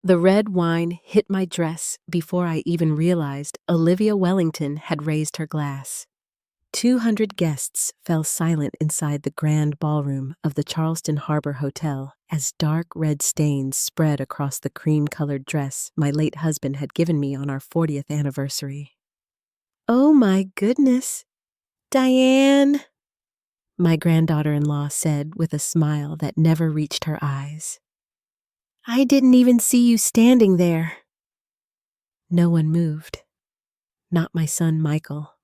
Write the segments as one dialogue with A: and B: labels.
A: The red wine hit my dress before I even realized Olivia Wellington had raised her glass. 200 guests fell silent inside the grand ballroom of the Charleston Harbor Hotel as dark red stains spread across the cream-colored dress my late husband had given me on our 40th anniversary. "Oh my goodness, Diane," my granddaughter-in-law said with a smile that never reached her eyes. "I didn't even see you standing there." No one moved. Not my son Michael.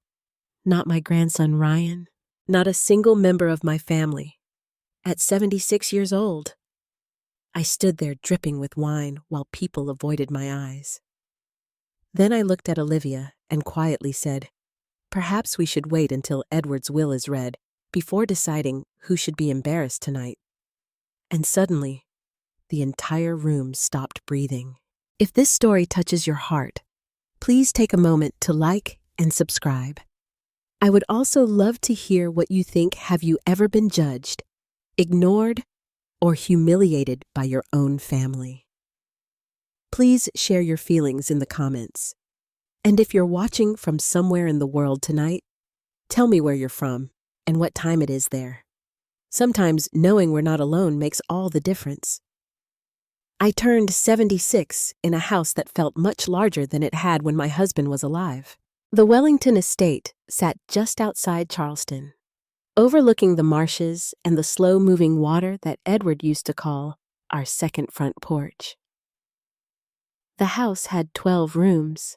A: Not my grandson Ryan. Not a single member of my family. At 76 years old, I stood there dripping with wine while people avoided my eyes. Then I looked at Olivia and quietly said, "Perhaps we should wait until Edward's will is read before deciding who should be embarrassed tonight." And suddenly, the entire room stopped breathing. If this story touches your heart, please take a moment to like and subscribe. I would also love to hear what you think. Have you ever been judged, ignored, or humiliated by your own family? Please share your feelings in the comments. And if you're watching from somewhere in the world tonight, tell me where you're from and what time it is there. Sometimes knowing we're not alone makes all the difference. I turned 76 in a house that felt much larger than it had when my husband was alive. The Wellington estate sat just outside Charleston, overlooking the marshes and the slow-moving water that Edward used to call our second front porch. The house had 12 rooms,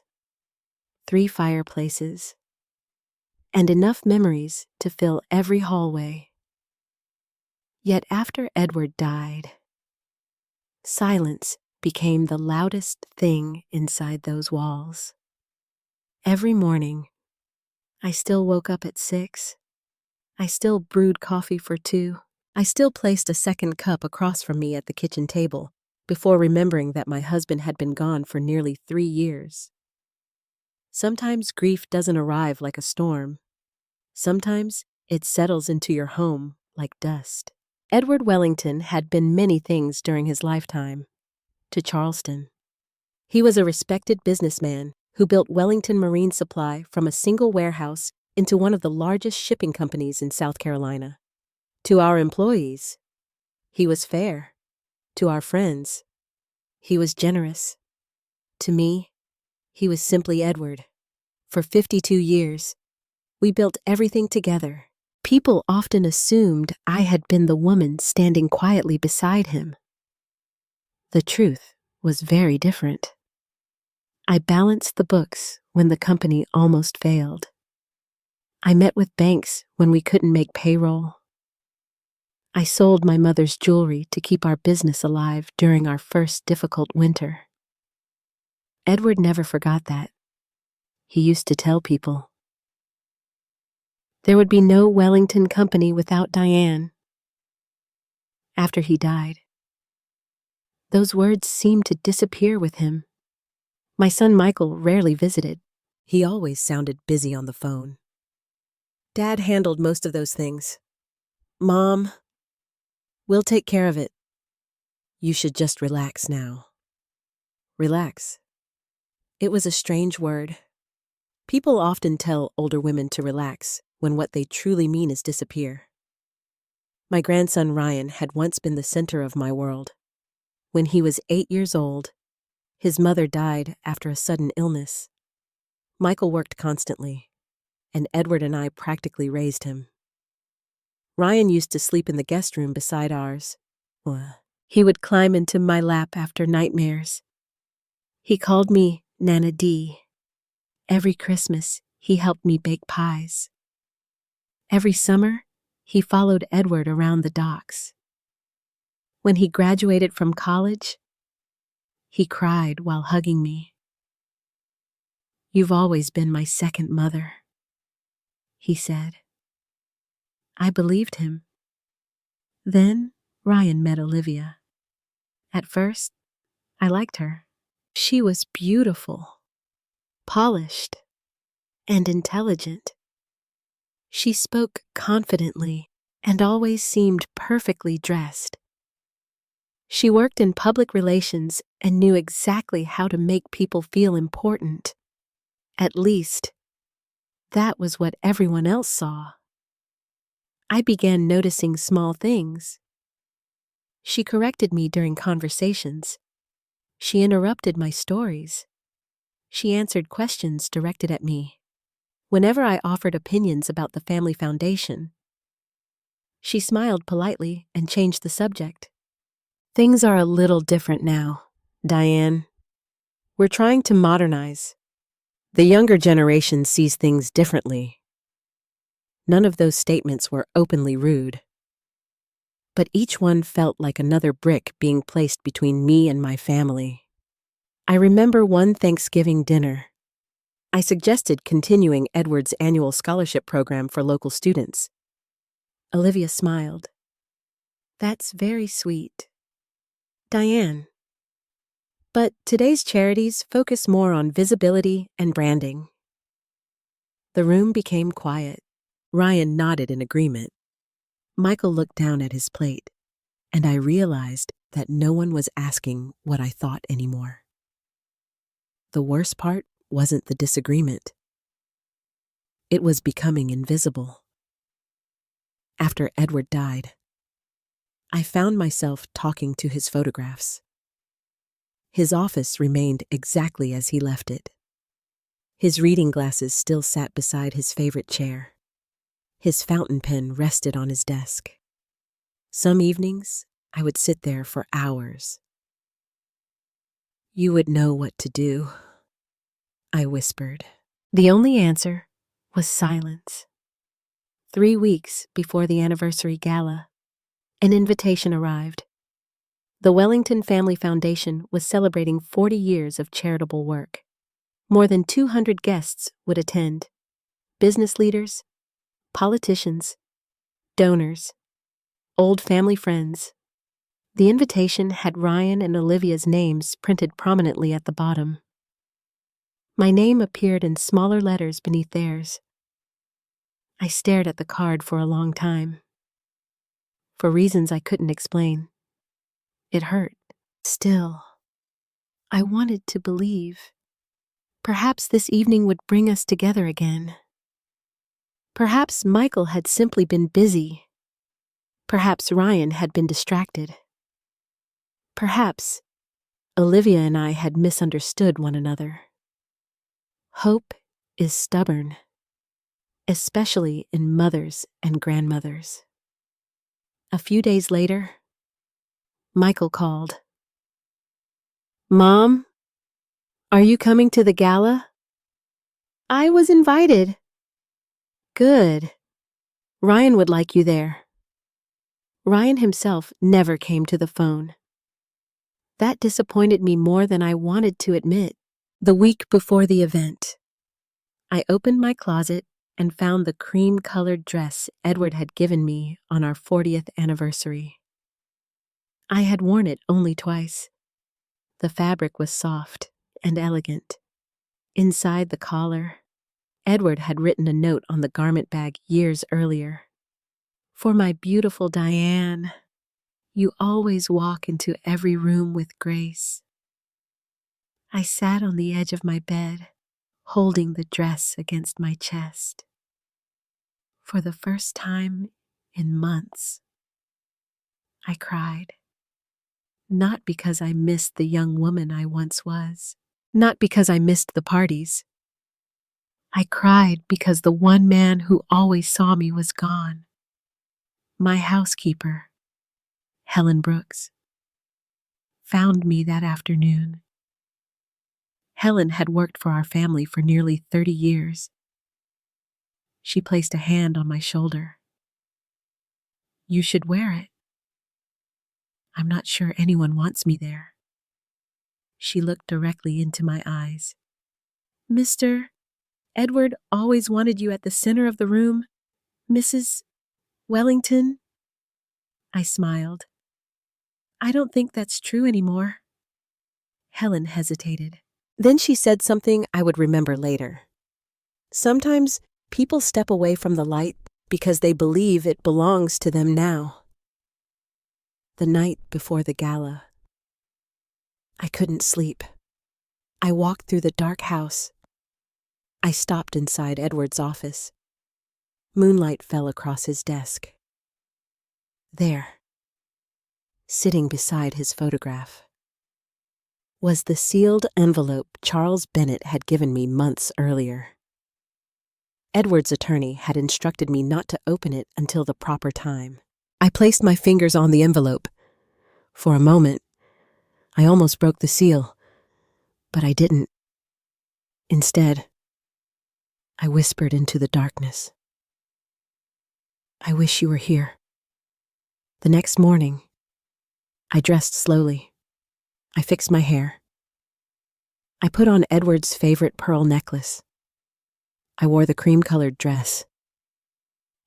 A: 3 fireplaces, and enough memories to fill every hallway. Yet after Edward died, silence became the loudest thing inside those walls. Every morning, I still woke up at 6. I still brewed coffee for 2. I still placed a second cup across from me at the kitchen table before remembering that my husband had been gone for nearly 3 years. Sometimes grief doesn't arrive like a storm. Sometimes it settles into your home like dust. Edward Wellington had been many things during his lifetime to Charleston. He was a respected businessman who built Wellington Marine Supply from a single warehouse into one of the largest shipping companies in South Carolina. To our employees, he was fair. To our friends, he was generous. To me, he was simply Edward. For 52 years, we built everything together. People often assumed I had been the woman standing quietly beside him. The truth was very different. I balanced the books when the company almost failed. I met with banks when we couldn't make payroll. I sold my mother's jewelry to keep our business alive during our first difficult winter. Edward never forgot that. He used to tell people, there would be no Wellington Company without Diane. After he died, those words seemed to disappear with him. My son Michael rarely visited. He always sounded busy on the phone. Dad handled most of those things. Mom, we'll take care of it. You should just relax now. Relax. It was a strange word. People often tell older women to relax when what they truly mean is disappear. My grandson Ryan had once been the center of my world. When he was 8 years old, his mother died after a sudden illness. Michael worked constantly, and Edward and I practically raised him. Ryan used to sleep in the guest room beside ours. He would climb into my lap after nightmares. He called me Nana D. Every Christmas, he helped me bake pies. Every summer, he followed Edward around the docks. When he graduated from college, he cried while hugging me. "You've always been my second mother," he said. I believed him. Then Ryan met Olivia. At first, I liked her. She was beautiful, polished, and intelligent. She spoke confidently and always seemed perfectly dressed. She worked in public relations and knew exactly how to make people feel important. At least, that was what everyone else saw. I began noticing small things. She corrected me during conversations. She interrupted my stories. She answered questions directed at me. Whenever I offered opinions about the family foundation, she smiled politely and changed the subject. Things are a little different now, Diane. We're trying to modernize. The younger generation sees things differently. None of those statements were openly rude. But each one felt like another brick being placed between me and my family. I remember one Thanksgiving dinner. I suggested continuing Edward's annual scholarship program for local students. Olivia smiled. That's very sweet. Diane. But today's charities focus more on visibility and branding. The room became quiet. Ryan nodded in agreement. Michael looked down at his plate, and I realized that no one was asking what I thought anymore. The worst part wasn't the disagreement. It was becoming invisible. After Edward died, I found myself talking to his photographs. His office remained exactly as he left it. His reading glasses still sat beside his favorite chair. His fountain pen rested on his desk. Some evenings, I would sit there for hours. You would know what to do, I whispered. The only answer was silence. 3 weeks before the anniversary gala, an invitation arrived. The Wellington Family Foundation was celebrating 40 years of charitable work. More than 200 guests would attend. Business leaders, politicians, donors, old family friends. The invitation had Ryan and Olivia's names printed prominently at the bottom. My name appeared in smaller letters beneath theirs. I stared at the card for a long time. For reasons I couldn't explain. It hurt. Still, I wanted to believe. Perhaps this evening would bring us together again. Perhaps Michael had simply been busy. Perhaps Ryan had been distracted. Perhaps Olivia and I had misunderstood one another. Hope is stubborn, especially in mothers and grandmothers. A few days later, Michael called. Mom, are you coming to the gala? I was invited. Good. Ryan would like you there. Ryan himself never came to the phone. That disappointed me more than I wanted to admit. The week before the event, I opened my closet and found the cream-colored dress Edward had given me on our 40th anniversary. I had worn it only twice. The fabric was soft and elegant. Inside the collar, Edward had written a note on the garment bag years earlier. For my beautiful Diane, you always walk into every room with grace. I sat on the edge of my bed, holding the dress against my chest. For the first time in months, I cried. Not because I missed the young woman I once was. Not because I missed the parties. I cried because the one man who always saw me was gone. My housekeeper, Helen Brooks, found me that afternoon. Helen had worked for our family for nearly 30 years. She placed a hand on my shoulder. You should wear it. I'm not sure anyone wants me there. She looked directly into my eyes. Mr. Edward always wanted you at the center of the room, Mrs. Wellington. I smiled. I don't think that's true anymore. Helen hesitated. Then she said something I would remember later. Sometimes people step away from the light because they believe it belongs to them now. the night before the gala. I couldn't sleep. I walked through the dark house. I stopped inside Edward's office. Moonlight fell across his desk. There, sitting beside his photograph, was the sealed envelope Charles Bennett had given me months earlier. Edward's attorney had instructed me not to open it until the proper time. I placed my fingers on the envelope. For a moment, I almost broke the seal, but I didn't. Instead, I whispered into the darkness, "I wish you were here." The next morning, I dressed slowly. I fixed my hair. I put on Edward's favorite pearl necklace. I wore the cream-colored dress.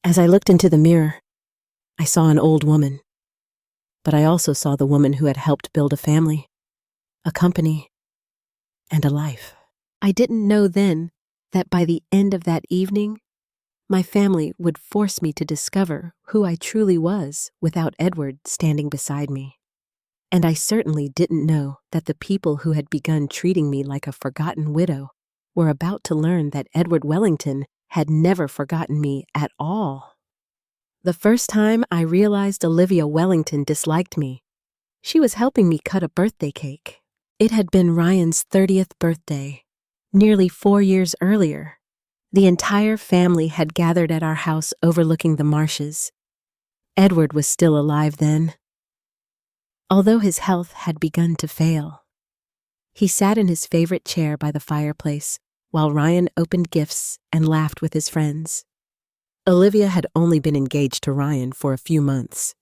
A: As I looked into the mirror, I saw an old woman, but I also saw the woman who had helped build a family, a company, and a life. I didn't know then that by the end of that evening, my family would force me to discover who I truly was without Edward standing beside me. And I certainly didn't know that the people who had begun treating me like a forgotten widow were about to learn that Edward Wellington had never forgotten me at all. The first time I realized Olivia Wellington disliked me, she was helping me cut a birthday cake. It had been Ryan's 30th birthday, nearly 4 years earlier. The entire family had gathered at our house overlooking the marshes. Edward was still alive then, although his health had begun to fail. He sat in his favorite chair by the fireplace while Ryan opened gifts and laughed with his friends. Olivia had only been engaged to Ryan for a few months.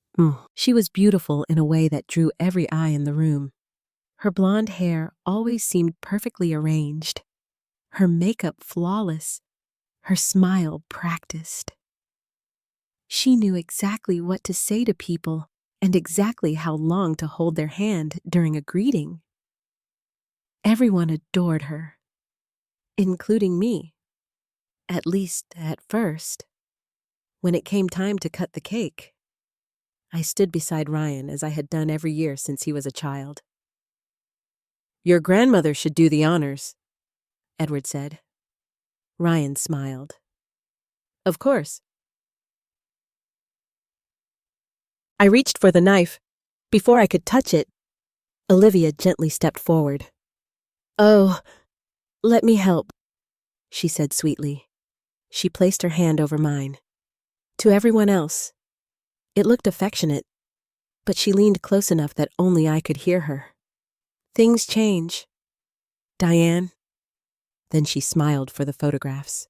A: She was beautiful in a way that drew every eye in the room. Her blonde hair always seemed perfectly arranged, her makeup flawless, her smile practiced. She knew exactly what to say to people and exactly how long to hold their hand during a greeting. Everyone adored her, including me, at least at first. When it came time to cut the cake, I stood beside Ryan as I had done every year since he was a child. "Your grandmother should do the honors," Edward said. Ryan smiled. "Of course." I reached for the knife. Before I could touch it, Olivia gently stepped forward. "Oh, let me help," she said sweetly. She placed her hand over mine. To everyone else, it looked affectionate, but she leaned close enough that only I could hear her. "Things change, Diane." Then she smiled for the photographs.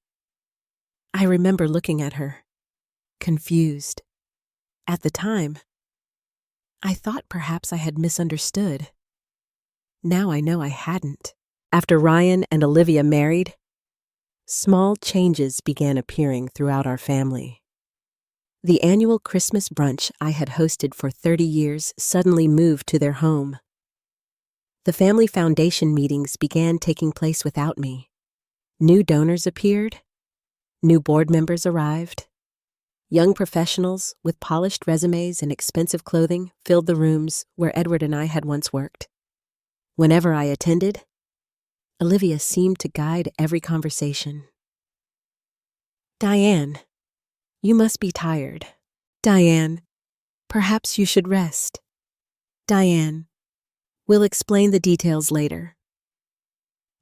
A: I remember looking at her, confused. At the time, I thought perhaps I had misunderstood. Now I know I hadn't. After Ryan and Olivia married, small changes began appearing throughout our family. The annual Christmas brunch I had hosted for 30 years suddenly moved to their home. The family foundation meetings began taking place without me. New donors appeared. New board members arrived. Young professionals with polished resumes and expensive clothing filled the rooms where Edward and I had once worked. Whenever I attended, Olivia seemed to guide every conversation. "Diane, you must be tired. Diane, perhaps you should rest. Diane, we'll explain the details later."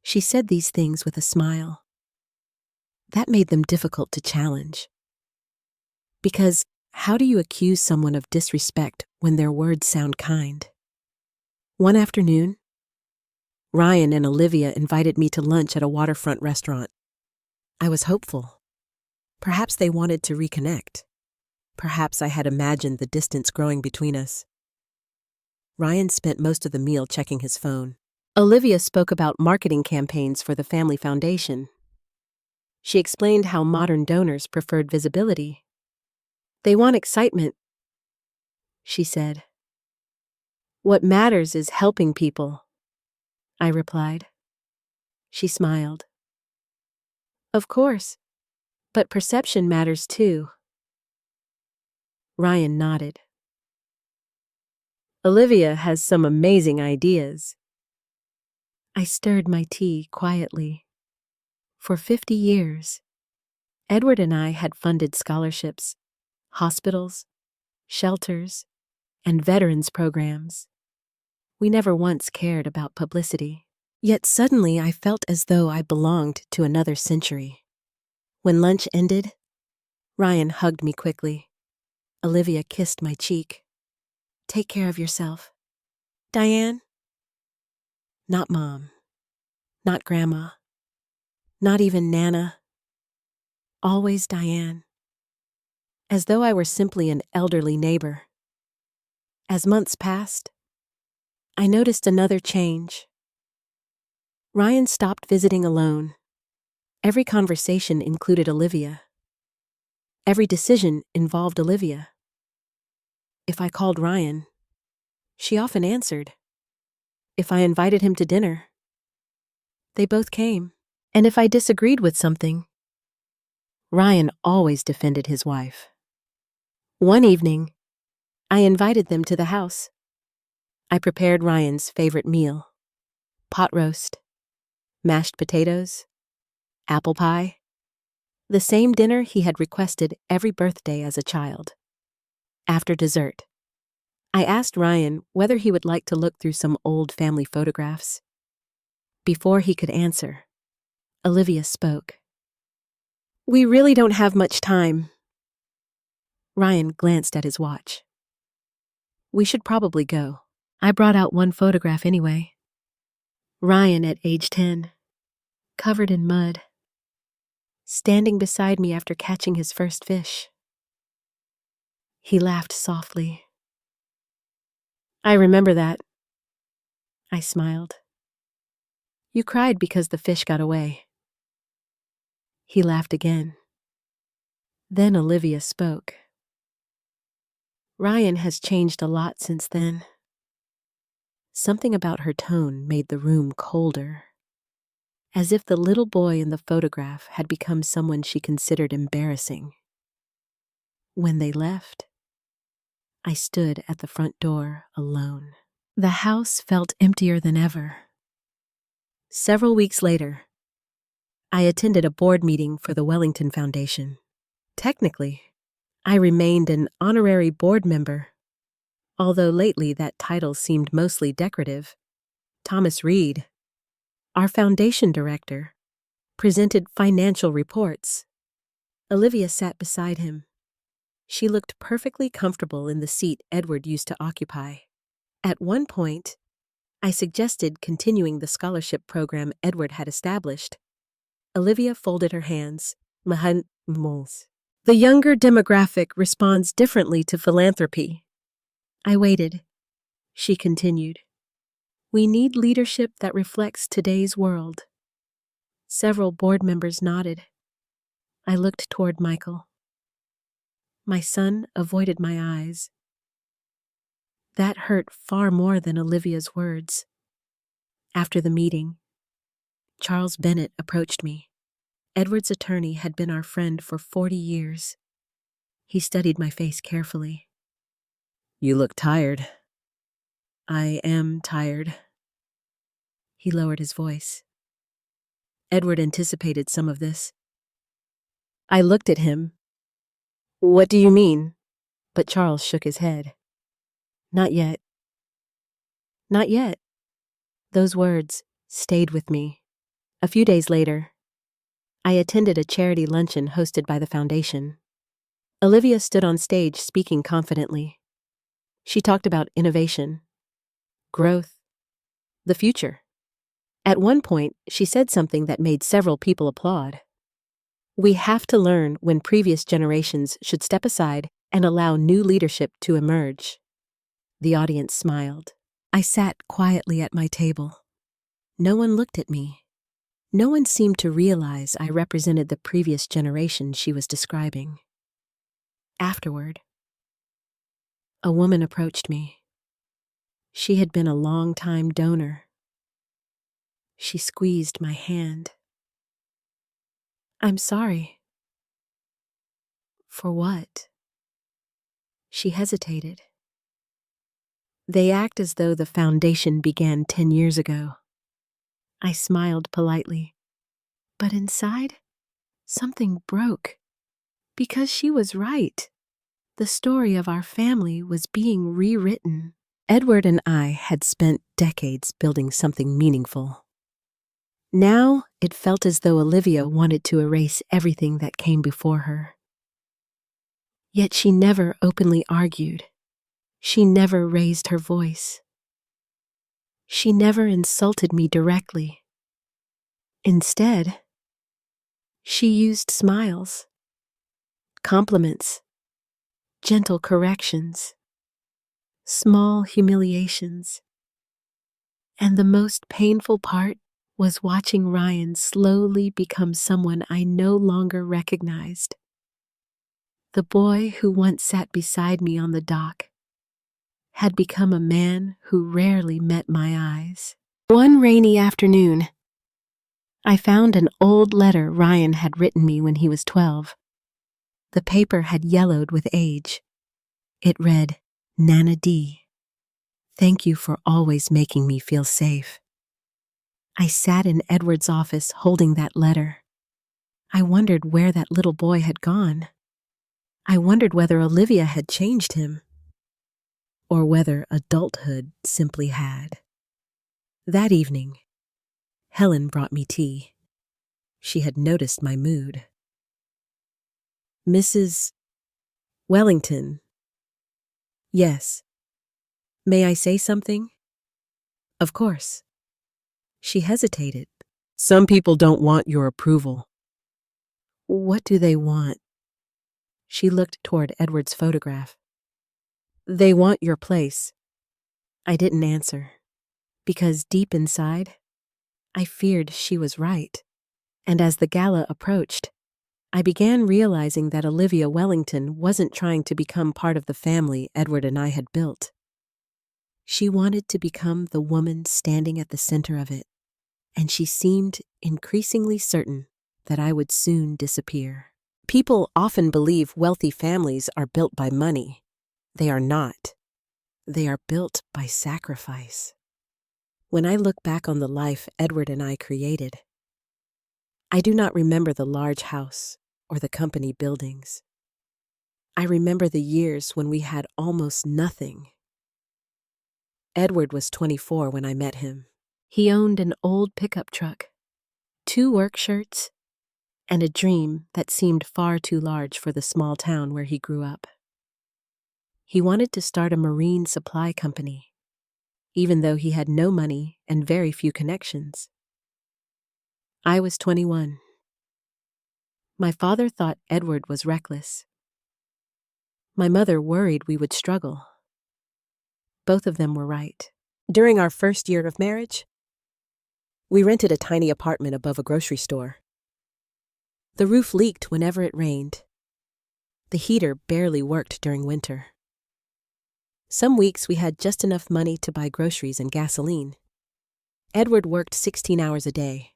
A: She said these things with a smile. That made them difficult to challenge. Because how do you accuse someone of disrespect when their words sound kind? One afternoon, Ryan and Olivia invited me to lunch at a waterfront restaurant. I was hopeful. Perhaps they wanted to reconnect. Perhaps I had imagined the distance growing between us. Ryan spent most of the meal checking his phone. Olivia spoke about marketing campaigns for the family foundation. She explained how modern donors preferred visibility. "They want excitement," she said. "What matters is helping people," I replied. She smiled. "Of course, but perception matters too." Ryan nodded. Olivia has some amazing ideas. I stirred my tea quietly. For 50 years, Edward and I had funded scholarships, hospitals, shelters, and veterans programs. We never once cared about publicity. Yet suddenly I felt as though I belonged to another century. When lunch ended, Ryan hugged me quickly. Olivia kissed my cheek. Take care of yourself. Diane? Not Mom. Not Grandma. Not even Nana. Always Diane. As though I were simply an elderly neighbor. As months passed, I noticed another change. Ryan stopped visiting alone. Every conversation included Olivia. Every decision involved Olivia. If I called Ryan, she often answered. If I invited him to dinner, they both came. And if I disagreed with something, Ryan always defended his wife. One evening, I invited them to the house. I prepared Ryan's favorite meal: pot roast, mashed potatoes, apple pie, the same dinner he had requested every birthday as a child. After dessert, I asked Ryan whether he would like to look through some old family photographs. Before he could answer, Olivia spoke. We really don't have much time. Ryan glanced at his watch. We should probably go. I brought out one photograph anyway. Ryan at age 10, covered in mud, standing beside me after catching his first fish. He laughed softly. I remember that. I smiled. You cried because the fish got away. He laughed again. Then Olivia spoke. Ryan has changed a lot since then. Something about her tone made the room colder, as if the little boy in the photograph had become someone she considered embarrassing. When they left, I stood at the front door alone. The house felt emptier than ever. Several weeks later, I attended a board meeting for the Wellington Foundation. Technically, I remained an honorary board member, although lately that title seemed mostly decorative. Thomas Reed, our foundation director, presented financial reports. Olivia sat beside him. She looked perfectly comfortable in the seat Edward used to occupy. At one point, I suggested continuing the scholarship program Edward had established. Olivia folded her hands. The younger demographic responds differently to philanthropy. I waited. She continued. We need leadership that reflects today's world. Several board members nodded. I looked toward Michael. My son avoided my eyes. That hurt far more than Olivia's words. After the meeting, Charles Bennett approached me. Edward's attorney had been our friend for 40 years. He studied my face carefully. You look tired. I am tired. He lowered his voice. Edward anticipated some of this. I looked at him. What do you mean? But Charles shook his head. Not yet. Not yet. Those words stayed with me. A few days later, I attended a charity luncheon hosted by the foundation. Olivia stood on stage speaking confidently. She talked about innovation, growth, the future. At one point, she said something that made several people applaud. We have to learn when previous generations should step aside and allow new leadership to emerge. The audience smiled. I sat quietly at my table. No one looked at me. No one seemed to realize I represented the previous generation she was describing. Afterward, a woman approached me. She had been a long-time donor. She squeezed my hand. I'm sorry. For what? She hesitated. They act as though the foundation began 10 years ago. I smiled politely. But inside, something broke. Because she was right. The story of our family was being rewritten. Edward and I had spent decades building something meaningful. Now it felt as though Olivia wanted to erase everything that came before her. Yet she never openly argued. She never raised her voice. She never insulted me directly. Instead, she used smiles, compliments, gentle corrections, small humiliations. And the most painful part was watching Ryan slowly become someone I no longer recognized. The boy who once sat beside me on the dock had become a man who rarely met my eyes. One rainy afternoon, I found an old letter Ryan had written me when he was 12. The paper had yellowed with age. It read, "Nana D. Thank you for always making me feel safe." I sat in Edward's office holding that letter. I wondered where that little boy had gone. I wondered whether Olivia had changed him, or whether adulthood simply had. That evening, Helen brought me tea. She had noticed my mood. "Mrs. Wellington." "Yes. May I say something?" "Of course." She hesitated. "Some people don't want your approval." "What do they want?" She looked toward Edward's photograph. "They want your place." I didn't answer, because deep inside, I feared she was right. And as the gala approached, I began realizing that Olivia Wellington wasn't trying to become part of the family Edward and I had built. She wanted to become the woman standing at the center of it, and she seemed increasingly certain that I would soon disappear. People often believe wealthy families are built by money. They are not. They are built by sacrifice. When I look back on the life Edward and I created, I do not remember the large house or the company buildings. I remember the years when we had almost nothing. Edward was 24 when I met him. He owned an old pickup truck, 2 work shirts, and a dream that seemed far too large for the small town where he grew up. He wanted to start a marine supply company, even though he had no money and very few connections. I was 21. My father thought Edward was reckless. My mother worried we would struggle. Both of them were right. During our first year of marriage, we rented a tiny apartment above a grocery store. The roof leaked whenever it rained. The heater barely worked during winter. Some weeks we had just enough money to buy groceries and gasoline. Edward worked 16 hours a day.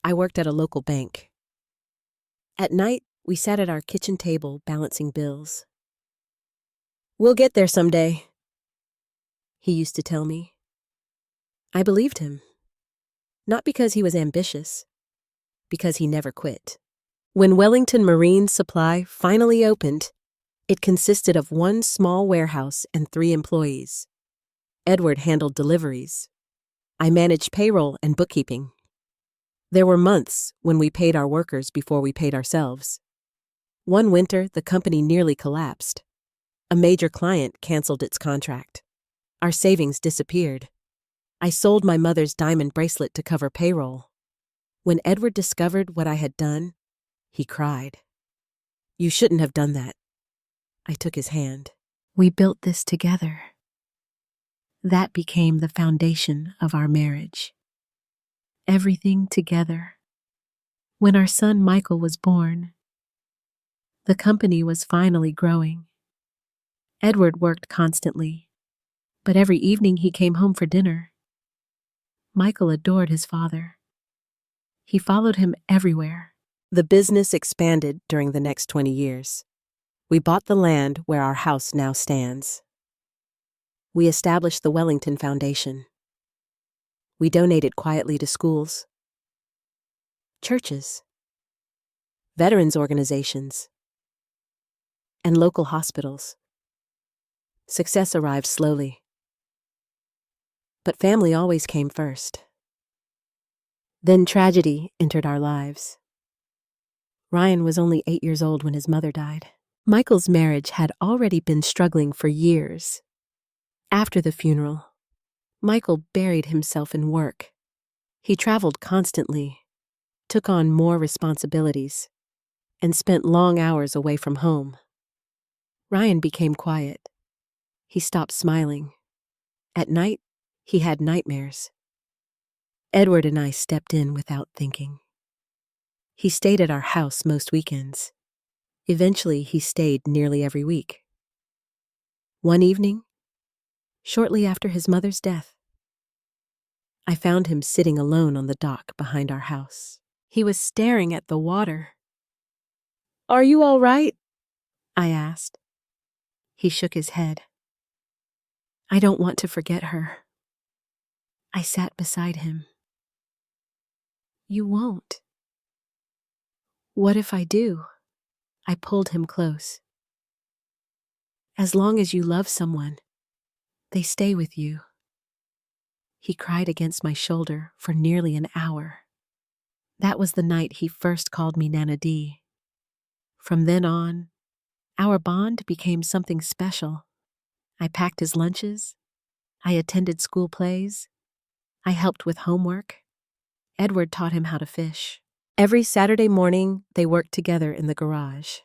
A: I worked at a local bank. At night, we sat at our kitchen table balancing bills. "We'll get there someday," he used to tell me. I believed him. Not because he was ambitious, because he never quit. When Wellington Marine Supply finally opened, it consisted of 1 small warehouse and 3 employees. Edward handled deliveries. I managed payroll and bookkeeping. There were months when we paid our workers before we paid ourselves. One winter, the company nearly collapsed. A major client canceled its contract. Our savings disappeared. I sold my mother's diamond bracelet to cover payroll. When Edward discovered what I had done, he cried. "You shouldn't have done that." I took his hand. We built this together. That became the foundation of our marriage. Everything together. When our son Michael was born, the company was finally growing. Edward worked constantly, but every evening he came home for dinner. Michael adored his father. He followed him everywhere. The business expanded during the next 20 years. We bought the land where our house now stands. We established the Wellington Foundation. We donated quietly to schools, churches, veterans organizations, and local hospitals. Success arrived slowly, but family always came first. Then tragedy entered our lives. Ryan was only 8 years old when his mother died. Michael's marriage had already been struggling for years. After the funeral, Michael buried himself in work. He traveled constantly, took on more responsibilities, and spent long hours away from home. Ryan became quiet. He stopped smiling. At night, he had nightmares. Edward and I stepped in without thinking. He stayed at our house most weekends. Eventually, he stayed nearly every week. One evening, shortly after his mother's death, I found him sitting alone on the dock behind our house. He was staring at the water. "Are you all right?" I asked. He shook his head. "I don't want to forget her." I sat beside him. "You won't." "What if I do?" I pulled him close. "As long as you love someone, they stay with you." He cried against my shoulder for nearly an hour. That was the night he first called me Nana D. From then on, our bond became something special. I packed his lunches. I attended school plays. I helped with homework. Edward taught him how to fish. Every Saturday morning, they worked together in the garage.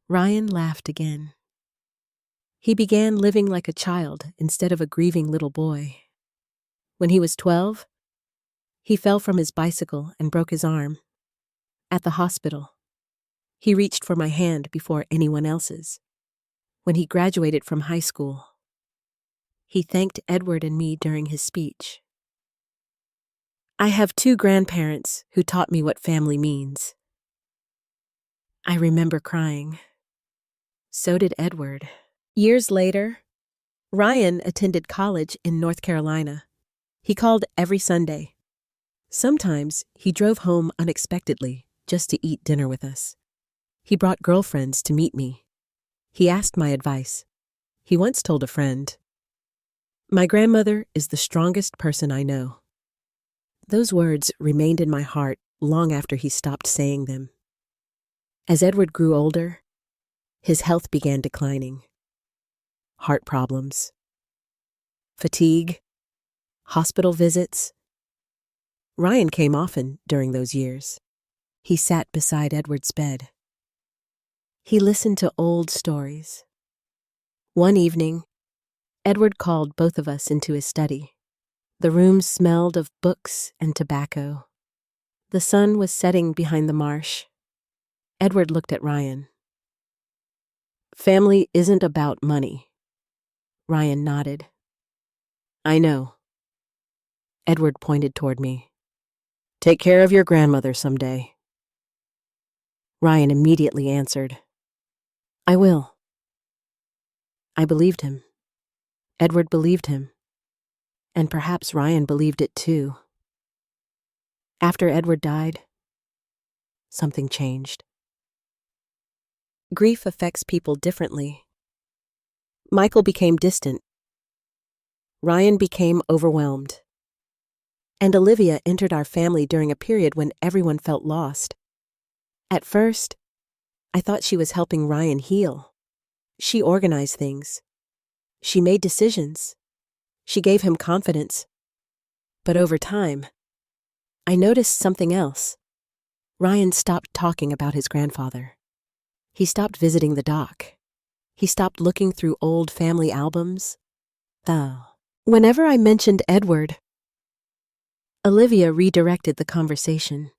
A: Ryan laughed again. He began living like a child instead of a grieving little boy. When he was 12, he fell from his bicycle and broke his arm. At the hospital, he reached for my hand before anyone else's. When he graduated from high school, he thanked Edward and me during his speech. I have 2 grandparents who taught me what family means. I remember crying. So did Edward. Years later, Ryan attended college in North Carolina. He called every Sunday. Sometimes he drove home unexpectedly just to eat dinner with us. He brought girlfriends to meet me. He asked my advice. He once told a friend, "My grandmother is the strongest person I know." Those words remained in my heart long after he stopped saying them. As Edward grew older, his health began declining. Heart problems, fatigue, hospital visits. Ryan came often during those years. He sat beside Edward's bed. He listened to old stories. One evening, Edward called both of us into his study. The room smelled of books and tobacco. The sun was setting behind the marsh. Edward looked at Ryan. "Family isn't about money." Ryan nodded. "I know." Edward pointed toward me. "Take care of your grandmother someday." Ryan immediately answered, "I will." I believed him. Edward believed him. And perhaps Ryan believed it too. After Edward died, something changed. Grief affects people differently. Michael became distant. Ryan became overwhelmed. And Olivia entered our family during a period when everyone felt lost. At first, I thought she was helping Ryan heal. She organized things. She made decisions. She gave him confidence. But over time, I noticed something else. Ryan stopped talking about his grandfather. He stopped visiting the dock. He stopped looking through old family albums. Whenever I mentioned Edward, Olivia redirected the conversation.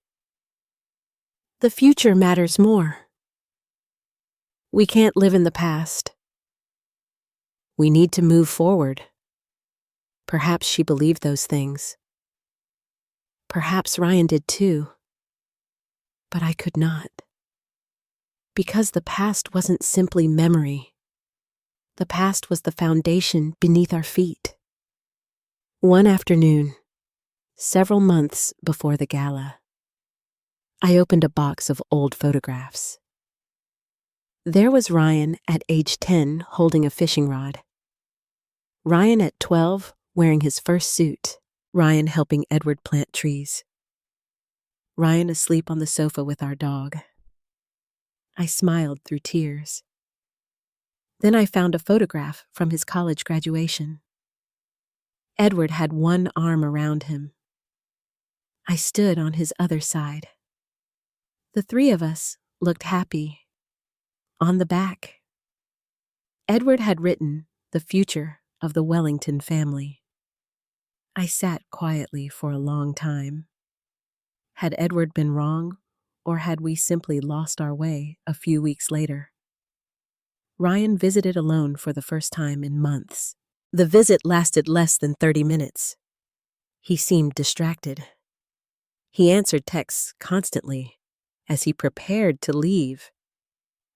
A: The future matters more. We can't live in the past. We need to move forward. Perhaps she believed those things. Perhaps Ryan did too. But I could not. Because the past wasn't simply memory. The past was the foundation beneath our feet. One afternoon, several months before the gala, I opened a box of old photographs. There was Ryan at age 10 holding a fishing rod. Ryan at 12 wearing his first suit. Ryan helping Edward plant trees. Ryan asleep on the sofa with our dog. I smiled through tears. Then I found a photograph from his college graduation. Edward had one arm around him. I stood on his other side. The three of us looked happy. On the back, Edward had written the future of the Wellington family. I sat quietly for a long time. Had Edward been wrong, or had we simply lost our way a few weeks later? Ryan visited alone for the first time in months. The visit lasted less than 30 minutes. He seemed distracted. He answered texts constantly as he prepared to leave.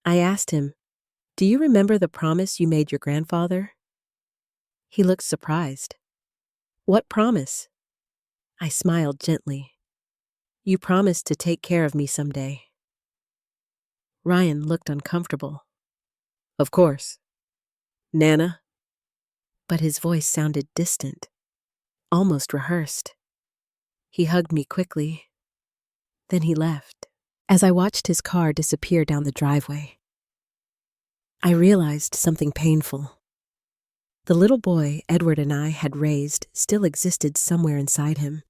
A: I asked him, "Do you remember the promise you made your grandfather?" He looked surprised. "What promise?" I smiled gently. "You promised to take care of me someday." Ryan looked uncomfortable. "Of course. Nana?" But his voice sounded distant, almost rehearsed. He hugged me quickly. Then he left. As I watched his car disappear down the driveway, I realized something painful. The little boy Edward and I had raised still existed somewhere inside him.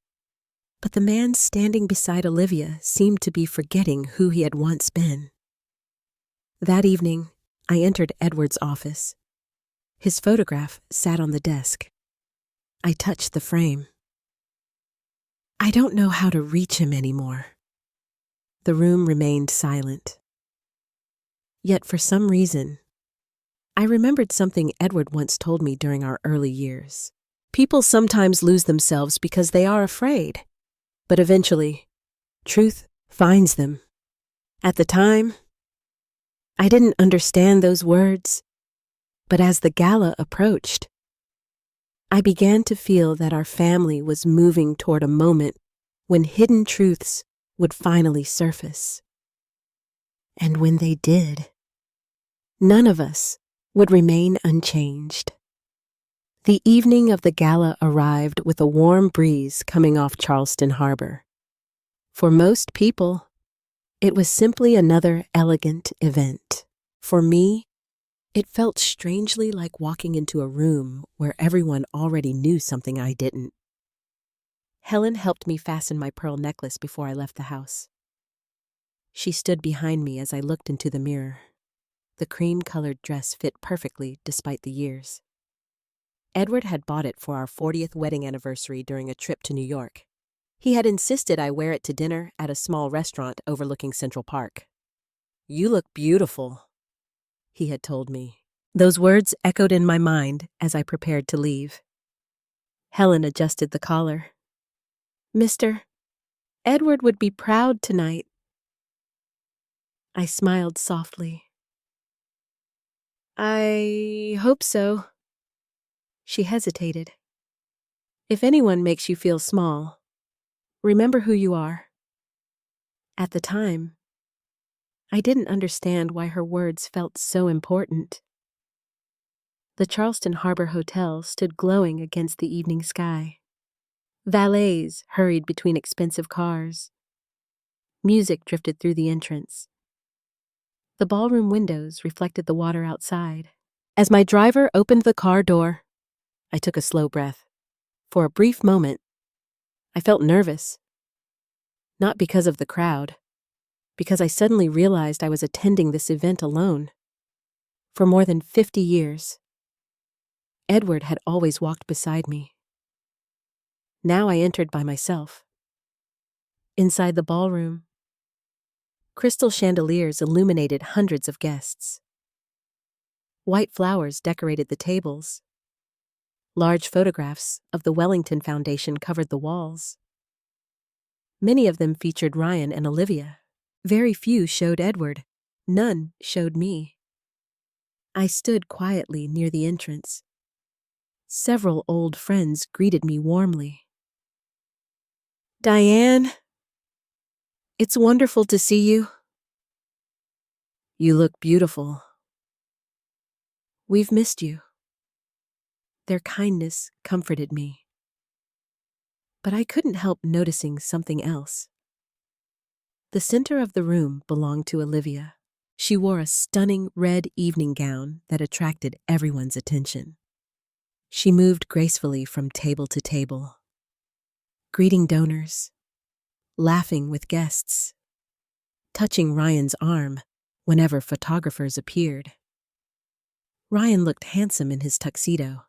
A: But the man standing beside Olivia seemed to be forgetting who he had once been. That evening, I entered Edward's office. His photograph sat on the desk. I touched the frame. I don't know how to reach him anymore. The room remained silent. Yet for some reason, I remembered something Edward once told me during our early years. People sometimes lose themselves because they are afraid, but eventually, truth finds them. At the time, I didn't understand those words, but as the gala approached, I began to feel that our family was moving toward a moment when hidden truths would finally surface. And when they did, none of us would remain unchanged. The evening of the gala arrived with a warm breeze coming off Charleston Harbor. For most people, it was simply another elegant event. For me, it felt strangely like walking into a room where everyone already knew something I didn't. Helen helped me fasten my pearl necklace before I left the house. She stood behind me as I looked into the mirror. The cream-colored dress fit perfectly despite the years. Edward had bought it for our 40th wedding anniversary during a trip to New York. He had insisted I wear it to dinner at a small restaurant overlooking Central Park. "You look beautiful," he had told me. Those words echoed in my mind as I prepared to leave. Helen adjusted the collar. "Mr. Edward would be proud tonight." I smiled softly. "I hope so." She hesitated. "If anyone makes you feel small, remember who you are." At the time, I didn't understand why her words felt so important. The Charleston Harbor Hotel stood glowing against the evening sky. Valets hurried between expensive cars. Music drifted through the entrance. The ballroom windows reflected the water outside. As my driver opened the car door, I took a slow breath. For a brief moment, I felt nervous. Not because of the crowd, because I suddenly realized I was attending this event alone. For more than 50 years, Edward had always walked beside me. Now I entered by myself. Inside the ballroom, crystal chandeliers illuminated hundreds of guests. White flowers decorated the tables. Large photographs of the Wellington Foundation covered the walls. Many of them featured Ryan and Olivia. Very few showed Edward. None showed me. I stood quietly near the entrance. Several old friends greeted me warmly. "Diane, it's wonderful to see you. You look beautiful. We've missed you." Their kindness comforted me. But I couldn't help noticing something else. The center of the room belonged to Olivia. She wore a stunning red evening gown that attracted everyone's attention. She moved gracefully from table to table, greeting donors, laughing with guests, touching Ryan's arm whenever photographers appeared. Ryan looked handsome in his tuxedo.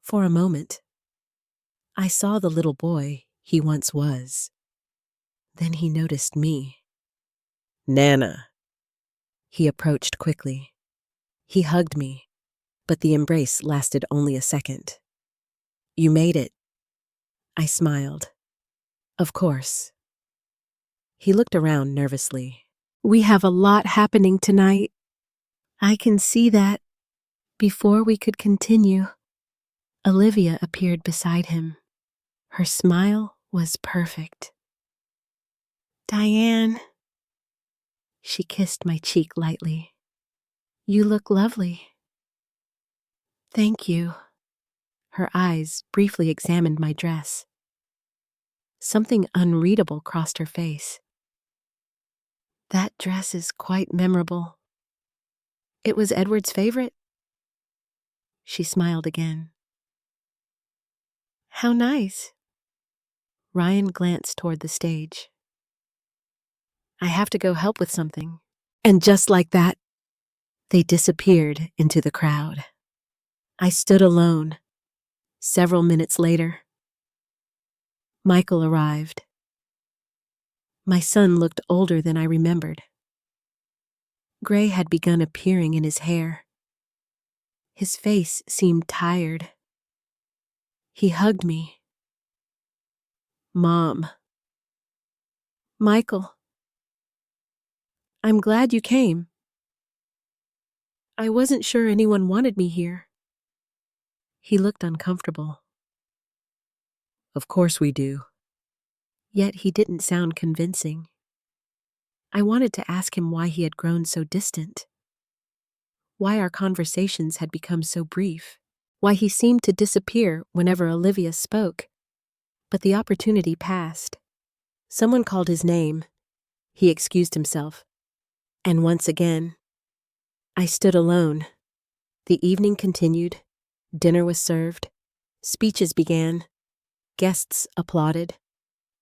A: For a moment, I saw the little boy he once was. Then he noticed me. "Nana." He approached quickly. He hugged me, but the embrace lasted only a second. "You made it." I smiled. "Of course." He looked around nervously. "We have a lot happening tonight." I can see that. Before we could continue, Olivia appeared beside him. Her smile was perfect. "Diane." She kissed my cheek lightly. "You look lovely." "Thank you." Her eyes briefly examined my dress. Something unreadable crossed her face. "That dress is quite memorable. It was Edward's favorite?" She smiled again. "How nice." Ryan glanced toward the stage. "I have to go help with something." And just like that, they disappeared into the crowd. I stood alone. Several minutes later, Michael arrived. My son looked older than I remembered. Gray had begun appearing in his hair. His face seemed tired. He hugged me. "Mom." "Michael, I'm glad you came. I wasn't sure anyone wanted me here." He looked uncomfortable. "Of course we do." Yet he didn't sound convincing. I wanted to ask him why he had grown so distant, why our conversations had become so brief, why he seemed to disappear whenever Olivia spoke. But the opportunity passed. Someone called his name. He excused himself. And once again, I stood alone. The evening continued. Dinner was served. Speeches began. Guests applauded.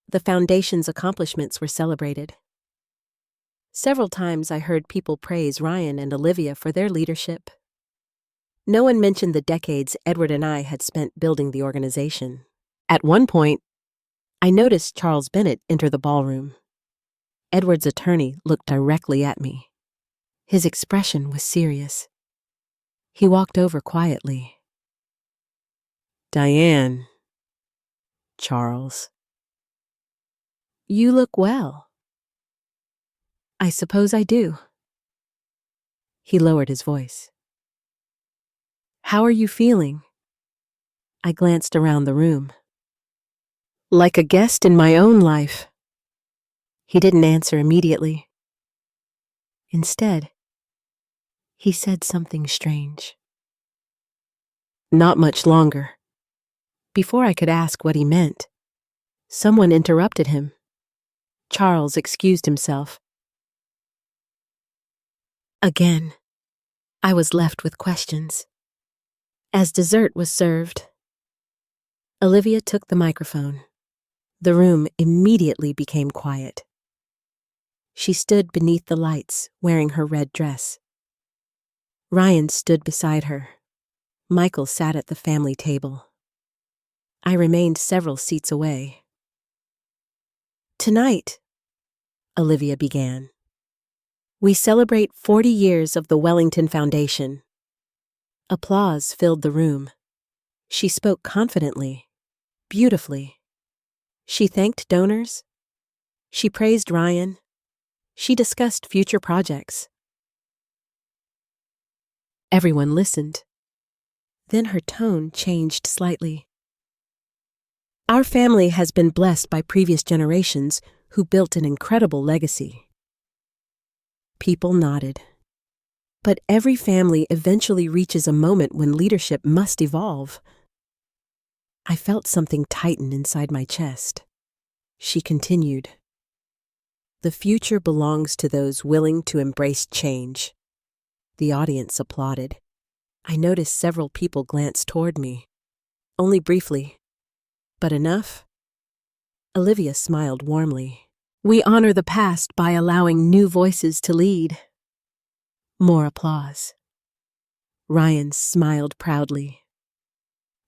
A: The foundation's accomplishments were celebrated. Several times I heard people praise Ryan and Olivia for their leadership. No one mentioned the decades Edward and I had spent building the organization. At one point, I noticed Charles Bennett enter the ballroom. Edward's attorney looked directly at me. His expression was serious. He walked over quietly. "Diane." "Charles." "You look well." "I suppose I do." He lowered his voice. "How are you feeling?" I glanced around the room. "Like a guest in my own life." He didn't answer immediately. Instead, he said something strange. "Not much longer." Before I could ask what he meant, someone interrupted him. Charles excused himself. Again, I was left with questions. As dessert was served, Olivia took the microphone. The room immediately became quiet. She stood beneath the lights, wearing her red dress. Ryan stood beside her. Michael sat at the family table. I remained several seats away. "Tonight," Olivia began, "we celebrate 40 years of the Wellington Foundation." Applause filled the room. She spoke confidently, beautifully. She thanked donors. She praised Ryan. She discussed future projects. Everyone listened. Then her tone changed slightly. Our family has been blessed by previous generations who built an incredible legacy. People nodded. But every family eventually reaches a moment when leadership must evolve. I felt something tighten inside my chest. She continued. The future belongs to those willing to embrace change. The audience applauded. I noticed several people glance toward me. Only briefly. But enough? Olivia smiled warmly. We honor the past by allowing new voices to lead. More applause. Ryan smiled proudly.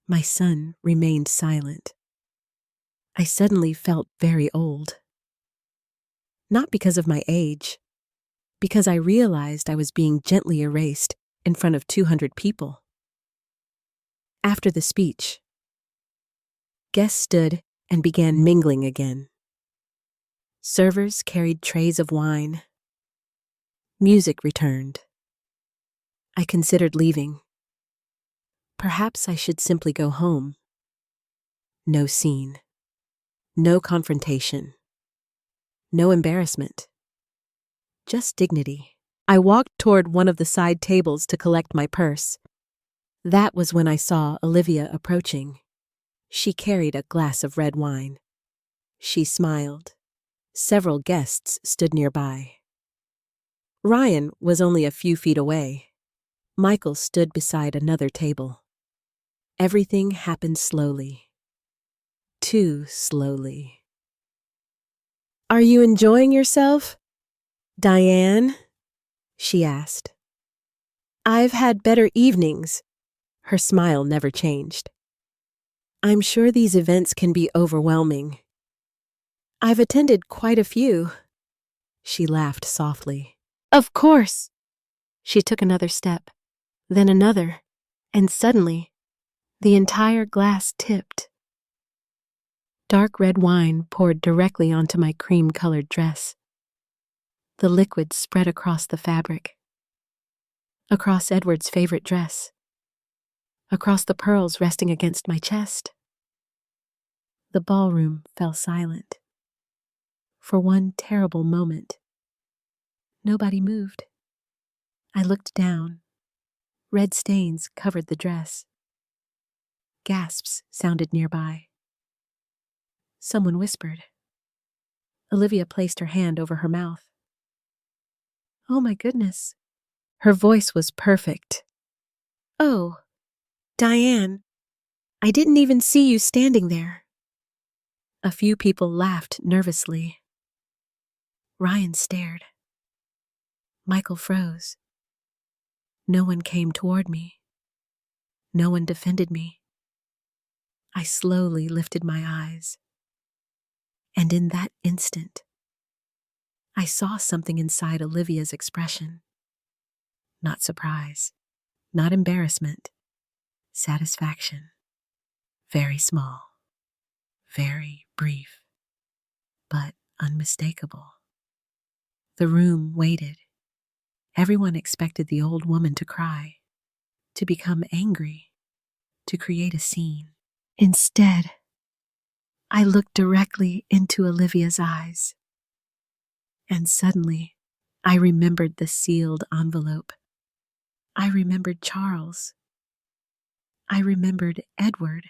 A: My son remained silent. I suddenly felt very old. Not because of my age, because I realized I was being gently erased in front of 200 people. After the speech, guests stood and began mingling again. Servers carried trays of wine. Music returned. I considered leaving. Perhaps I should simply go home. No scene. No confrontation. No embarrassment. Just dignity. I walked toward one of the side tables to collect my purse. That was when I saw Olivia approaching. She carried a glass of red wine. She smiled. Several guests stood nearby. Ryan was only a few feet away. Michael stood beside another table. Everything happened slowly. Too slowly. Are you enjoying yourself, Diane? She asked. I've had better evenings. Her smile never changed. I'm sure these events can be overwhelming. I've attended quite a few. She laughed softly. Of course. She took another step, then another, and suddenly, the entire glass tipped. Dark red wine poured directly onto my cream-colored dress. The liquid spread across the fabric, across Edward's favorite dress, across the pearls resting against my chest. The ballroom fell silent. For one terrible moment, nobody moved. I looked down. Red stains covered the dress. Gasps sounded nearby. Someone whispered. Olivia placed her hand over her mouth. Oh my goodness. Her voice was perfect. Oh, Diane, I didn't even see you standing there. A few people laughed nervously. Ryan stared. Michael froze. No one came toward me. No one defended me. I slowly lifted my eyes. And in that instant, I saw something inside Olivia's expression. Not surprise, not embarrassment, satisfaction. Very small, very brief, but unmistakable. The room waited. Everyone expected the old woman to cry, to become angry, to create a scene. Instead, I looked directly into Olivia's eyes. And suddenly, I remembered the sealed envelope. I remembered Charles. I remembered Edward.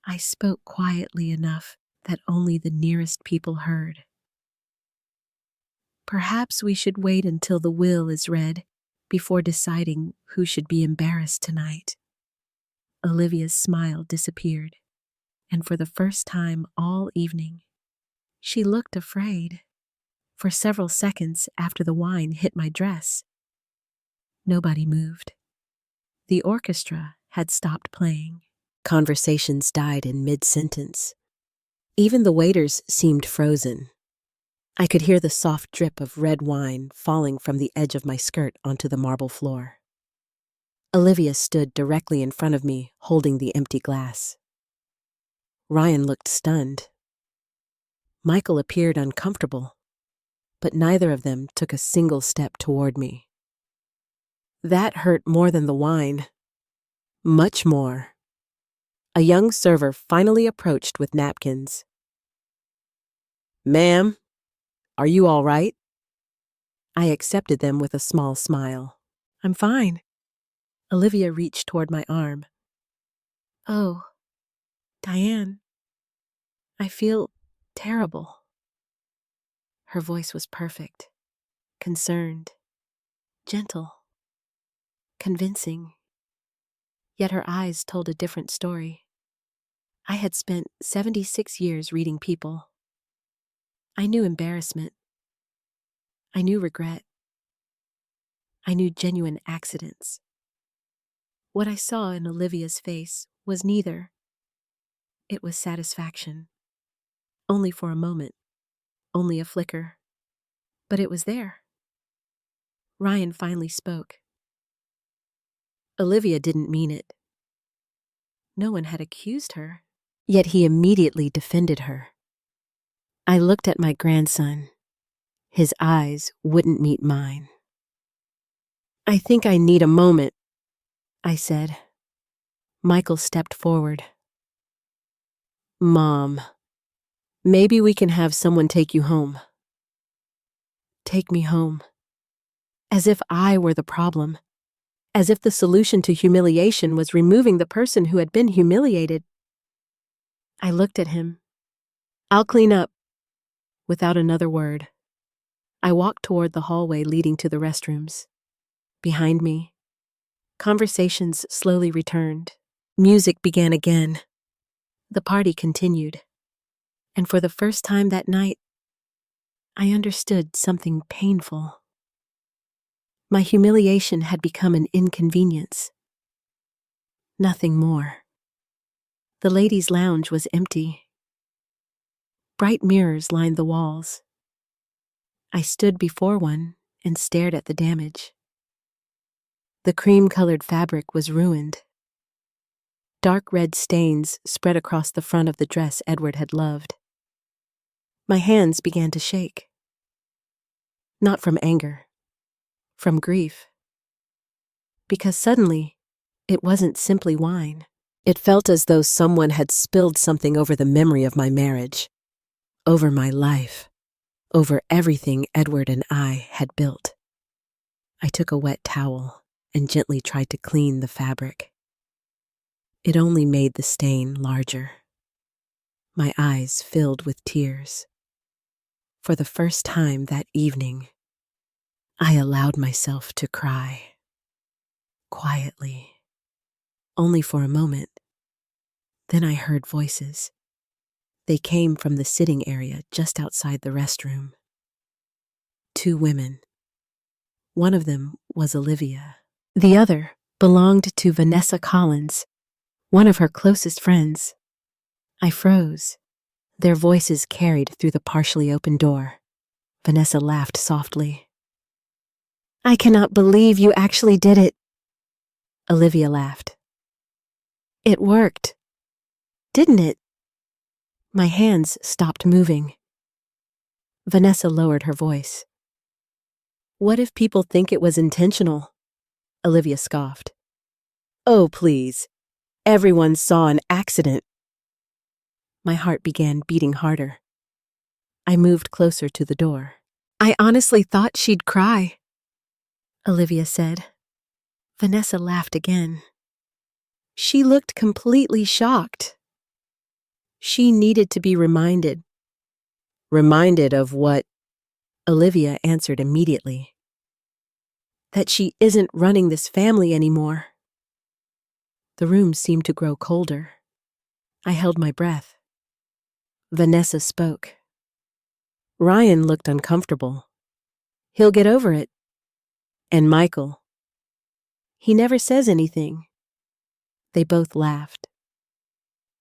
A: I spoke quietly enough that only the nearest people heard. Perhaps we should wait until the will is read before deciding who should be embarrassed tonight. Olivia's smile disappeared, and for the first time all evening, she looked afraid. For several seconds after the wine hit my dress, nobody moved. The orchestra had stopped playing. Conversations died in mid-sentence. Even the waiters seemed frozen. I could hear the soft drip of red wine falling from the edge of my skirt onto the marble floor. Olivia stood directly in front of me, holding the empty glass. Ryan looked stunned. Michael appeared uncomfortable, but neither of them took a single step toward me. That hurt more than the wine. Much more. A young server finally approached with napkins. "Ma'am, are you all right?" I accepted them with a small smile. "I'm fine." Olivia reached toward my arm. "Oh, Diane, I feel terrible." Her voice was perfect, concerned, gentle, convincing. Yet her eyes told a different story. I had spent 76 years reading people. I knew embarrassment. I knew regret. I knew genuine accidents. What I saw in Olivia's face was neither. It was satisfaction. Only for a moment. Only a flicker. But it was there. Ryan finally spoke. Olivia didn't mean it. No one had accused her. Yet he immediately defended her. I looked at my grandson. His eyes wouldn't meet mine. "I think I need a moment," I said. Michael stepped forward. "Mom, maybe we can have someone take you home." Take me home. As if I were the problem. As if the solution to humiliation was removing the person who had been humiliated. I looked at him. "I'll clean up." Without another word, I walked toward the hallway leading to the restrooms. Behind me, conversations slowly returned. Music began again. The party continued. And for the first time that night, I understood something painful. My humiliation had become an inconvenience. Nothing more. The ladies' lounge was empty. Bright mirrors lined the walls. I stood before one and stared at the damage. The cream-colored fabric was ruined. Dark red stains spread across the front of the dress Edward had loved. My hands began to shake. Not from anger, from grief. Because suddenly, it wasn't simply wine. It felt as though someone had spilled something over the memory of my marriage, over my life, over everything Edward and I had built. I took a wet towel and gently tried to clean the fabric. It only made the stain larger. My eyes filled with tears. For the first time that evening, I allowed myself to cry. Quietly. Only for a moment. Then I heard voices. They came from the sitting area just outside the restroom. 2 women. One of them was Olivia. The other belonged to Vanessa Collins, one of her closest friends. I froze. Their voices carried through the partially open door. Vanessa laughed softly. "I cannot believe you actually did it." Olivia laughed. "It worked, didn't it?" My hands stopped moving. Vanessa lowered her voice. "What if people think it was intentional?" Olivia scoffed. "Oh, please. Everyone saw an accident." My heart began beating harder. I moved closer to the door. "I honestly thought she'd cry," Olivia said. Vanessa laughed again. She looked completely shocked. She needed to be reminded. Reminded of what? Olivia answered immediately. That she isn't running this family anymore. The room seemed to grow colder. I held my breath. Vanessa spoke. Ryan looked uncomfortable. He'll get over it. And Michael. He never says anything. They both laughed.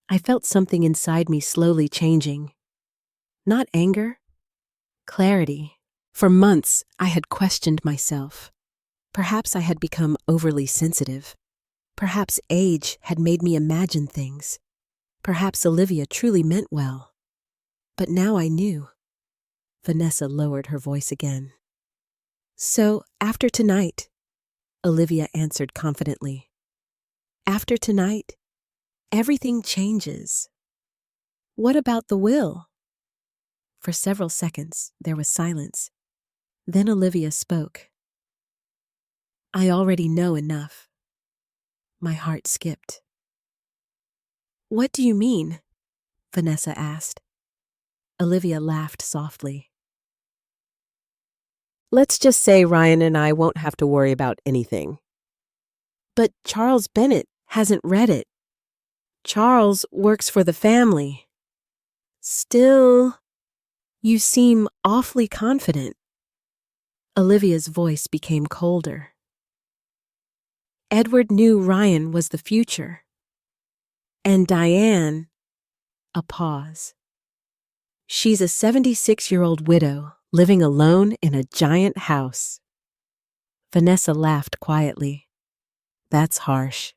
A: I felt something inside me slowly changing. Not anger, clarity. For months, I had questioned myself. Perhaps I had become overly sensitive. Perhaps age had made me imagine things. Perhaps Olivia truly meant well. But now I knew. Vanessa lowered her voice again. "So, after tonight, Olivia answered confidently. After tonight, everything changes. What about the will? For several seconds, there was silence. Then Olivia spoke. I already know enough. My heart skipped. What do you mean? Vanessa asked. Olivia laughed softly. Let's just say Ryan and I won't have to worry about anything. But Charles Bennett hasn't read it. Charles works for the family. Still, you seem awfully confident. Olivia's voice became colder. Edward knew Ryan was the future. And Diane, a pause. She's a 76-year-old widow living alone in a giant house. Vanessa laughed quietly. That's harsh.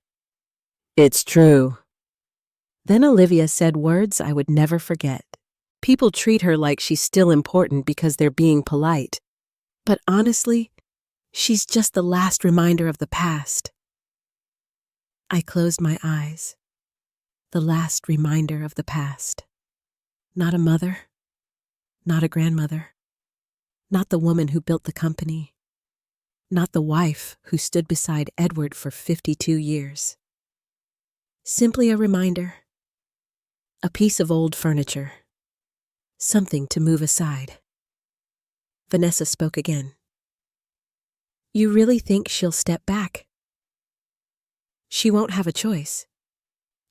A: It's true. Then Olivia said words I would never forget. People treat her like she's still important because they're being polite. But honestly, she's just the last reminder of the past. I closed my eyes. The last reminder of the past. Not a mother. Not a grandmother. Not the woman who built the company. Not the wife who stood beside Edward for 52 years. Simply a reminder. A piece of old furniture. Something to move aside. Vanessa spoke again. You really think she'll step back? She won't have a choice.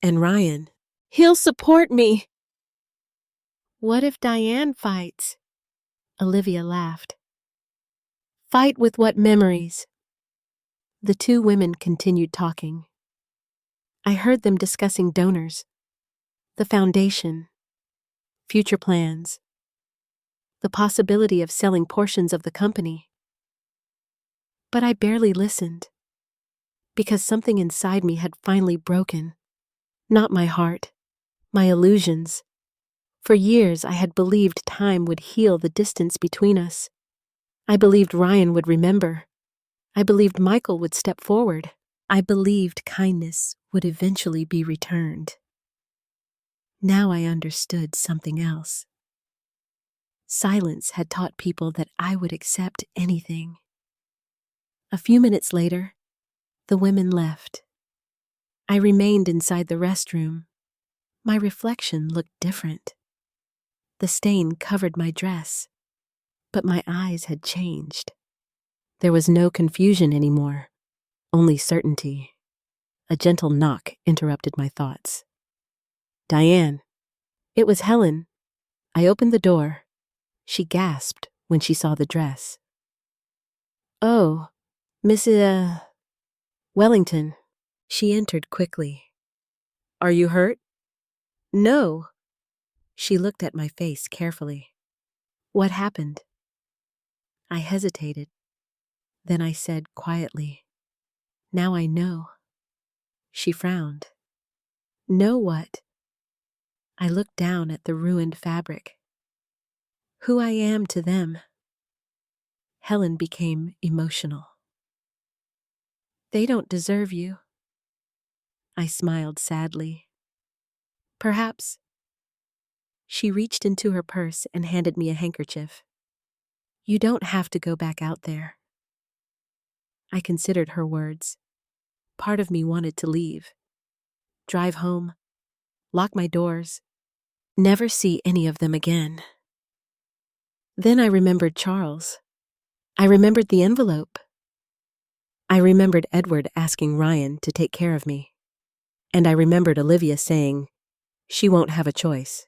A: And Ryan, he'll support me. What if Diane fights? Olivia laughed. Fight with what memories? The two women continued talking. I heard them discussing donors, the foundation, future plans, the possibility of selling portions of the company. But I barely listened, because something inside me had finally broken. Not my heart, my illusions. For years I had believed time would heal the distance between us. I believed Ryan would remember. I believed Michael would step forward. I believed kindness would eventually be returned. Now I understood something else. Silence had taught people that I would accept anything. A few minutes later, the women left. I remained inside the restroom. My reflection looked different. The stain covered my dress, but my eyes had changed. There was no confusion anymore, only certainty. A gentle knock interrupted my thoughts. Diane. It was Helen. I opened the door. She gasped when she saw the dress. Oh, Mrs. Wellington. She entered quickly. Are you hurt? No. She looked at my face carefully. What happened? I hesitated. Then I said quietly, Now I know. She frowned. Know what? I looked down at the ruined fabric. Who I am to them. Helen became emotional. They don't deserve you. I smiled sadly. Perhaps. She reached into her purse and handed me a handkerchief. You don't have to go back out there. I considered her words. Part of me wanted to leave. Drive home. Lock my doors. Never see any of them again. Then I remembered Charles. I remembered the envelope. I remembered Edward asking Ryan to take care of me. And I remembered Olivia saying, she won't have a choice.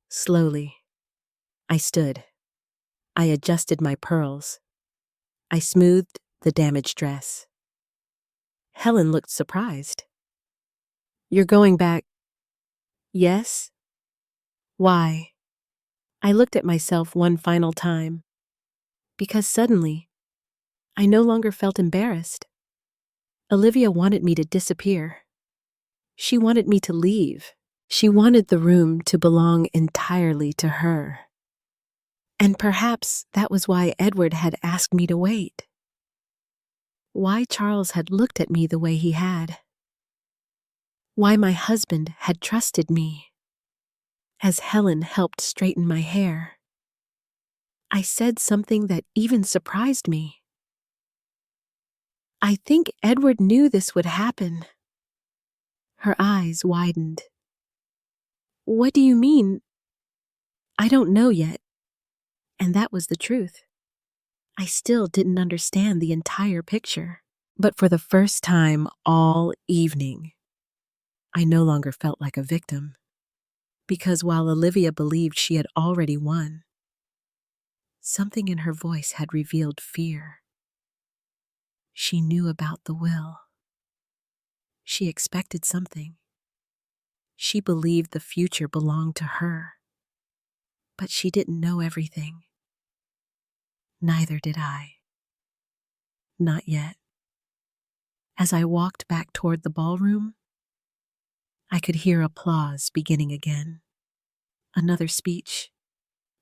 A: Slowly, I stood. I adjusted my pearls. I smoothed the damaged dress. Helen looked surprised. You're going back? Yes? Why? I looked at myself one final time. Because suddenly, I no longer felt embarrassed. Olivia wanted me to disappear. She wanted me to leave. She wanted the room to belong entirely to her. And perhaps that was why Edward had asked me to wait. Why Charles had looked at me the way he had. Why my husband had trusted me. As Helen helped straighten my hair, I said something that even surprised me. I think Edward knew this would happen. Her eyes widened. What do you mean? I don't know yet. And that was the truth. I still didn't understand the entire picture. But for the first time all evening, I no longer felt like a victim. Because while Olivia believed she had already won, something in her voice had revealed fear. She knew about the will. She expected something. She believed the future belonged to her. But she didn't know everything. Neither did I. Not yet. As I walked back toward the ballroom, I could hear applause beginning again. Another speech,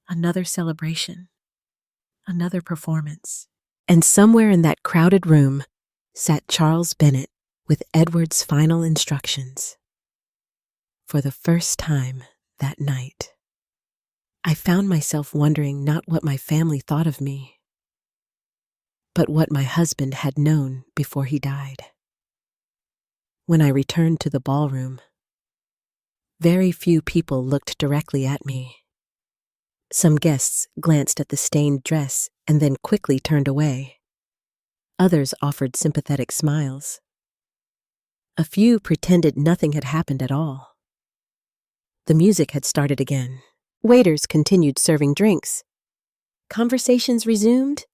A: another celebration, another performance. And somewhere in that crowded room sat Charles Bennet with Edward's final instructions. For the first time that night, I found myself wondering not what my family thought of me, but what my husband had known before he died. When I returned to the ballroom, very few people looked directly at me. Some guests glanced at the stained dress and then quickly turned away. Others offered sympathetic smiles. A few pretended nothing had happened at all. The music had started again. Waiters continued serving drinks. Conversations resumed.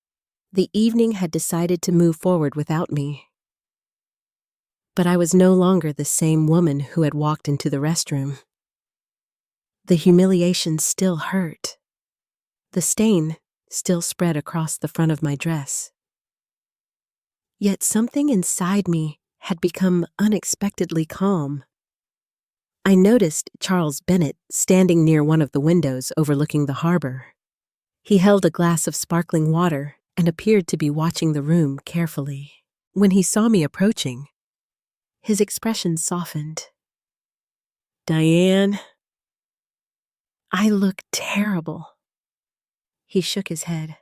A: The evening had decided to move forward without me. But I was no longer the same woman who had walked into the restroom. The humiliation still hurt. The stain still spread across the front of my dress. Yet something inside me had become unexpectedly calm. I noticed Charles Bennet standing near one of the windows overlooking the harbor. He held a glass of sparkling water and appeared to be watching the room carefully. When he saw me approaching, his expression softened. "Diane, I look terrible." He shook his head.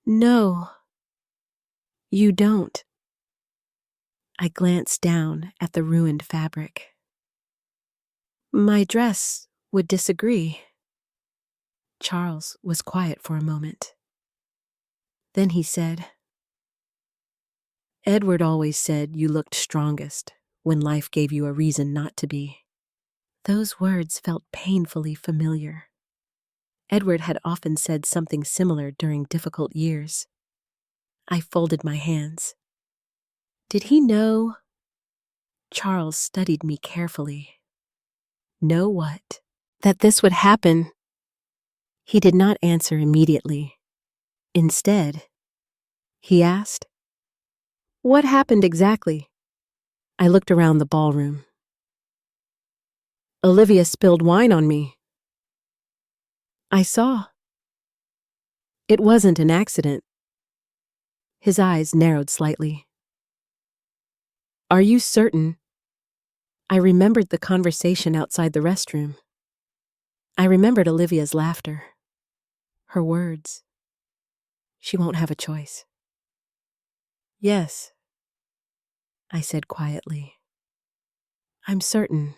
A: "No, you don't." I glanced down at the ruined fabric. "My dress would disagree." Charles was quiet for a moment. Then he said, "Edward always said you looked strongest when life gave you a reason not to be." Those words felt painfully familiar. Edward had often said something similar during difficult years. I folded my hands. Did he know? Charles studied me carefully. Know what? That this would happen. He did not answer immediately. Instead, he asked, "What happened exactly?" I looked around the ballroom. "Olivia spilled wine on me." "I saw." "It wasn't an accident." His eyes narrowed slightly. "Are you certain?" I remembered the conversation outside the restroom. I remembered Olivia's laughter. Her words. She won't have a choice. "Yes," I said quietly. "I'm certain."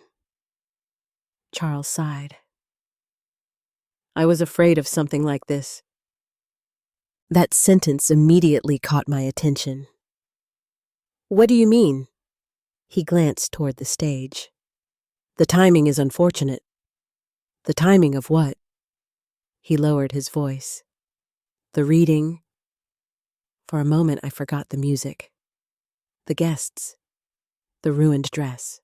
A: Charles sighed. "I was afraid of something like this." That sentence immediately caught my attention. "What do you mean?" He glanced toward the stage. "The timing is unfortunate." "The timing of what?" He lowered his voice. "The reading." For a moment I forgot the music, the guests, the ruined dress.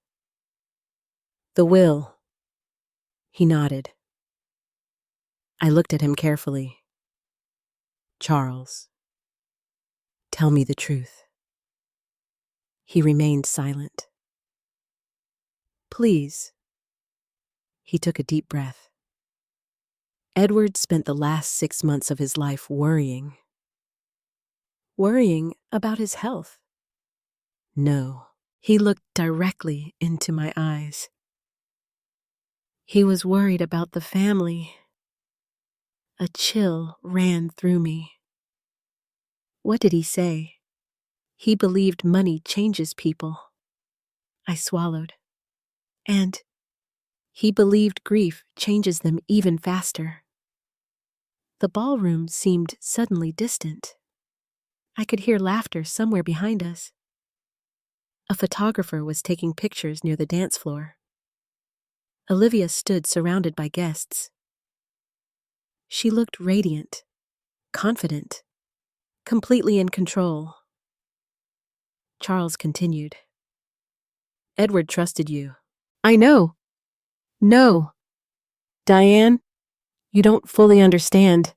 A: "The will." He nodded. I looked at him carefully. "Charles, tell me the truth." He remained silent. "Please." He took a deep breath. Edward spent the last 6 months of his life worrying About his health? No. He looked directly into my eyes. He was worried about the family. A chill ran through me. What did he say? He believed money changes people. I swallowed. And he believed grief changes them even faster. The ballroom seemed suddenly distant. I could hear laughter somewhere behind us. A photographer was taking pictures near the dance floor. Olivia stood surrounded by guests. She looked radiant, confident, completely in control. Charles continued. Edward trusted you. I know. No. Diane, you don't fully understand.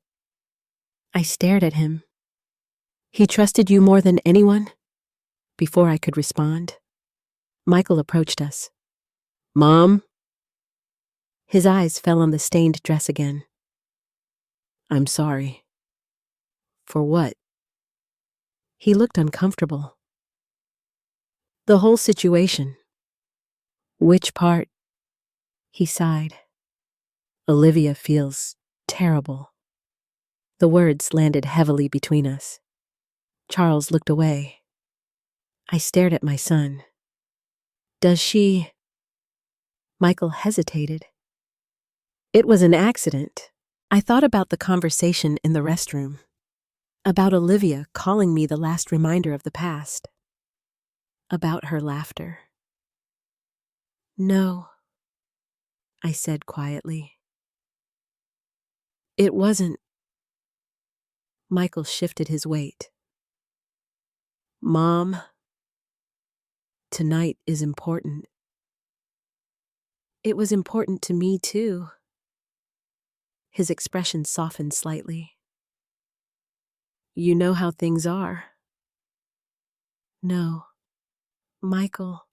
A: I stared at him. He trusted you more than anyone? Before I could respond, Michael approached us. Mom? His eyes fell on the stained dress again. I'm sorry. For what? He looked uncomfortable. The whole situation. Which part? He sighed. Olivia feels terrible. The words landed heavily between us. Charles looked away. I stared at my son. Does she? Michael hesitated. It was an accident. I thought about the conversation in the restroom. About Olivia calling me the last reminder of the past. About her laughter. No, I said quietly. It wasn't. Michael shifted his weight. Mom, tonight is important. It was important to me too. His expression softened slightly. You know how things are. No, Michael,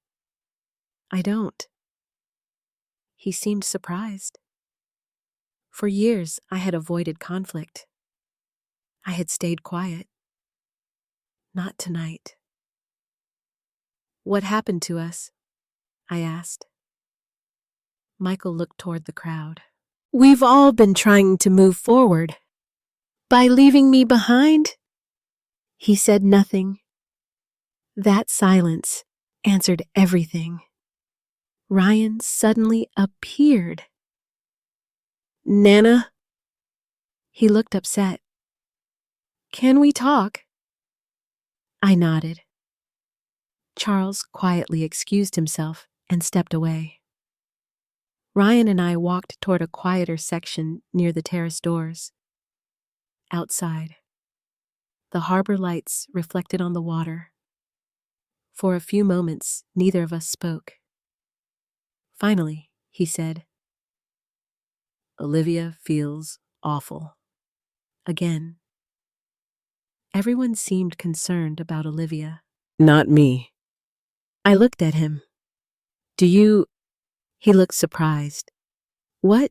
A: I don't. He seemed surprised. For years, I had avoided conflict. I had stayed quiet. Not tonight. What happened to us? I asked. Michael looked toward the crowd. We've all been trying to move forward. By leaving me behind? He said nothing. That silence answered everything. Ryan suddenly appeared. Nana? He looked upset. Can we talk? I nodded. Charles quietly excused himself and stepped away. Ryan and I walked toward a quieter section near the terrace doors. Outside, the harbor lights reflected on the water. For a few moments, neither of us spoke. Finally, he said, Olivia feels awful. Again. Everyone seemed concerned about Olivia. Not me. I looked at him. Do you... He looked surprised. What?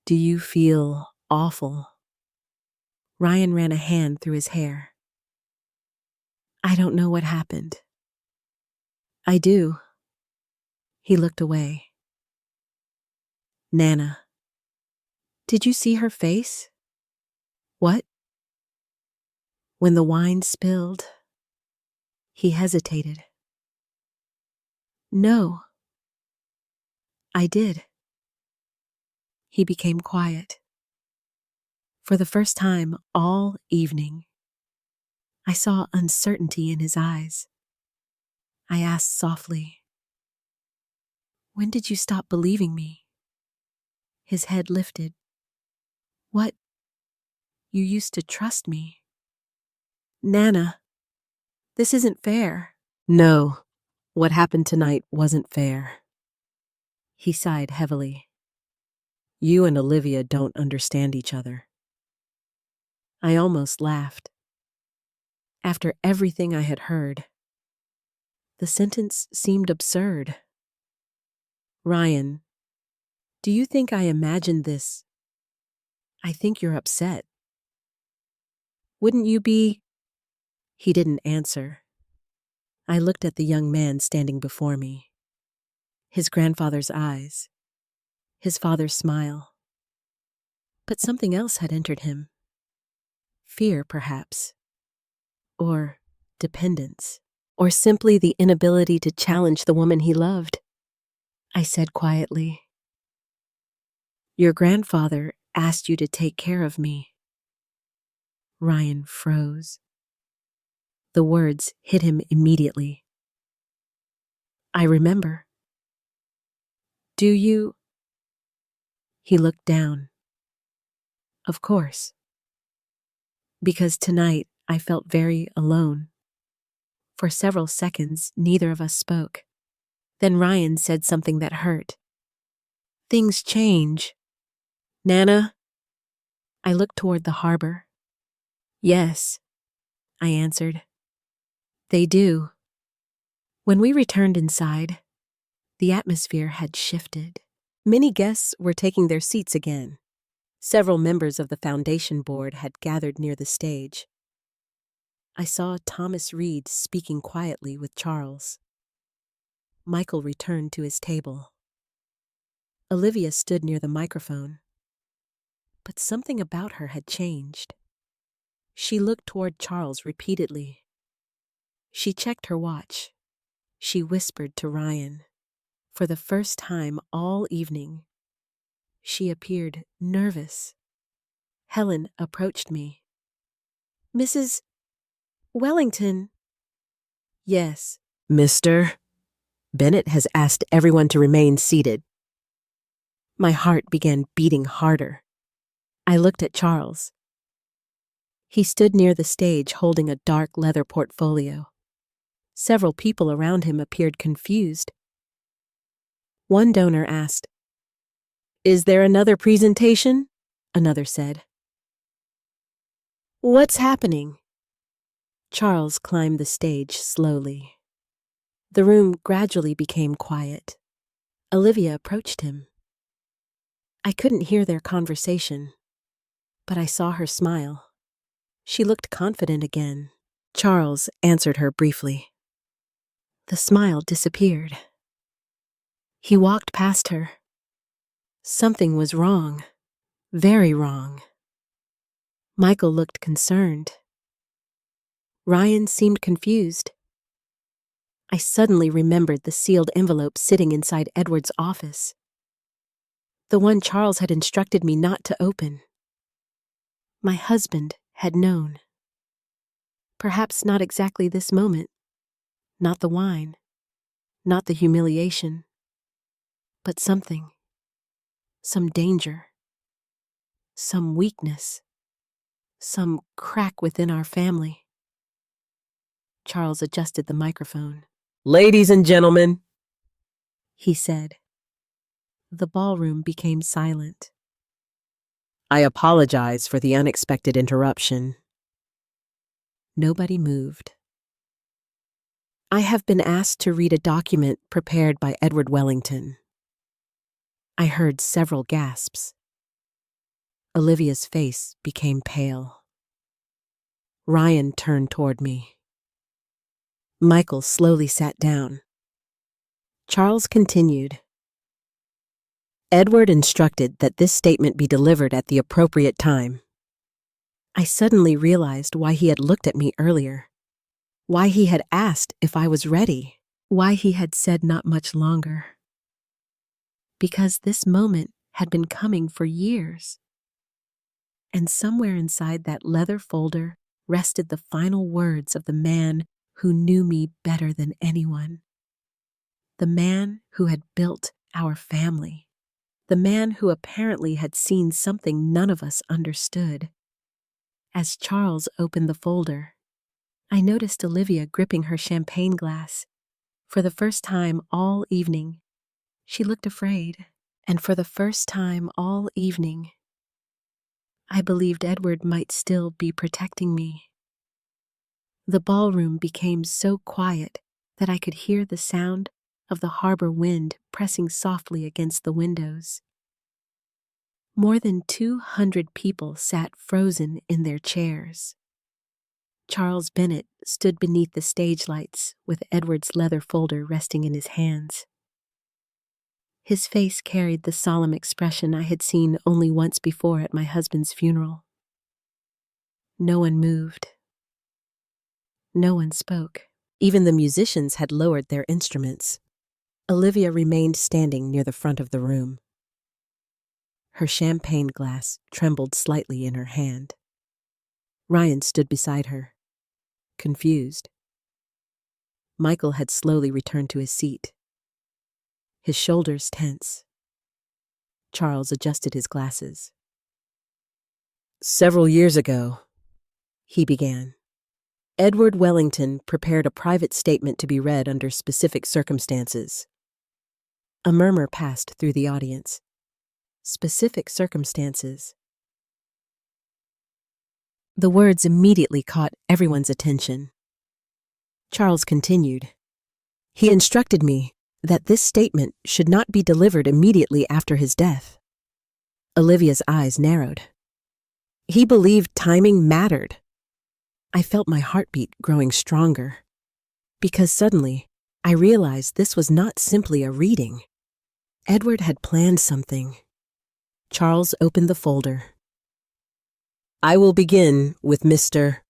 A: Do you feel awful? Ryan ran a hand through his hair. I don't know what happened. I do. He looked away. Nana. Did you see her face? What? When the wine spilled, he hesitated. No. I did. He became quiet. For the first time all evening, I saw uncertainty in his eyes. I asked softly, when did you stop believing me? His head lifted. What? You used to trust me. Nana, this isn't fair. No, what happened tonight wasn't fair. He sighed heavily. You and Olivia don't understand each other. I almost laughed. After everything I had heard, the sentence seemed absurd. Ryan, do you think I imagined this? I think you're upset. Wouldn't you be? He didn't answer. I looked at the young man standing before me. His grandfather's eyes, his father's smile. But something else had entered him. Fear, perhaps. Or dependence. Or simply the inability to challenge the woman he loved. I said quietly, "Your grandfather asked you to take care of me." Ryan froze. The words hit him immediately. "I remember." "Do you?" He looked down. "Of course." Because tonight I felt very alone. For several seconds, neither of us spoke. Then Ryan said something that hurt. "Things change. Nana?" I looked toward the harbor. "Yes," I answered. "They do." When we returned inside, the atmosphere had shifted. Many guests were taking their seats again. Several members of the foundation board had gathered near the stage. I saw Thomas Reed speaking quietly with Charles. Michael returned to his table. Olivia stood near the microphone. But something about her had changed. She looked toward Charles repeatedly. She checked her watch. She whispered to Ryan. For the first time all evening, she appeared nervous. Helen approached me. "Mrs. Wellington." "Yes." "Mr. Bennett has asked everyone to remain seated." My heart began beating harder. I looked at Charles. He stood near the stage holding a dark leather portfolio. Several people around him appeared confused. One donor asked, "Is there another presentation?" Another said, "What's happening?" Charles climbed the stage slowly. The room gradually became quiet. Olivia approached him. I couldn't hear their conversation, but I saw her smile. She looked confident again. Charles answered her briefly. The smile disappeared. He walked past her. Something was wrong, very wrong. Michael looked concerned. Ryan seemed confused. I suddenly remembered the sealed envelope sitting inside Edward's office. The one Charles had instructed me not to open. My husband had known. Perhaps not exactly this moment, not the wine, not the humiliation, but something, some danger, some weakness, some crack within our family. Charles adjusted the microphone. "Ladies and gentlemen," he said. The ballroom became silent. "I apologize for the unexpected interruption." Nobody moved. "I have been asked to read a document prepared by Edward Wellington." I heard several gasps. Olivia's face became pale. Ryan turned toward me. Michael slowly sat down. Charles continued. "Edward instructed that this statement be delivered at the appropriate time." I suddenly realized why he had looked at me earlier, why he had asked if I was ready, why he had said not much longer. Because this moment had been coming for years. And somewhere inside that leather folder rested the final words of the man who knew me better than anyone. The man who had built our family. The man who apparently had seen something none of us understood. As Charles opened the folder, I noticed Olivia gripping her champagne glass. For the first time all evening, she looked afraid. And for the first time all evening, I believed Edward might still be protecting me. The ballroom became so quiet that I could hear the sound of the harbor wind pressing softly against the windows. More than 200 people sat frozen in their chairs. Charles Bennett stood beneath the stage lights with Edward's leather folder resting in his hands. His face carried the solemn expression I had seen only once before at my husband's funeral. No one moved. No one spoke. Even the musicians had lowered their instruments. Olivia remained standing near the front of the room. Her champagne glass trembled slightly in her hand. Ryan stood beside her, confused. Michael had slowly returned to his seat, his shoulders tense. Charles adjusted his glasses. "Several years ago," he began, "Edward Wellington prepared a private statement to be read under specific circumstances." A murmur passed through the audience. Specific circumstances. The words immediately caught everyone's attention. Charles continued, "He instructed me that this statement should not be delivered immediately after his death." Olivia's eyes narrowed. "He believed timing mattered." I felt my heartbeat growing stronger, because suddenly I realized this was not simply a reading. Edward had planned something. Charles opened the folder. "I will begin with Mr.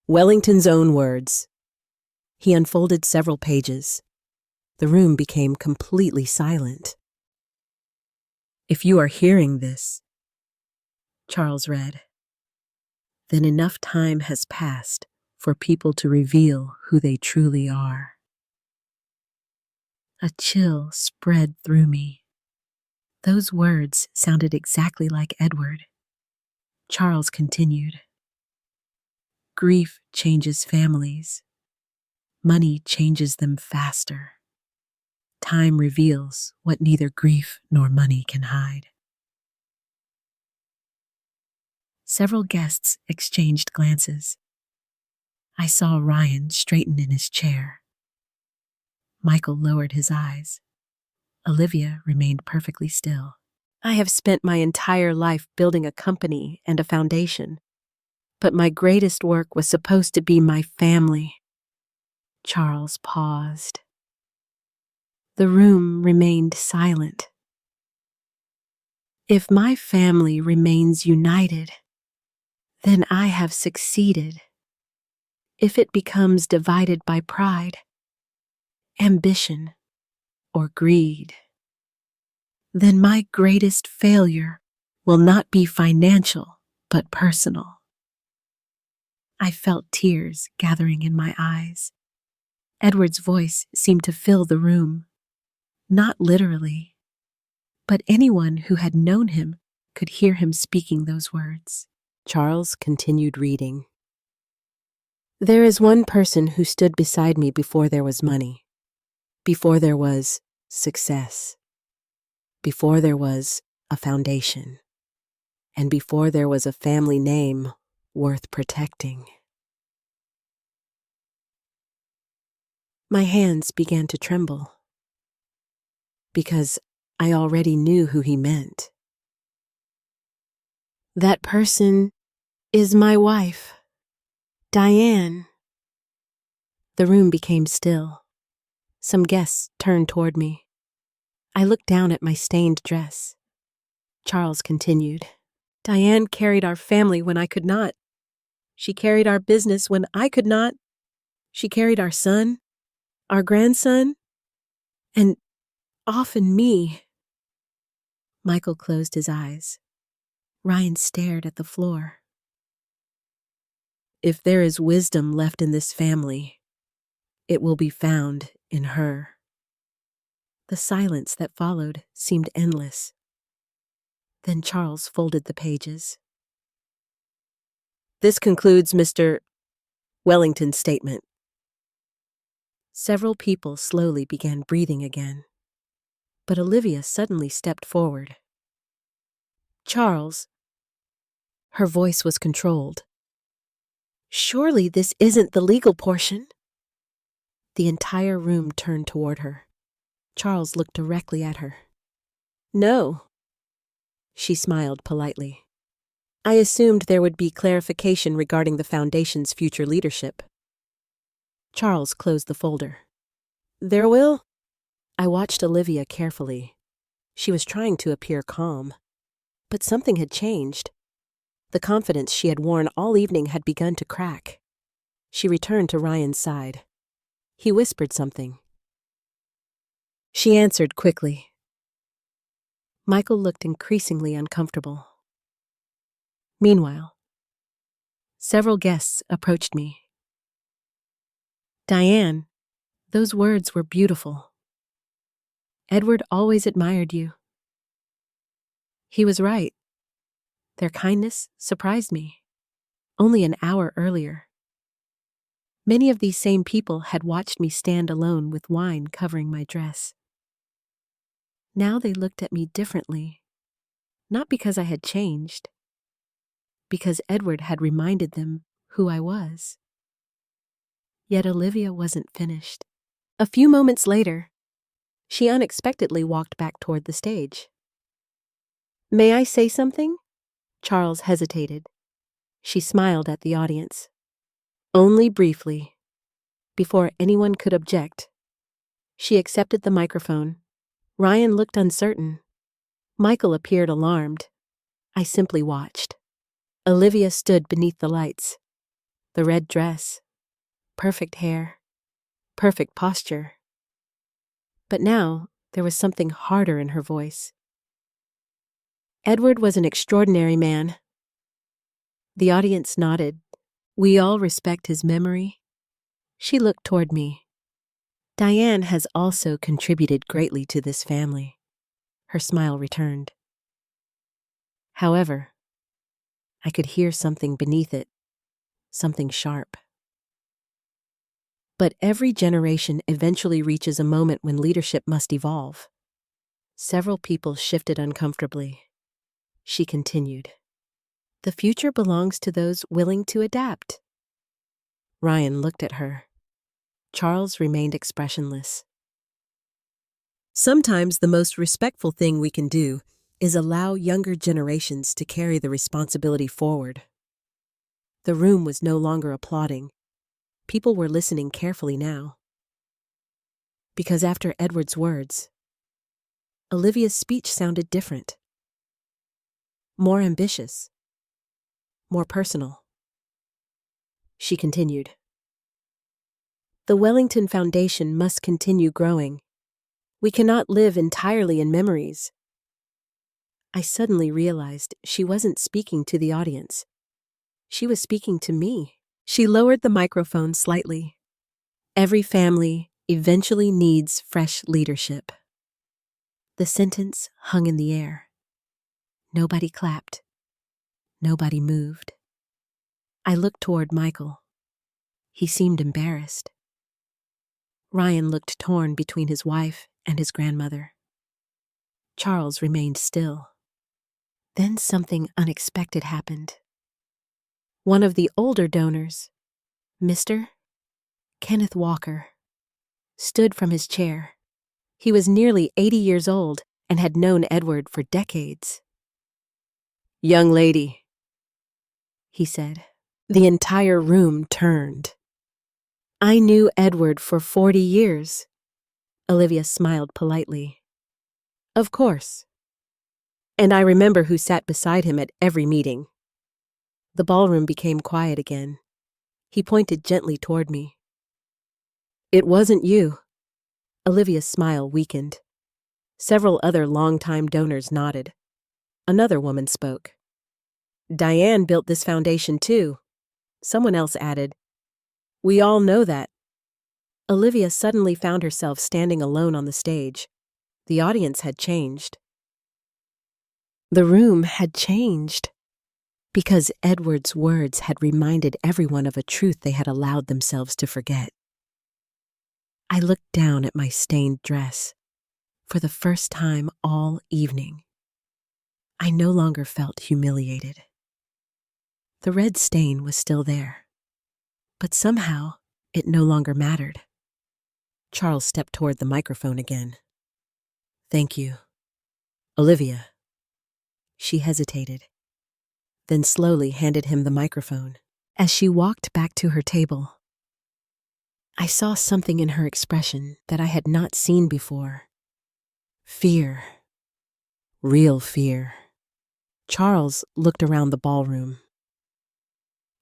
A: Wellington's own words." He unfolded several pages. The room became completely silent. "If you are hearing this," Charles read, "then enough time has passed for people to reveal who they truly are." A chill spread through me. Those words sounded exactly like Edward. Charles continued, "Grief changes families. Money changes them faster. Time reveals what neither grief nor money can hide." Several guests exchanged glances. I saw Ryan straighten in his chair. Michael lowered his eyes. Olivia remained perfectly still. I have spent my entire life building a company and a foundation, but my greatest work was supposed to be my family. Charles paused. The room remained silent. "If my family remains united, then I have succeeded. If it becomes divided by pride, ambition, or greed, then my greatest failure will not be financial, but personal." I felt tears gathering in my eyes. Edward's voice seemed to fill the room. Not literally, but anyone who had known him could hear him speaking those words. Charles continued reading. "There is one person who stood beside me before there was money, before there was success, before there was a foundation, and before there was a family name worth protecting." My hands began to tremble, because I already knew who he meant. "That person is my wife, Diane." The room became still. Some guests turned toward me. I looked down at my stained dress. Charles continued, "Diane carried our family when I could not. She carried our business when I could not. She carried our son, our grandson, and often me." Michael closed his eyes. Ryan stared at the floor. "If there is wisdom left in this family, it will be found in her." The silence that followed seemed endless. Then Charles folded the pages. "This concludes Mr. Wellington's statement." Several people slowly began breathing again, but Olivia suddenly stepped forward. "Charles," her voice was controlled, "surely this isn't the legal portion." The entire room turned toward her. Charles looked directly at her. "No." She smiled politely. I assumed there would be clarification regarding the foundation's future leadership. Charles closed the folder. There will? I watched Olivia carefully. She was trying to appear calm. But something had changed. The confidence she had worn all evening had begun to crack. She returned to Ryan's side. He whispered something. She answered quickly. Michael looked increasingly uncomfortable. Meanwhile, several guests approached me. Diane, those words were beautiful. Edward always admired you. He was right. Their kindness surprised me. Only an hour earlier. Many of these same people had watched me stand alone with wine covering my dress. Now they looked at me differently, not because I had changed, because Edward had reminded them who I was. Yet Olivia wasn't finished. A few moments later, she unexpectedly walked back toward the stage. May I say something? Charles hesitated. She smiled at the audience. Only briefly. Before anyone could object, she accepted the microphone. Ryan looked uncertain. Michael appeared alarmed. I simply watched. Olivia stood beneath the lights. The red dress, perfect hair, perfect posture. But now there was something harder in her voice. Edward was an extraordinary man. The audience nodded. We all respect his memory. She looked toward me. Diane has also contributed greatly to this family. Her smile returned. However, I could hear something beneath it, something sharp. But every generation eventually reaches a moment when leadership must evolve. Several people shifted uncomfortably. She continued. The future belongs to those willing to adapt. Ryan looked at her. Charles remained expressionless. Sometimes the most respectful thing we can do is allow younger generations to carry the responsibility forward. The room was no longer applauding. People were listening carefully now. Because after Edward's words, Olivia's speech sounded different. More ambitious. More personal. She continued. The Wellington Foundation must continue growing. We cannot live entirely in memories. I suddenly realized she wasn't speaking to the audience. She was speaking to me. She lowered the microphone slightly. Every family eventually needs fresh leadership. The sentence hung in the air. Nobody clapped. Nobody moved. I looked toward Michael. He seemed embarrassed. Ryan looked torn between his wife and his grandmother. Charles remained still. Then something unexpected happened. One of the older donors, Mr. Kenneth Walker, stood from his chair. He was nearly 80 years old and had known Edward for decades. Young lady, he said. The entire room turned. I knew Edward for 40 years. Olivia smiled politely. Of course. And I remember who sat beside him at every meeting. The ballroom became quiet again. He pointed gently toward me. It wasn't you. Olivia's smile weakened. Several other longtime donors nodded. Another woman spoke. Diane built this foundation too. Someone else added, we all know that. Olivia suddenly found herself standing alone on the stage. The audience had changed. The room had changed. Because Edward's words had reminded everyone of a truth they had allowed themselves to forget. I looked down at my stained dress. For the first time all evening, I no longer felt humiliated. The red stain was still there, but somehow it no longer mattered. Charles stepped toward the microphone again. Thank you. Olivia. She hesitated. then slowly handed him the microphone. As she walked back to her table, I saw something in her expression that I had not seen before. Fear. Real fear. Charles looked around the ballroom.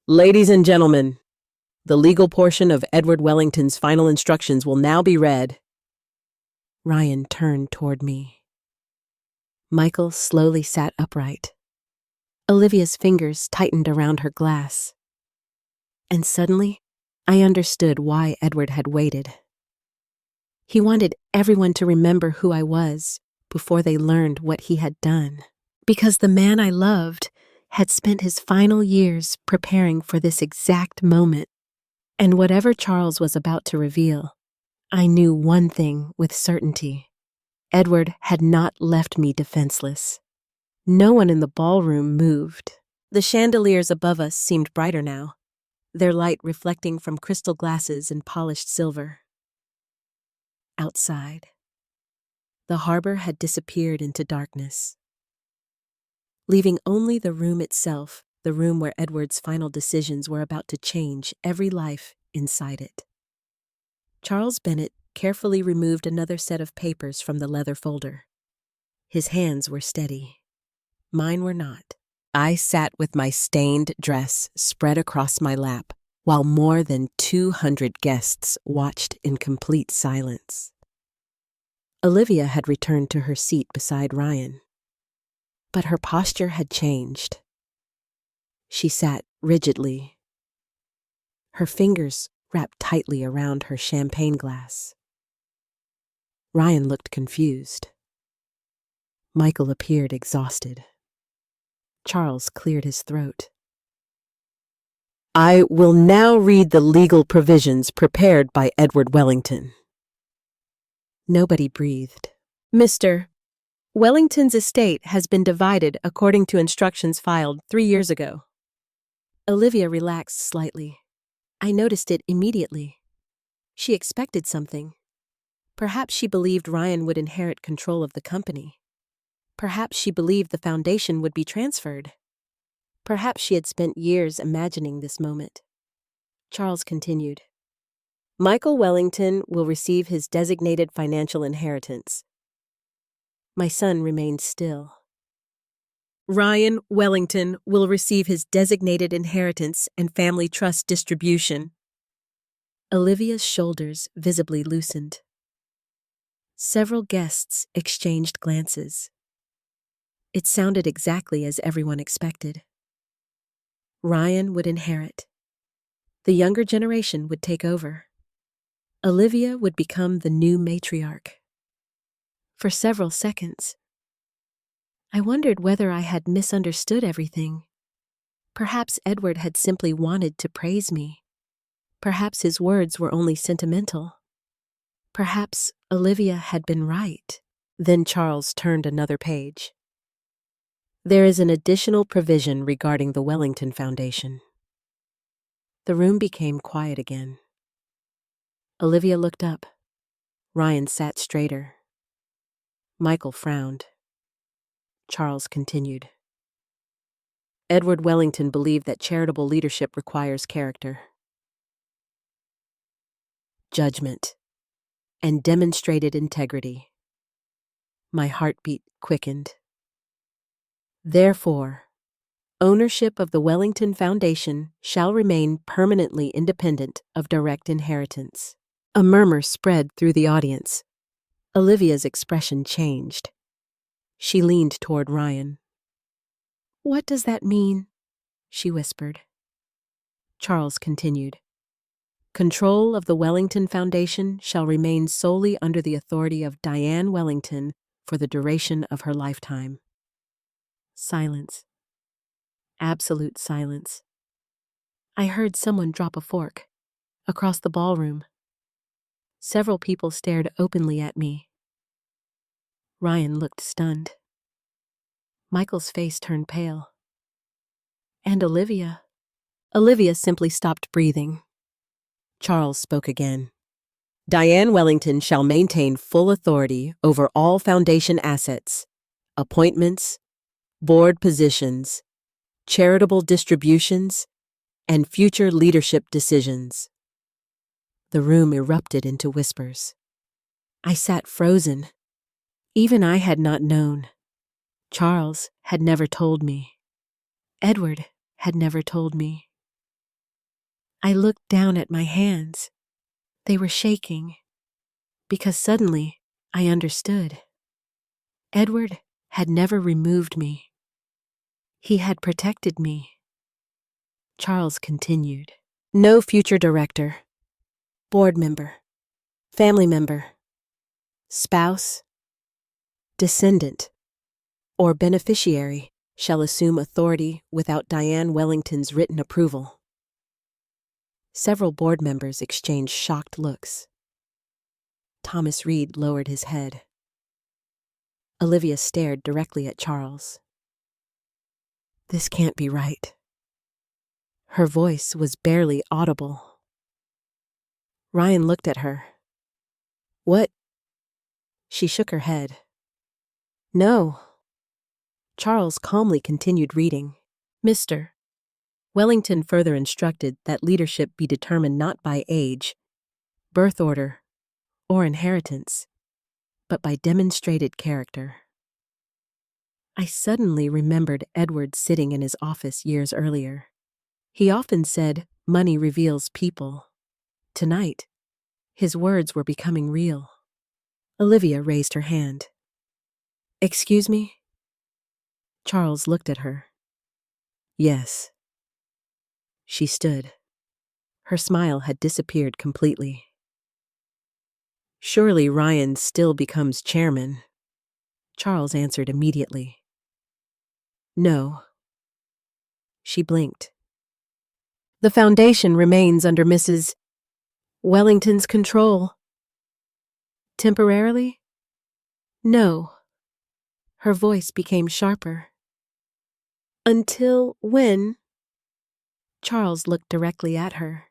A: Ladies and gentlemen, the legal portion of Edward Wellington's final instructions will now be read. Ryan turned toward me. Michael slowly sat upright. Olivia's fingers tightened around her glass. And suddenly, I understood why Edward had waited. He wanted everyone to remember who I was before they learned what he had done. Because the man I loved had spent his final years preparing for this exact moment. And whatever Charles was about to reveal, I knew one thing with certainty. Edward had not left me defenseless. No one in the ballroom moved. The chandeliers above us seemed brighter now, their light reflecting from crystal glasses and polished silver. Outside, the harbor had disappeared into darkness, leaving only the room itself, the room where Edward's final decisions were about to change every life inside it. Charles Bennett carefully removed another set of papers from the leather folder. His hands were steady. Mine were not. I sat with my stained dress spread across my lap, while more than 200 guests watched in complete silence. Olivia had returned to her seat beside Ryan, but her posture had changed. She sat rigidly, her fingers wrapped tightly around her champagne glass. Ryan looked confused. Michael appeared exhausted. Charles cleared his throat. I will now read the legal provisions prepared by Edward Wellington. Nobody breathed. Mr. Wellington's estate has been divided according to instructions filed 3 years ago. Olivia relaxed slightly. I noticed it immediately. She expected something. Perhaps she believed Ryan would inherit control of the company. Perhaps she believed the foundation would be transferred. Perhaps she had spent years imagining this moment. Charles continued. Michael Wellington will receive his designated financial inheritance. My son remained still. Ryan Wellington will receive his designated inheritance and family trust distribution. Olivia's shoulders visibly loosened. Several guests exchanged glances. It sounded exactly as everyone expected. Ryan would inherit. The younger generation would take over. Olivia would become the new matriarch. For several seconds, I wondered whether I had misunderstood everything. Perhaps Edward had simply wanted to praise me. Perhaps his words were only sentimental. Perhaps Olivia had been right. Then Charles turned another page. There is an additional provision regarding the Wellington Foundation. The room became quiet again. Olivia looked up. Ryan sat straighter. Michael frowned. Charles continued. Edward Wellington believed that charitable leadership requires character, judgment, and demonstrated integrity. My heartbeat quickened. Therefore, ownership of the Wellington Foundation shall remain permanently independent of direct inheritance. A murmur spread through the audience. Olivia's expression changed. She leaned toward Ryan. What does that mean? She whispered. Charles continued. Control of the Wellington Foundation shall remain solely under the authority of Diane Wellington for the duration of her lifetime. Silence. Absolute silence. I heard someone drop a fork across the ballroom. Several people stared openly at me. Ryan looked stunned. Michael's face turned pale. And Olivia? Olivia simply stopped breathing. Charles spoke again. Diane Wellington shall maintain full authority over all foundation assets, appointments, board positions, charitable distributions, and future leadership decisions. The room erupted into whispers. I sat frozen. Even I had not known. Charles had never told me. Edward had never told me. I looked down at my hands. They were shaking, because suddenly I understood. Edward had never removed me. He had protected me. Charles continued. No future director, board member, family member, spouse, descendant, or beneficiary shall assume authority without Diane Wellington's written approval. Several board members exchanged shocked looks. Thomas Reed lowered his head. Olivia stared directly at Charles. This can't be right. Her voice was barely audible. Ryan looked at her. What? She shook her head. No. Charles calmly continued reading. Mr. Wellington further instructed that leadership be determined not by age, birth order, or inheritance, but by demonstrated character. I suddenly remembered Edward sitting in his office years earlier. He often said, "Money reveals people." Tonight, his words were becoming real. Olivia raised her hand. Excuse me? Charles looked at her. Yes. She stood. Her smile had disappeared completely. Surely Ryan still becomes chairman. Charles answered immediately. No. She blinked. The foundation remains under Mrs. Wellington's control. Temporarily? No. Her voice became sharper. Until when? Charles looked directly at her.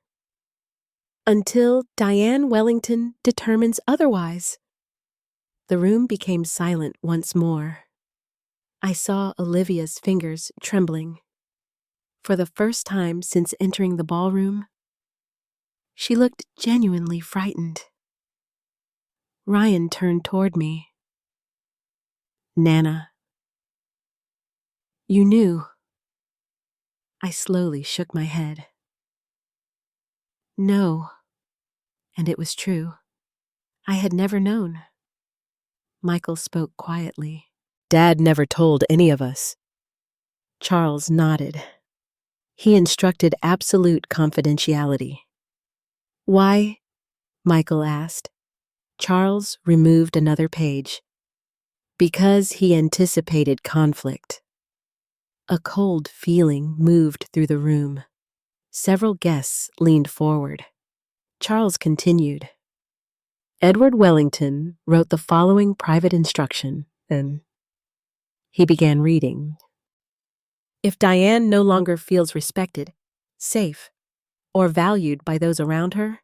A: Until Diane Wellington determines otherwise. The room became silent once more. I saw Olivia's fingers trembling. For the first time since entering the ballroom, she looked genuinely frightened. Ryan turned toward me. Nana. You knew. I slowly shook my head. No. And it was true. I had never known. Michael spoke quietly. Dad never told any of us. Charles nodded. He instructed absolute confidentiality. Why? Michael asked. Charles removed another page. Because he anticipated conflict. A cold feeling moved through the room. Several guests leaned forward. Charles continued. Edward Wellington wrote the following private instruction, and he began reading. If Diane no longer feels respected, safe, or valued by those around her,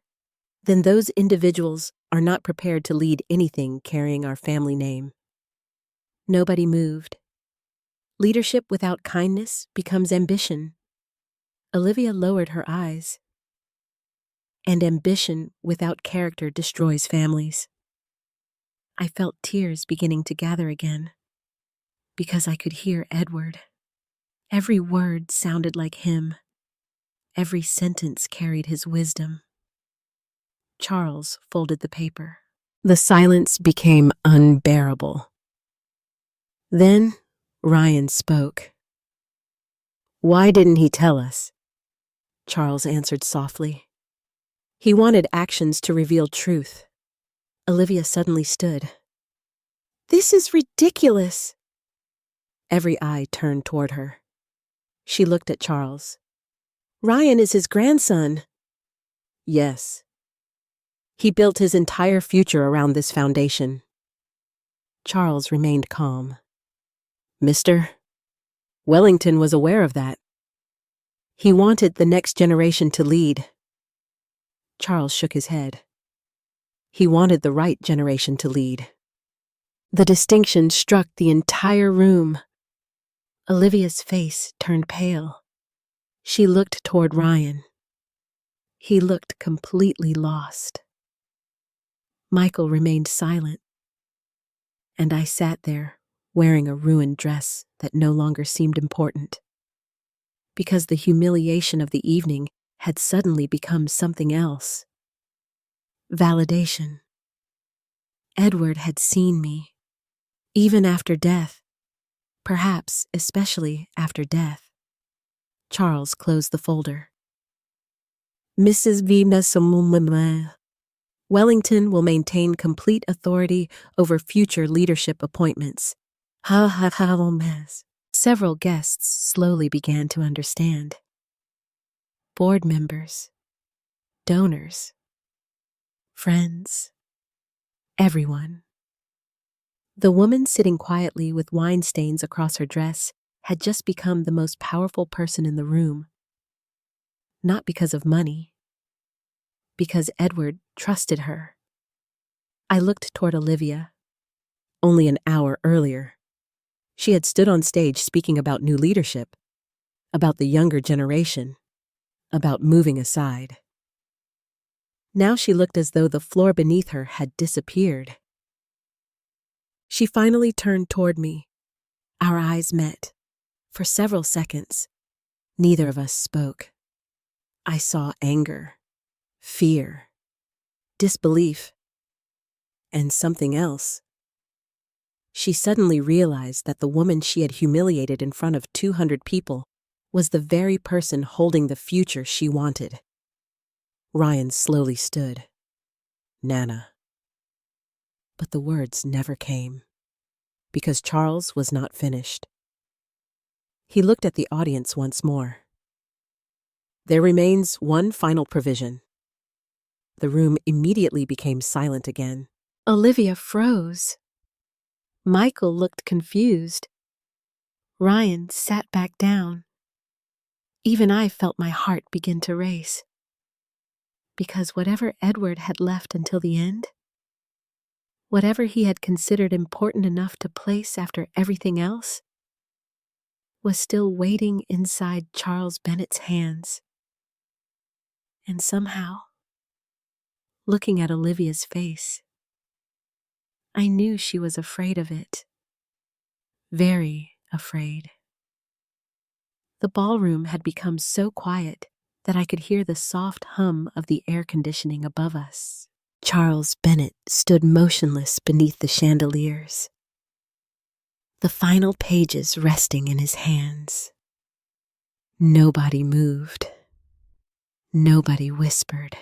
A: then those individuals are not prepared to lead anything carrying our family name. Nobody moved. Leadership without kindness becomes ambition. Olivia lowered her eyes. And ambition without character destroys families. I felt tears beginning to gather again, because I could hear Edward. Every word sounded like him. Every sentence carried his wisdom. Charles folded the paper. The silence became unbearable. Then Ryan spoke. Why didn't he tell us? Charles answered softly. He wanted actions to reveal truth. Olivia suddenly stood. This is ridiculous. Every eye turned toward her. She looked at Charles. Ryan is his grandson. Yes. He built his entire future around this foundation. Charles remained calm. Mr. Wellington was aware of that. He wanted the next generation to lead. Charles shook his head. He wanted the right generation to lead. The distinction struck the entire room. Olivia's face turned pale. She looked toward Ryan. He looked completely lost. Michael remained silent, and I sat there, wearing a ruined dress that no longer seemed important, because the humiliation of the evening had suddenly become something else. Validation. Edward had seen me, even after death, perhaps especially after death. Charles closed the folder. Mrs. Wellington will maintain complete authority over future leadership appointments. Several guests slowly began to understand. Board members, donors, friends, everyone. The woman sitting quietly with wine stains across her dress had just become the most powerful person in the room. Not because of money, because Edward trusted her. I looked toward Olivia. Only an hour earlier, she had stood on stage speaking about new leadership, about the younger generation, about moving aside. Now she looked as though the floor beneath her had disappeared. She finally turned toward me. Our eyes met. For several seconds, neither of us spoke. I saw anger, fear, disbelief, and something else. She suddenly realized that the woman she had humiliated in front of 200 people was the very person holding the future she wanted. Ryan slowly stood. Nana. But the words never came, because Charles was not finished. He looked at the audience once more. There remains one final provision. The room immediately became silent again. Olivia froze. Michael looked confused. Ryan sat back down. Even I felt my heart begin to race. Because whatever Edward had left until the end, whatever he had considered important enough to place after everything else, was still waiting inside Charles Bennett's hands. And somehow, looking at Olivia's face, I knew she was afraid of it. Very afraid. The ballroom had become so quiet that I could hear the soft hum of the air conditioning above us. Charles Bennett stood motionless beneath the chandeliers, the final pages resting in his hands. Nobody moved. Nobody whispered.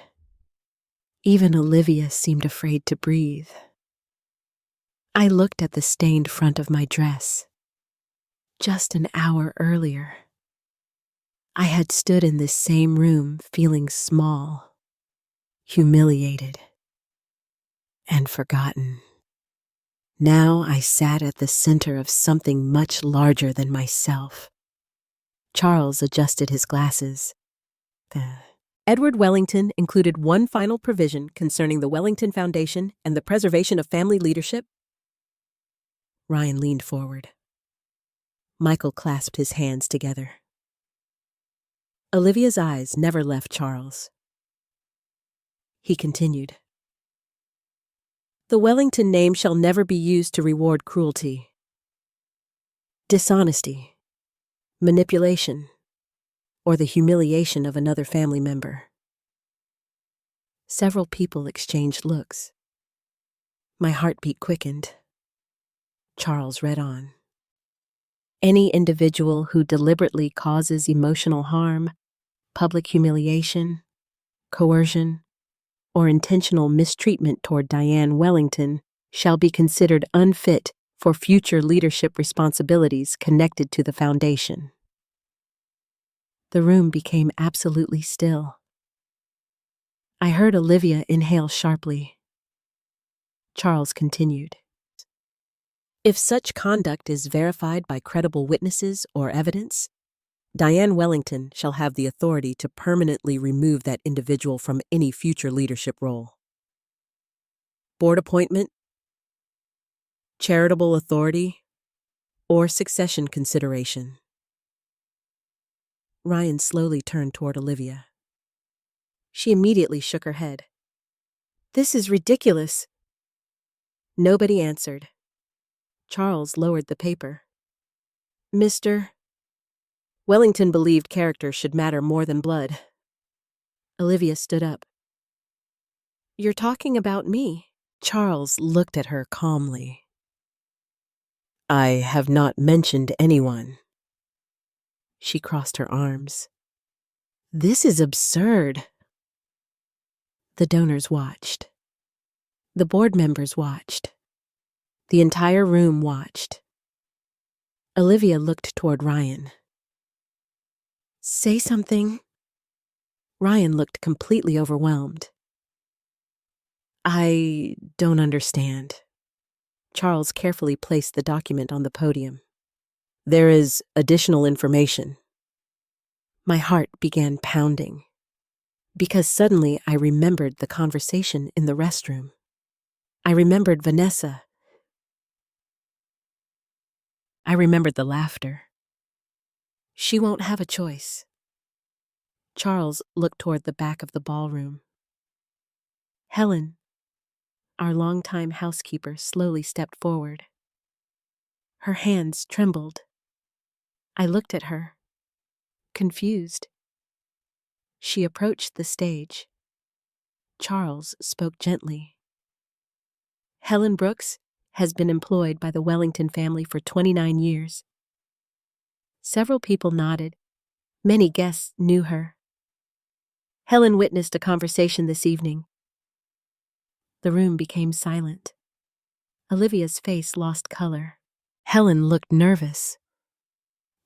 A: Even Olivia seemed afraid to breathe. I looked at the stained front of my dress. Just an hour earlier, I had stood in this same room feeling small, humiliated, and forgotten. Now I sat at the center of something much larger than myself. Charles adjusted his glasses. Edward Wellington included one final provision concerning the Wellington Foundation and the preservation of family leadership. Ryan leaned forward. Michael clasped his hands together. Olivia's eyes never left Charles. He continued. The Wellington name shall never be used to reward cruelty, dishonesty, manipulation, or the humiliation of another family member. Several people exchanged looks. My heartbeat quickened. Charles read on. Any individual who deliberately causes emotional harm, public humiliation, coercion, or intentional mistreatment toward Diane Wellington shall be considered unfit for future leadership responsibilities connected to the foundation. The room became absolutely still. I heard Olivia inhale sharply. Charles continued. If such conduct is verified by credible witnesses or evidence, Diane Wellington shall have the authority to permanently remove that individual from any future leadership role. Board appointment, charitable authority, or succession consideration. Ryan slowly turned toward Olivia. She immediately shook her head. This is ridiculous. Nobody answered. Charles lowered the paper. Mr. Wellington believed character should matter more than blood. Olivia stood up. You're talking about me. Charles looked at her calmly. I have not mentioned anyone. She crossed her arms. This is absurd. The donors watched. The board members watched. The entire room watched. Olivia looked toward Ryan. Say something. Ryan looked completely overwhelmed. I don't understand. Charles carefully placed the document on the podium. There is additional information. My heart began pounding, because suddenly I remembered the conversation in the restroom. I remembered Vanessa. I remembered the laughter. She won't have a choice. Charles looked toward the back of the ballroom. Helen, our longtime housekeeper, slowly stepped forward. Her hands trembled. I looked at her, confused. She approached the stage. Charles spoke gently. Helen Brooks has been employed by the Wellington family for 29 years. Several people nodded. Many guests knew her. Helen witnessed a conversation this evening. The room became silent. Olivia's face lost color. Helen looked nervous.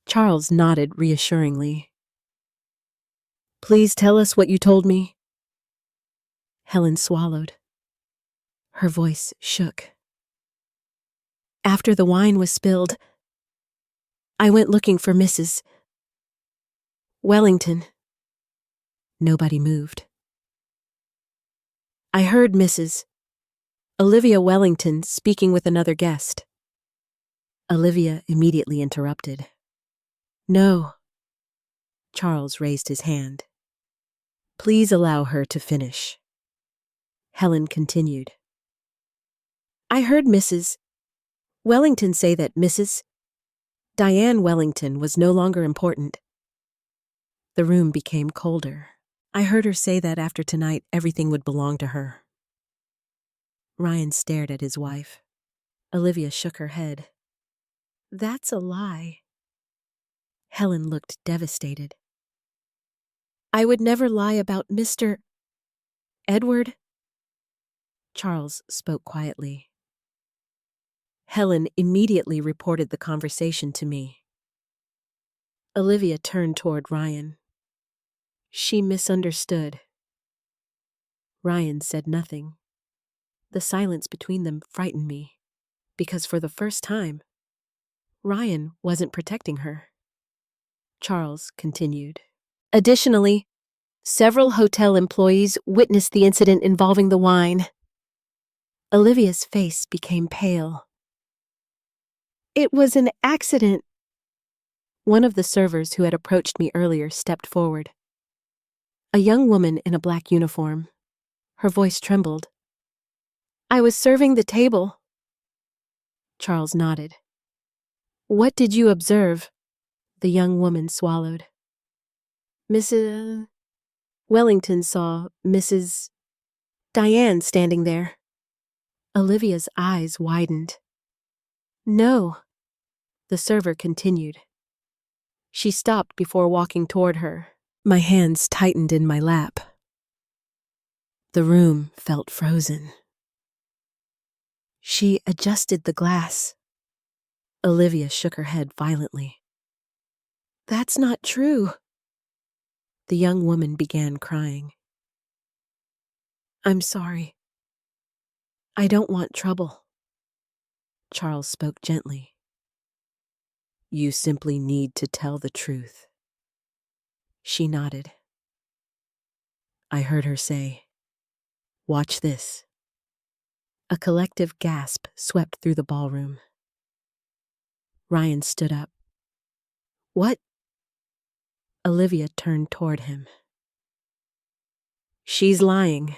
A: Charles nodded reassuringly. Please tell us what you told me. Helen swallowed. Her voice shook. After the wine was spilled, I went looking for Mrs. Wellington. Nobody moved. I heard Mrs. Olivia Wellington speaking with another guest. Olivia immediately interrupted. No. Charles raised his hand. Please allow her to finish. Helen continued. I heard Mrs. Wellington say that Mrs. Diane Wellington was no longer important. The room became colder. I heard her say that after tonight everything would belong to her. Ryan stared at his wife. Olivia shook her head. That's a lie. Helen looked devastated. I would never lie about Mr. Edward. Charles spoke quietly. Helen immediately reported the conversation to me. Olivia turned toward Ryan. She misunderstood. Ryan said nothing. The silence between them frightened me, because for the first time, Ryan wasn't protecting her. Charles continued. Additionally, several hotel employees witnessed the incident involving the wine. Olivia's face became pale. It was an accident. One of the servers who had approached me earlier stepped forward. A young woman in a black uniform. Her voice trembled. I was serving the table. Charles nodded. What did you observe? The young woman swallowed. Mrs. Wellington saw Mrs. Diane standing there. Olivia's eyes widened. No, the server continued. She stopped before walking toward her. My hands tightened in my lap. The room felt frozen. She adjusted the glass. Olivia shook her head violently. That's not true. The young woman began crying. I'm sorry. I don't want trouble. Charles spoke gently. You simply need to tell the truth. She nodded. I heard her say, watch this. A collective gasp swept through the ballroom. Ryan stood up. What? Olivia turned toward him. She's lying.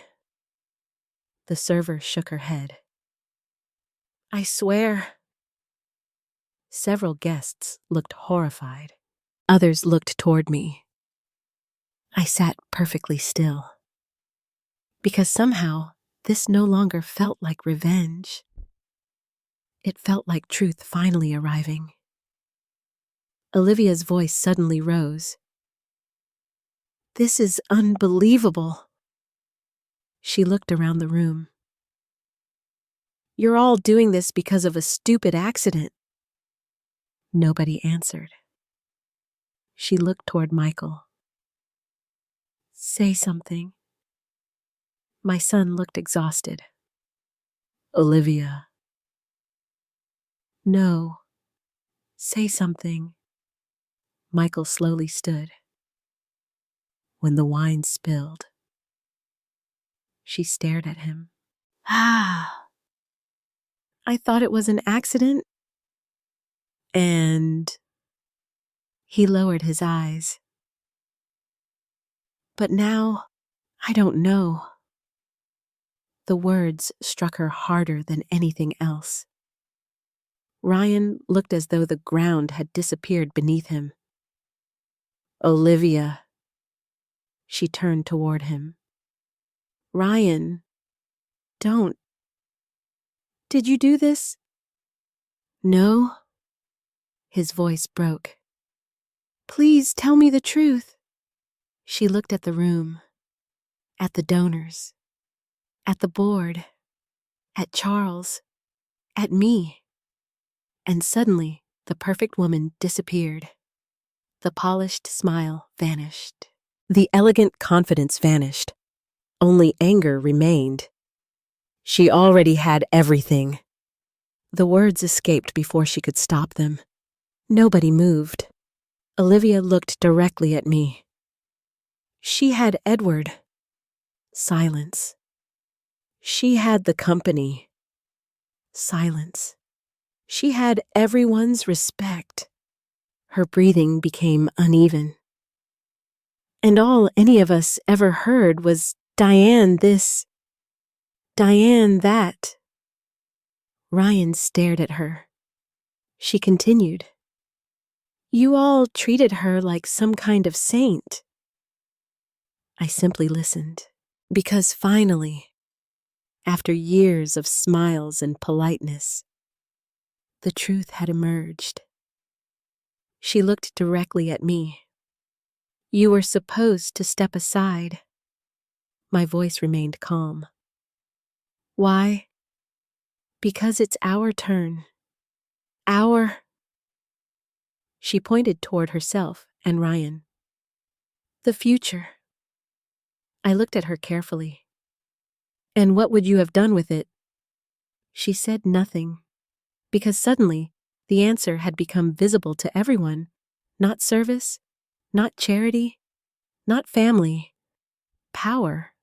A: The server shook her head. I swear. Several guests looked horrified. Others looked toward me. I sat perfectly still. Because somehow, this no longer felt like revenge. It felt like truth finally arriving. Olivia's voice suddenly rose. This is unbelievable. She looked around the room. You're all doing this because of a stupid accident. Nobody answered. She looked toward Michael. Say something. My son looked exhausted. Olivia. No. Say something. Michael slowly stood. When the wine spilled, she stared at him. Ah. I thought it was an accident. And he lowered his eyes. But now, I don't know. The words struck her harder than anything else. Ryan looked as though the ground had disappeared beneath him. Olivia. She turned toward him. Ryan, don't. Did you do this? No. His voice broke. Please tell me the truth. She looked at the room, at the donors, at the board, at Charles, at me. And suddenly, the perfect woman disappeared. The polished smile vanished. The elegant confidence vanished. Only anger remained. She already had everything. The words escaped before she could stop them. Nobody moved. Olivia looked directly at me. She had Edward. Silence. She had the company. Silence. She had everyone's respect. Her breathing became uneven. And all any of us ever heard was Diane this, Diane that. Ryan stared at her. She continued. You all treated her like some kind of saint. I simply listened, because finally, after years of smiles and politeness, the truth had emerged. She looked directly at me. You were supposed to step aside. My voice remained calm. Why? Because it's our turn. Our... She pointed toward herself and Ryan. The future. I looked at her carefully. And what would you have done with it? She said nothing, because suddenly the answer had become visible to everyone. Not service, not charity, not family. Power.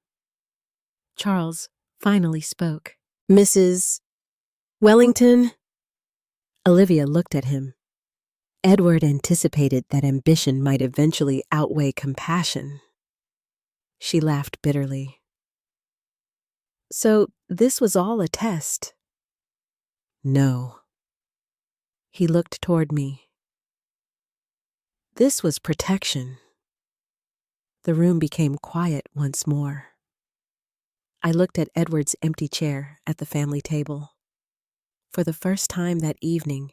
A: Charles finally spoke. Mrs. Wellington? Olivia looked at him. Edward anticipated that ambition might eventually outweigh compassion. She laughed bitterly. So this was all a test? No. He looked toward me. This was protection. The room became quiet once more. I looked at Edward's empty chair at the family table. For the first time that evening,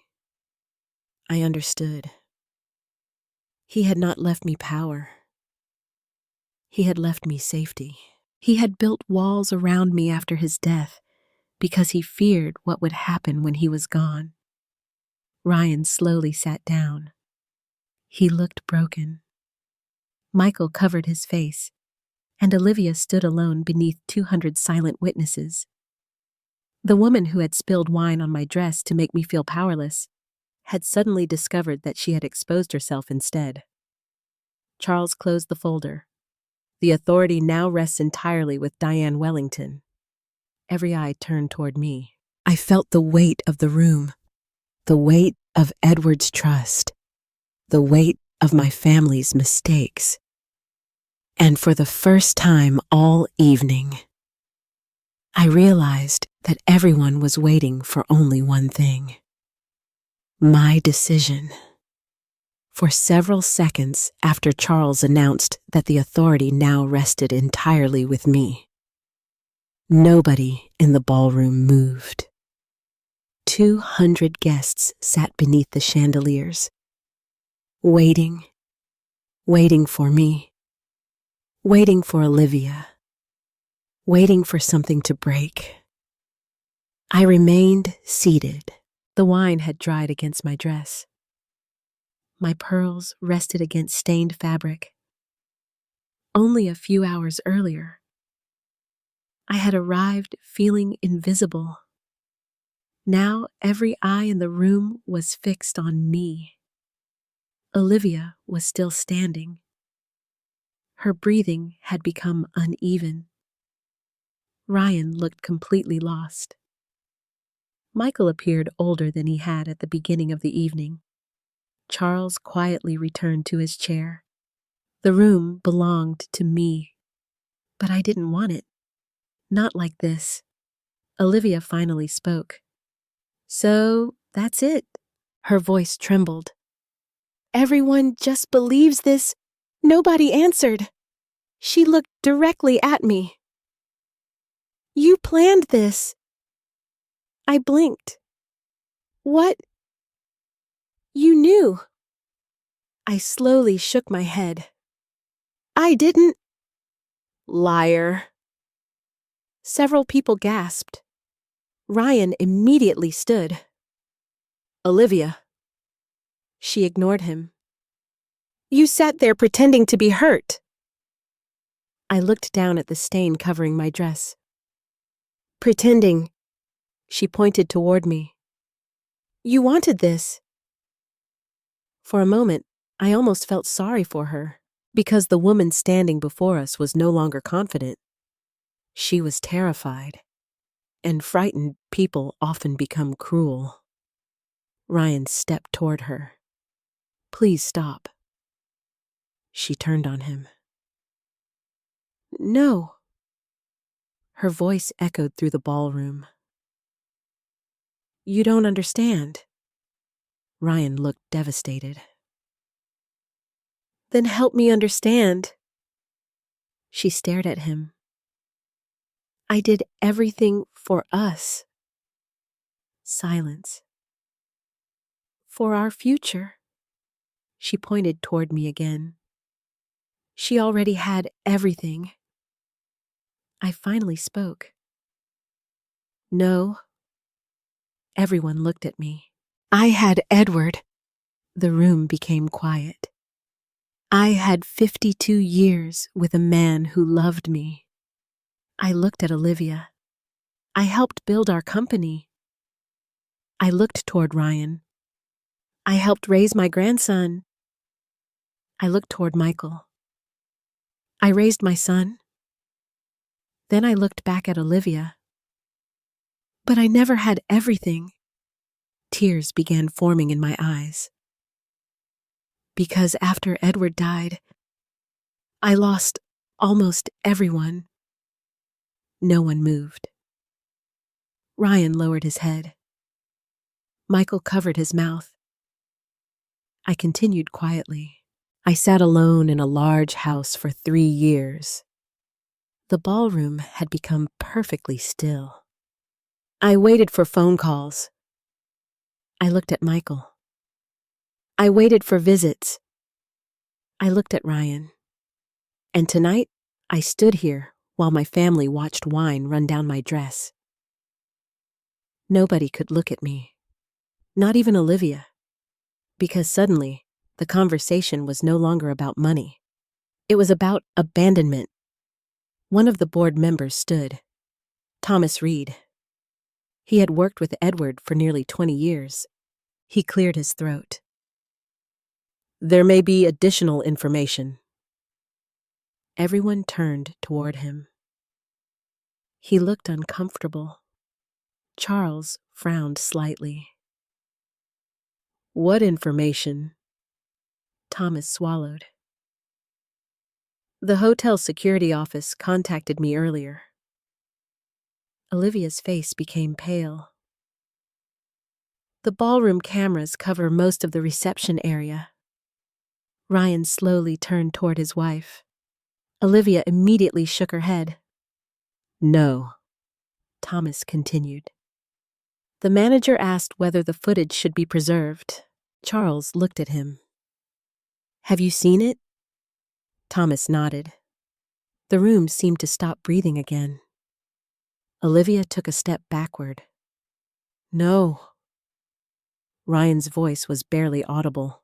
A: I understood. He had not left me power. He had left me safety. He had built walls around me after his death because he feared what would happen when he was gone. Ryan slowly sat down. He looked broken. Michael covered his face, and Olivia stood alone beneath 200 silent witnesses. The woman who had spilled wine on my dress to make me feel powerless had suddenly discovered that she had exposed herself instead. Charles closed the folder. The authority now rests entirely with Diane Wellington. Every eye turned toward me. I felt the weight of the room, the weight of Edward's trust, the weight of my family's mistakes. And for the first time all evening, I realized that everyone was waiting for only one thing: my decision. For several seconds after Charles announced that the authority now rested entirely with me, nobody in the ballroom moved. 200 guests sat beneath the chandeliers, waiting for me, waiting for Olivia, waiting for something to break. I remained seated. The wine had dried against my dress. My pearls rested against stained fabric. Only a few hours earlier, I had arrived feeling invisible. Now every eye in the room was fixed on me. Olivia was still standing. Her breathing had become uneven. Ryan looked completely lost. Michael appeared older than he had at the beginning of the evening. Charles quietly returned to his chair. The room belonged to me, but I didn't want it. Not like this. Olivia finally spoke. "So, that's it." Her voice trembled. "Everyone just believes this." Nobody answered. She looked directly at me. "You planned this." I blinked. "What? You knew." I slowly shook my head. "I didn't." "Liar." Several people gasped. Ryan immediately stood. "Olivia." She ignored him. "You sat there pretending to be hurt." I looked down at the stain covering my dress. "Pretending." She pointed toward me. "You wanted this." For a moment, I almost felt sorry for her, because the woman standing before us was no longer confident. She was terrified, and frightened people often become cruel. Ryan stepped toward her. "Please stop." She turned on him. "No." Her voice echoed through the ballroom. "You don't understand." Ryan looked devastated. "Then help me understand." She stared at him. "I did everything for us." Silence. "For our future." She pointed toward me again. She already had everything. I finally spoke. "No." Everyone looked at me. "I had Edward." The room became quiet. "I had 52 years with a man who loved me." I looked at Olivia. "I helped build our company." I looked toward Ryan. "I helped raise my grandson." I looked toward Michael. "I raised my son." Then I looked back at Olivia. "But I never had everything." Tears began forming in my eyes. "Because after Edward died, I lost almost everyone." No one moved. Ryan lowered his head. Michael covered his mouth. I continued quietly. "I sat alone in a large house for 3 years. The ballroom had become perfectly still. I waited for phone calls. I looked at Michael. I waited for visits. I looked at Ryan. And tonight, I stood here while my family watched wine run down my dress. Nobody could look at me, not even Olivia, because suddenly the conversation was no longer about money. It was about abandonment. One of the board members stood, Thomas Reed. He had worked with Edward for nearly 20 years. He cleared his throat. "There may be additional information." Everyone turned toward him. He looked uncomfortable. Charles frowned slightly. What information? Thomas swallowed. The hotel security office contacted me earlier. Olivia's face became pale. The ballroom cameras cover most of the reception area. Ryan slowly turned toward his wife. Olivia immediately shook her head. No, Thomas continued. The manager asked whether the footage should be preserved. Charles looked at him. Have you seen it? Thomas nodded. The room seemed to stop breathing again. Olivia took a step backward. No. Ryan's voice was barely audible.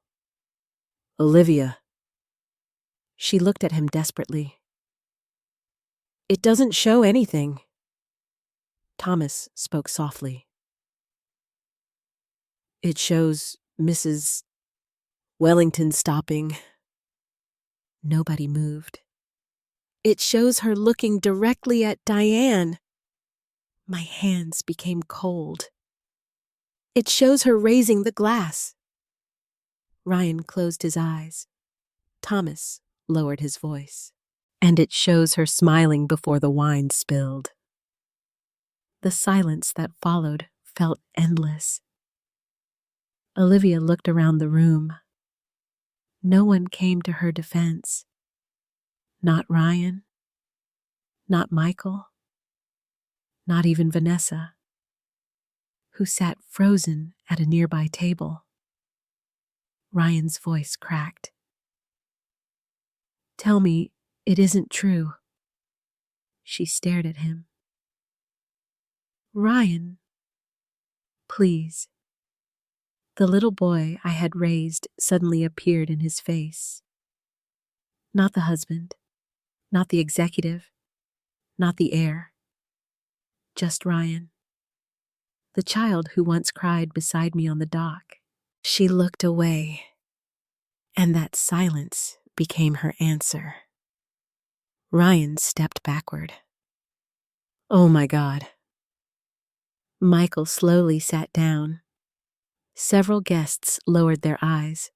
A: Olivia. She looked at him desperately. It doesn't show anything. Thomas spoke softly. It shows Mrs. Wellington stopping. Nobody moved. It shows her looking directly at Diane. My hands became cold. It shows her raising the glass. Ryan closed his eyes. Thomas lowered his voice. And it shows her smiling before the wine spilled. The silence that followed felt endless. Olivia looked around the room. No one came to her defense. Not Ryan. Not Michael. Not even Vanessa, who sat frozen at a nearby table. Ryan's voice cracked. Tell me it isn't true. She stared at him. Ryan, please. The little boy I had raised suddenly appeared in his face. Not the husband, not the executive, not the heir. Just Ryan. The child who once cried beside me on the dock. She looked away, and that silence became her answer. Ryan stepped backward. Oh my God. Michael slowly sat down. Several guests lowered their eyes.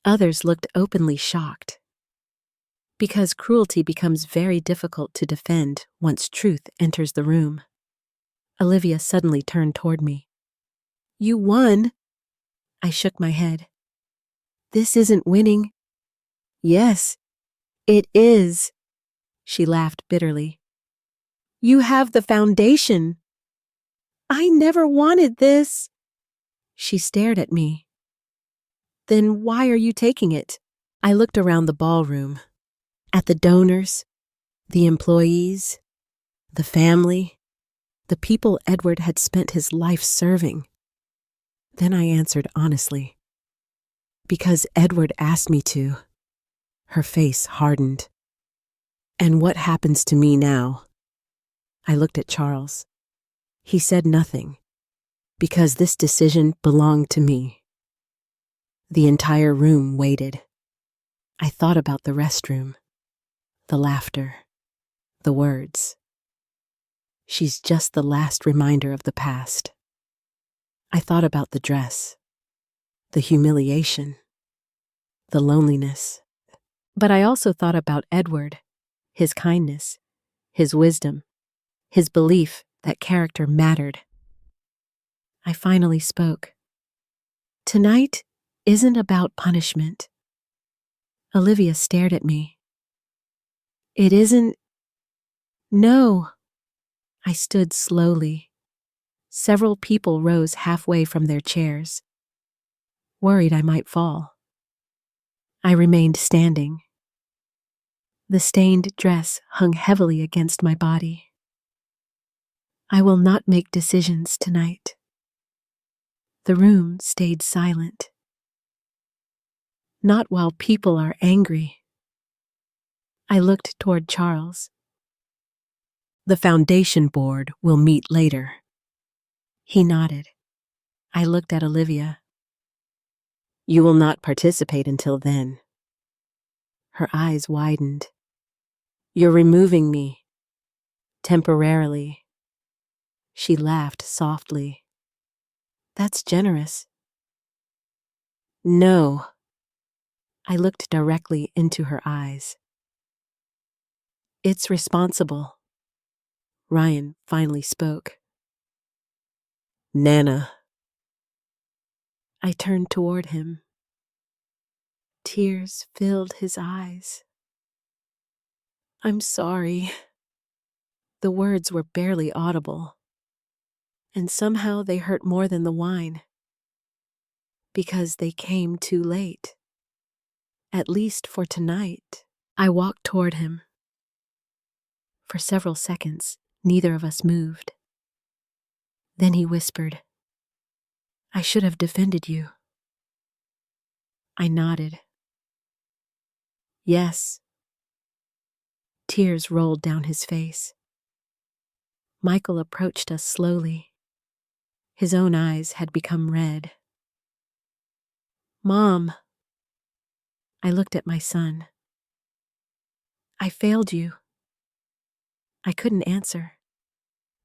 A: Others looked openly shocked. Because cruelty becomes very difficult to defend once truth enters the room. Olivia suddenly turned toward me. You won. I shook my head. This isn't winning. Yes, it is. She laughed bitterly. You have the foundation. I never wanted this. She stared at me. Then why are you taking it? I looked around the ballroom, at the donors, the employees, the family, the people Edward had spent his life serving. Then I answered honestly. Because Edward asked me to. Her face hardened. And what happens to me now? I looked at Charles. He said nothing. Because this decision belonged to me. The entire room waited. I thought about the restroom, the laughter, the words. She's just the last reminder of the past. I thought about the dress, the humiliation, the loneliness. But I also thought about Edward, his kindness, his wisdom, his belief that character mattered. I finally spoke. Tonight isn't about punishment. Olivia stared at me. It isn't. No. I stood slowly. Several people rose halfway from their chairs, worried I might fall. I remained standing. The stained dress hung heavily against my body. I will not make decisions tonight. The room stayed silent. Not while people are angry. I looked toward Charles. The foundation board will meet later. He nodded. I looked at Olivia. You will not participate until then. Her eyes widened. You're removing me. Temporarily. She laughed softly. That's generous. No. I looked directly into her eyes. It's responsible. Ryan finally spoke. Nana. I turned toward him. Tears filled his eyes. I'm sorry. The words were barely audible, and somehow they hurt more than the wine, because they came too late. At least for tonight. I walked toward him. For several seconds, neither of us moved. Then he whispered, I should have defended you. I nodded. Yes. Tears rolled down his face. Michael approached us slowly. His own eyes had become red. Mom. I looked at my son. I failed you. I couldn't answer,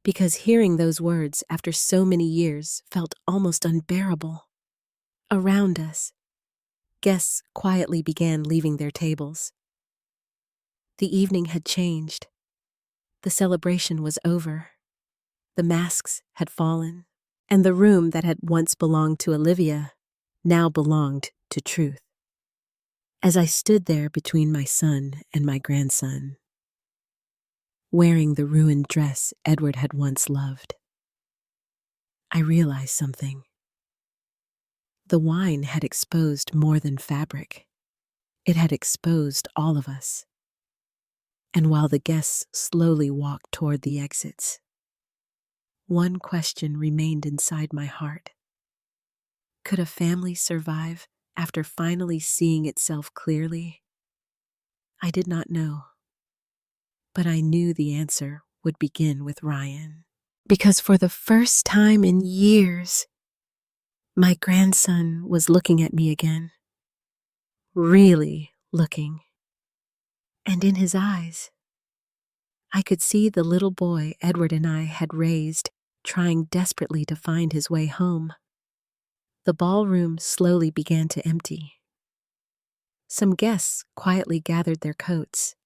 A: because hearing those words after so many years felt almost unbearable. Around us, guests quietly began leaving their tables. The evening had changed. The celebration was over. The masks had fallen, and the room that had once belonged to Olivia now belonged to Truth. As I stood there between my son and my grandson, wearing the ruined dress Edward had once loved, I realized something. The wine had exposed more than fabric. It had exposed all of us. And while the guests slowly walked toward the exits, one question remained inside my heart. Could a family survive after finally seeing itself clearly? I did not know, but I knew the answer would begin with Ryan. Because for the first time in years, my grandson was looking at me again. Really looking. And in his eyes, I could see the little boy Edward and I had raised, trying desperately to find his way home. The ballroom slowly began to empty. Some guests quietly gathered their coats.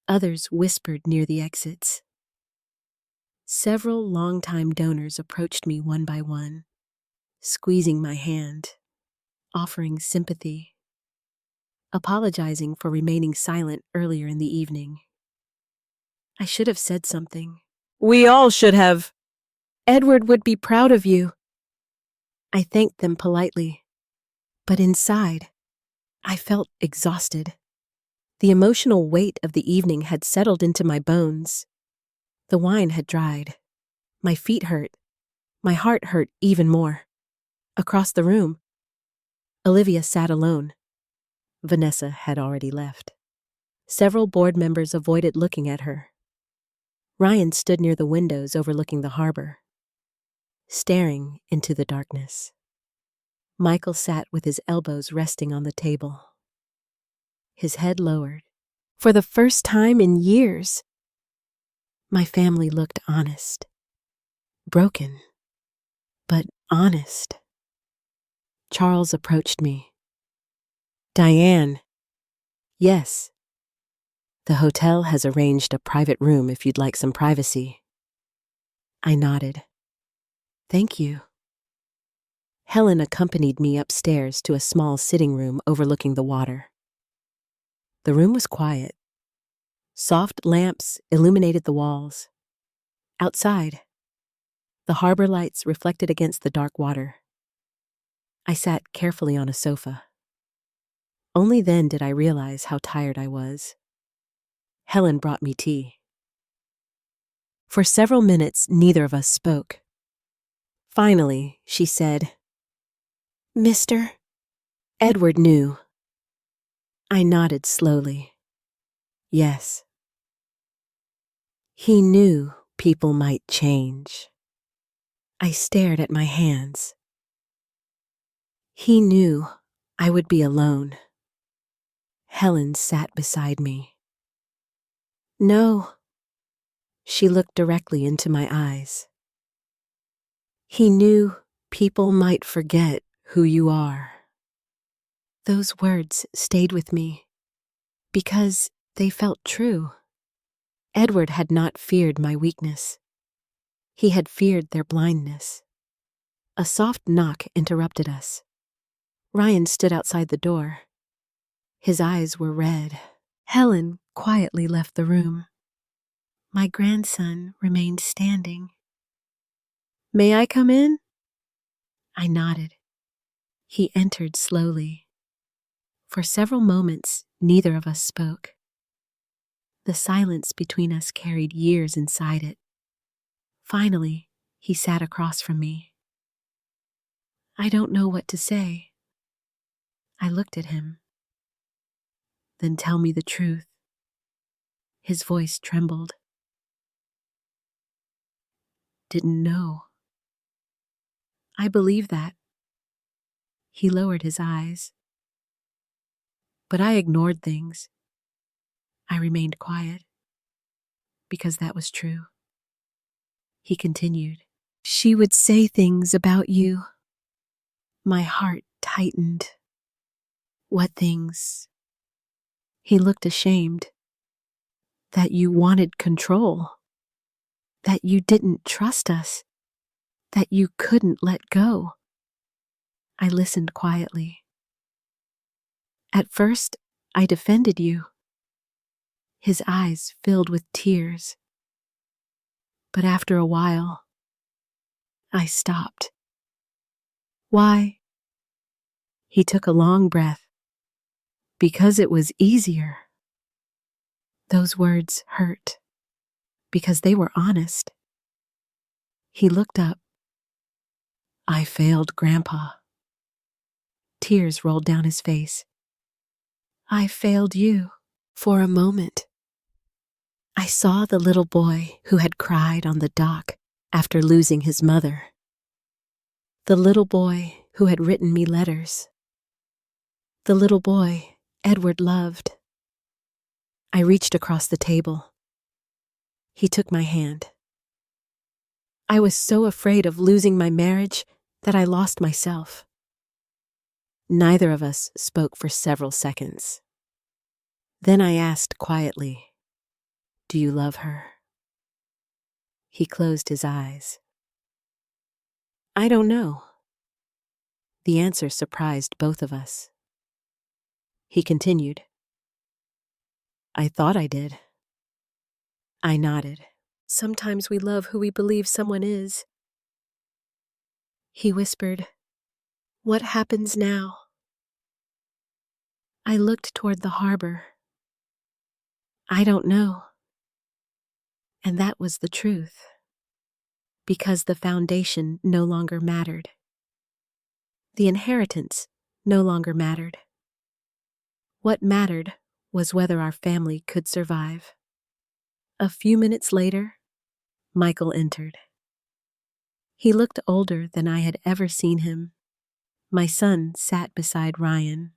A: Others whispered near the exits. Several longtime donors approached me one by one, squeezing my hand, offering sympathy, apologizing for remaining silent earlier in the evening. I should have said something. We all should have. Edward would be proud of you. I thanked them politely, but inside, I felt exhausted. The emotional weight of the evening had settled into my bones. The wine had dried. My feet hurt. My heart hurt even more. Across the room, Olivia sat alone. Vanessa had already left. Several board members avoided looking at her. Ryan stood near the windows overlooking the harbor, staring into the darkness. Michael sat with his elbows resting on the table, his head lowered. For the first time in years, my family looked honest. Broken, but honest. Charles approached me. Diane. Yes. The hotel has arranged a private room if you'd like some privacy. I nodded. Thank you. Helen accompanied me upstairs to a small sitting room overlooking the water. The room was quiet. Soft lamps illuminated the walls. Outside, the harbor lights reflected against the dark water. I sat carefully on a sofa. Only then did I realize how tired I was. Helen brought me tea. For several minutes, neither of us spoke. Finally, she said, Mr. Edward knew. I nodded slowly. Yes. He knew people might change. I stared at my hands. He knew I would be alone. Helen sat beside me. No. She looked directly into my eyes. He knew people might forget who you are. Those words stayed with me because they felt true. Edward had not feared my weakness. He had feared their blindness. A soft knock interrupted us. Ryan stood outside the door. His eyes were red. Helen quietly left the room. My grandson remained standing. "May I come in?" I nodded. He entered slowly. For several moments, neither of us spoke. The silence between us carried years inside it. Finally, he sat across from me. "I don't know what to say." I looked at him. "Then tell me the truth." His voice trembled. "Didn't know." I believe that. He lowered his eyes. But I ignored things. I remained quiet because that was true. He continued. "She would say things about you." My heart tightened. "What things?" He looked ashamed. "That you wanted control. That you didn't trust us. That you couldn't let go." I listened quietly. "At first, I defended you." His eyes filled with tears. "But after a while, I stopped." "Why?" He took a long breath. "Because it was easier." Those words hurt, because they were honest. He looked up. "I failed Grandpa." Tears rolled down his face. "I failed you." For a moment, I saw the little boy who had cried on the dock after losing his mother. The little boy who had written me letters. The little boy Edward loved. I reached across the table. He took my hand. I was so afraid of losing my marriage that I lost myself. Neither of us spoke for several seconds. Then I asked quietly, "Do you love her?" He closed his eyes. "I don't know." The answer surprised both of us. He continued, "I thought I did." I nodded. "Sometimes we love who we believe someone is." He whispered, "What happens now?" I looked toward the harbor. "I don't know." And that was the truth, because the foundation no longer mattered. The inheritance no longer mattered. What mattered was whether our family could survive. A few minutes later, Michael entered. He looked older than I had ever seen him. My son sat beside Ryan.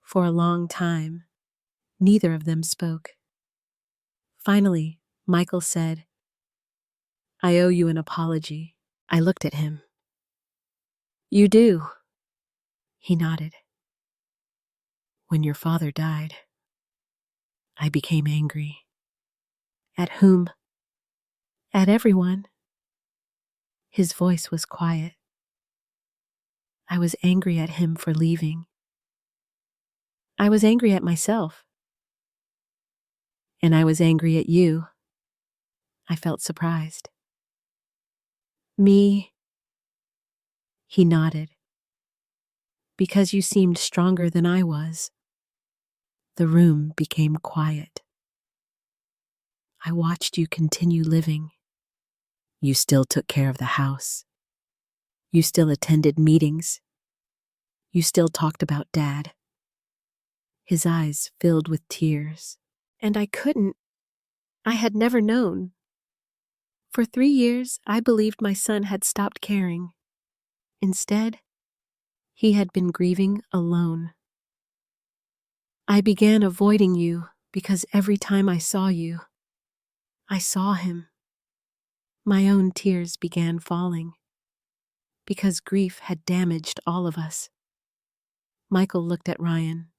A: For a long time, neither of them spoke. Finally, Michael said, "I owe you an apology." I looked at him. "You do?" He nodded. "When your father died, I became angry." "At whom?" "At everyone." His voice was quiet. I was angry at him for leaving. I was angry at myself. And I was angry at you. I felt surprised. "Me?" He nodded. "Because you seemed stronger than I was." The room became quiet. I watched you continue living. You still took care of the house. You still attended meetings. You still talked about Dad. His eyes filled with tears. And I couldn't. I had never known. For 3 years, I believed my son had stopped caring. Instead, he had been grieving alone. I began avoiding you because every time I saw you, I saw him. My own tears began falling because grief had damaged all of us. Michael looked at Ryan.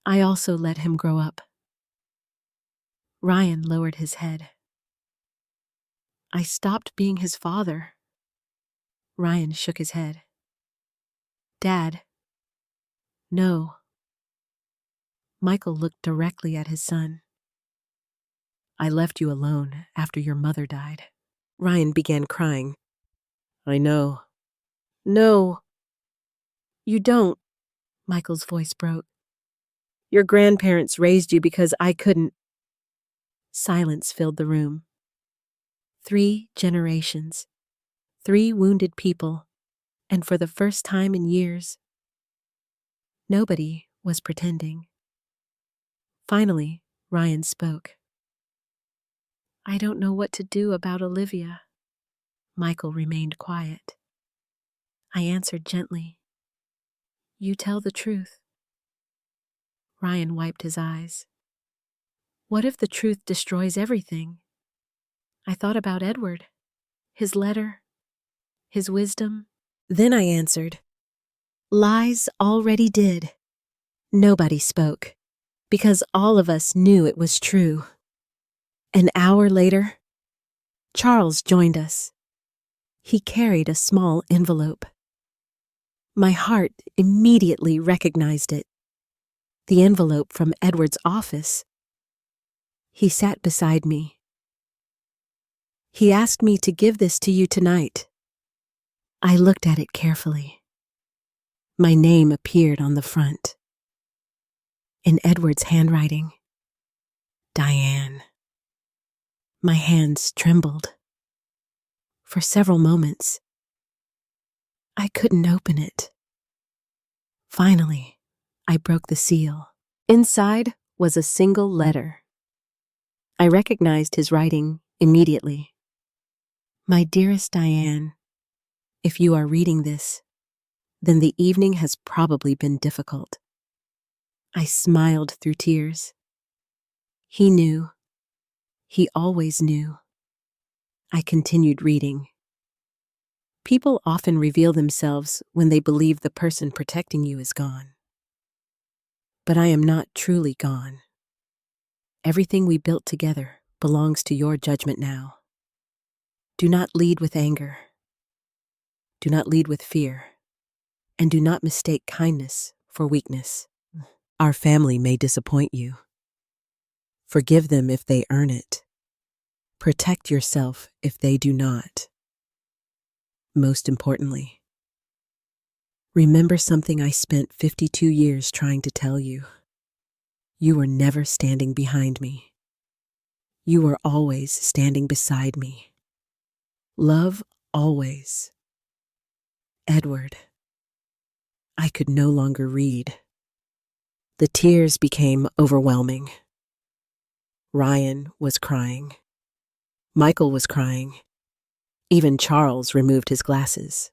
A: I also let him grow up. Ryan lowered his head. I stopped being his father. Ryan shook his head. Dad. No. Michael looked directly at his son. I left you alone after your mother died. Ryan began crying. I know. No. You don't. Michael's voice broke. Your grandparents raised you because I couldn't. Silence filled the room. 3 generations. 3 wounded people. And for the first time in years, nobody was pretending. Finally, Ryan spoke. I don't know what to do about Olivia. Michael remained quiet. I answered gently. You tell the truth. Ryan wiped his eyes. What if the truth destroys everything? I thought about Edward, his letter, his wisdom. Then I answered, lies already did. Nobody spoke, because all of us knew it was true. An hour later, Charles joined us. He carried a small envelope. My heart immediately recognized it. The envelope from Edward's office. He sat beside me. He asked me to give this to you tonight. I looked at it carefully. My name appeared on the front. In Edward's handwriting, Diane. My hands trembled. For several moments, I couldn't open it. Finally, I broke the seal. Inside was a single letter. I recognized his writing immediately. My dearest Diane, if you are reading this, then the evening has probably been difficult. I smiled through tears. He knew. He always knew. I continued reading. People often reveal themselves when they believe the person protecting you is gone. But I am not truly gone. Everything we built together belongs to your judgment now. Do not lead with anger. Do not lead with fear. And do not mistake kindness for weakness. Our family may disappoint you. Forgive them if they earn it. Protect yourself if they do not. Most importantly, remember something I spent 52 years trying to tell you. You were never standing behind me. You were always standing beside me. Love always. Edward. I could no longer read. The tears became overwhelming. Ryan was crying. Michael was crying. Even Charles removed his glasses.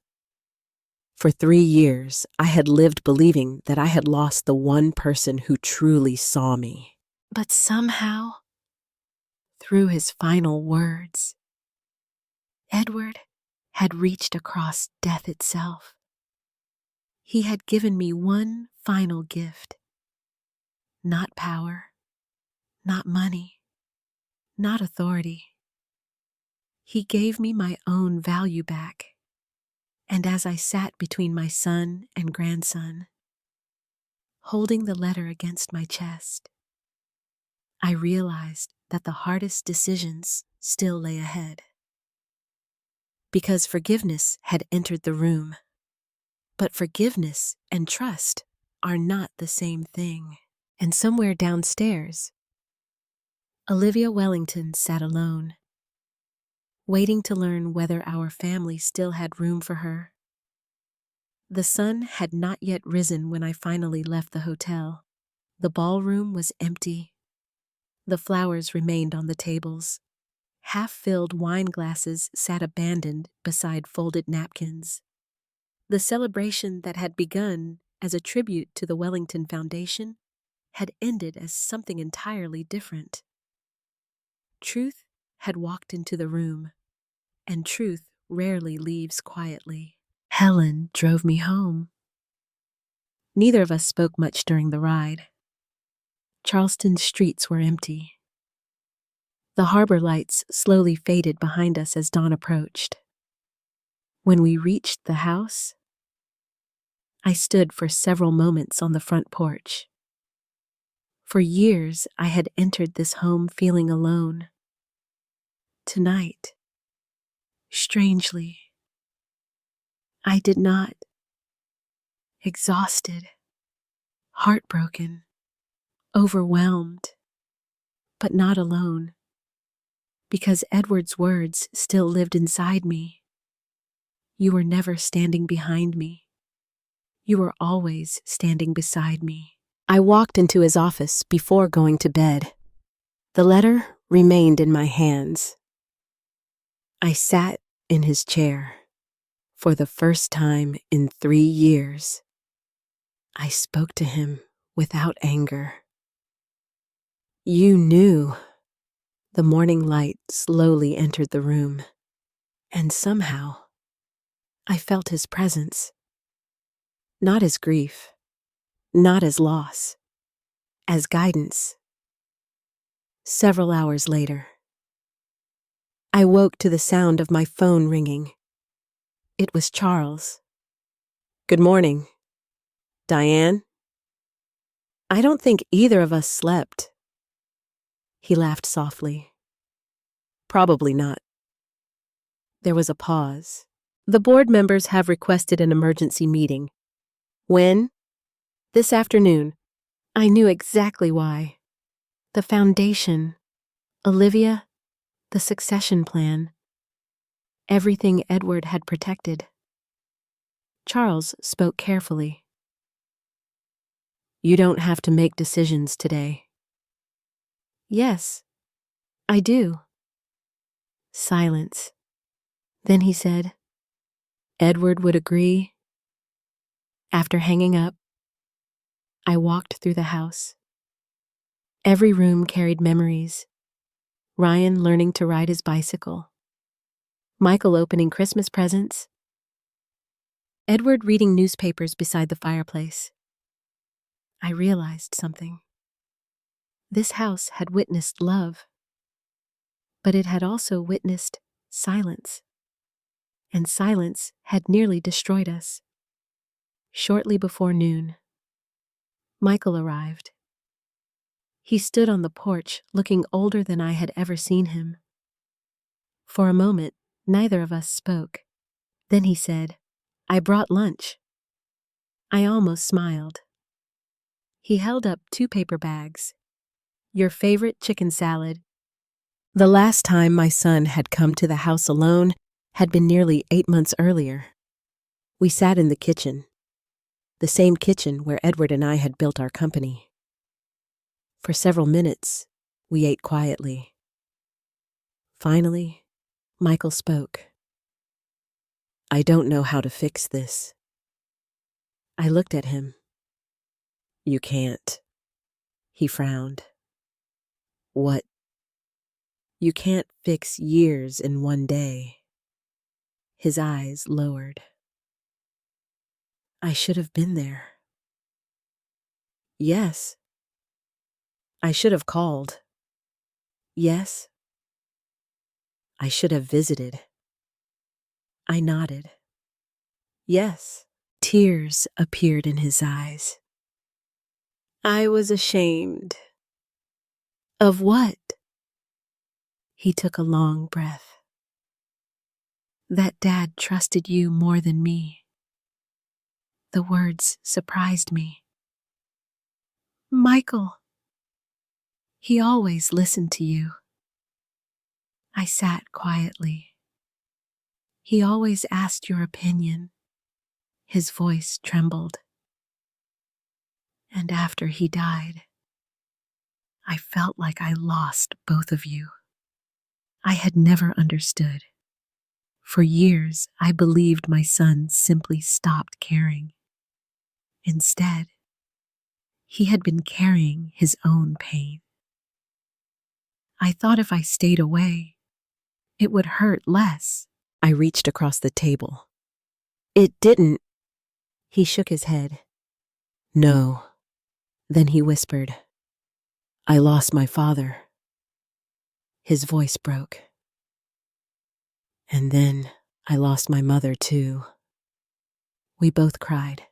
A: For 3 years, I had lived believing that I had lost the one person who truly saw me. But somehow, through his final words, Edward had reached across death itself. He had given me one final gift. Not power, not money, not authority. He gave me my own value back. And as I sat between my son and grandson, holding the letter against my chest, I realized that the hardest decisions still lay ahead. Because forgiveness had entered the room. But forgiveness and trust are not the same thing. And somewhere downstairs, Olivia Wellington sat alone, waiting to learn whether our family still had room for her. The sun had not yet risen when I finally left the hotel. The ballroom was empty. The flowers remained on the tables. Half-filled wine glasses sat abandoned beside folded napkins. The celebration that had begun as a tribute to the Wellington Foundation had ended as something entirely different. Truth had walked into the room, and truth rarely leaves quietly. Helen drove me home. Neither of us spoke much during the ride. Charleston's streets were empty. The harbor lights slowly faded behind us as dawn approached. When we reached the house, I stood for several moments on the front porch. For years, I had entered this home feeling alone. Tonight, strangely, I did not. Exhausted, heartbroken, overwhelmed, but not alone, because Edward's words still lived inside me. You were never standing behind me. You were always standing beside me. I walked into his office before going to bed. The letter remained in my hands. I sat in his chair. For the first time in 3 years, I spoke to him without anger. You knew. The morning light slowly entered the room, and somehow I felt his presence. Not as grief, not as loss, as guidance. Several hours later, I woke to the sound of my phone ringing. It was Charles. Good morning. Diane? I don't think either of us slept. He laughed softly. Probably not. There was a pause. The board members have requested an emergency meeting. When? This afternoon. I knew exactly why. The foundation, Olivia, the succession plan, everything Edward had protected. Charles spoke carefully. You don't have to make decisions today. Yes, I do. Silence. Then he said, Edward would agree. After hanging up, I walked through the house. Every room carried memories. Ryan learning to ride his bicycle. Michael opening Christmas presents. Edward reading newspapers beside the fireplace. I realized something. This house had witnessed love, but it had also witnessed silence. And silence had nearly destroyed us. Shortly before noon, Michael arrived. He stood on the porch looking older than I had ever seen him. For a moment, neither of us spoke. Then he said, I brought lunch. I almost smiled. He held up 2 paper bags. Your favorite chicken salad. The last time my son had come to the house alone had been nearly 8 months earlier. We sat in the kitchen, the same kitchen where Edward and I had built our company. For several minutes, we ate quietly. Finally, Michael spoke. I don't know how to fix this. I looked at him. You can't. He frowned. What? You can't fix years in one day. His eyes lowered. I should have been there. Yes. I should have called. Yes. I should have visited. I nodded. Yes. Tears appeared in his eyes. I was ashamed. Of what? He took a long breath. That Dad trusted you more than me. The words surprised me. Michael. He always listened to you. I sat quietly. He always asked your opinion. His voice trembled. And after he died, I felt like I lost both of you. I had never understood. For years, I believed my son simply stopped caring. Instead, he had been carrying his own pain. I thought if I stayed away, it would hurt less. I reached across the table. It didn't. He shook his head. No. Then he whispered, I lost my father. His voice broke. And then I lost my mother too. We both cried,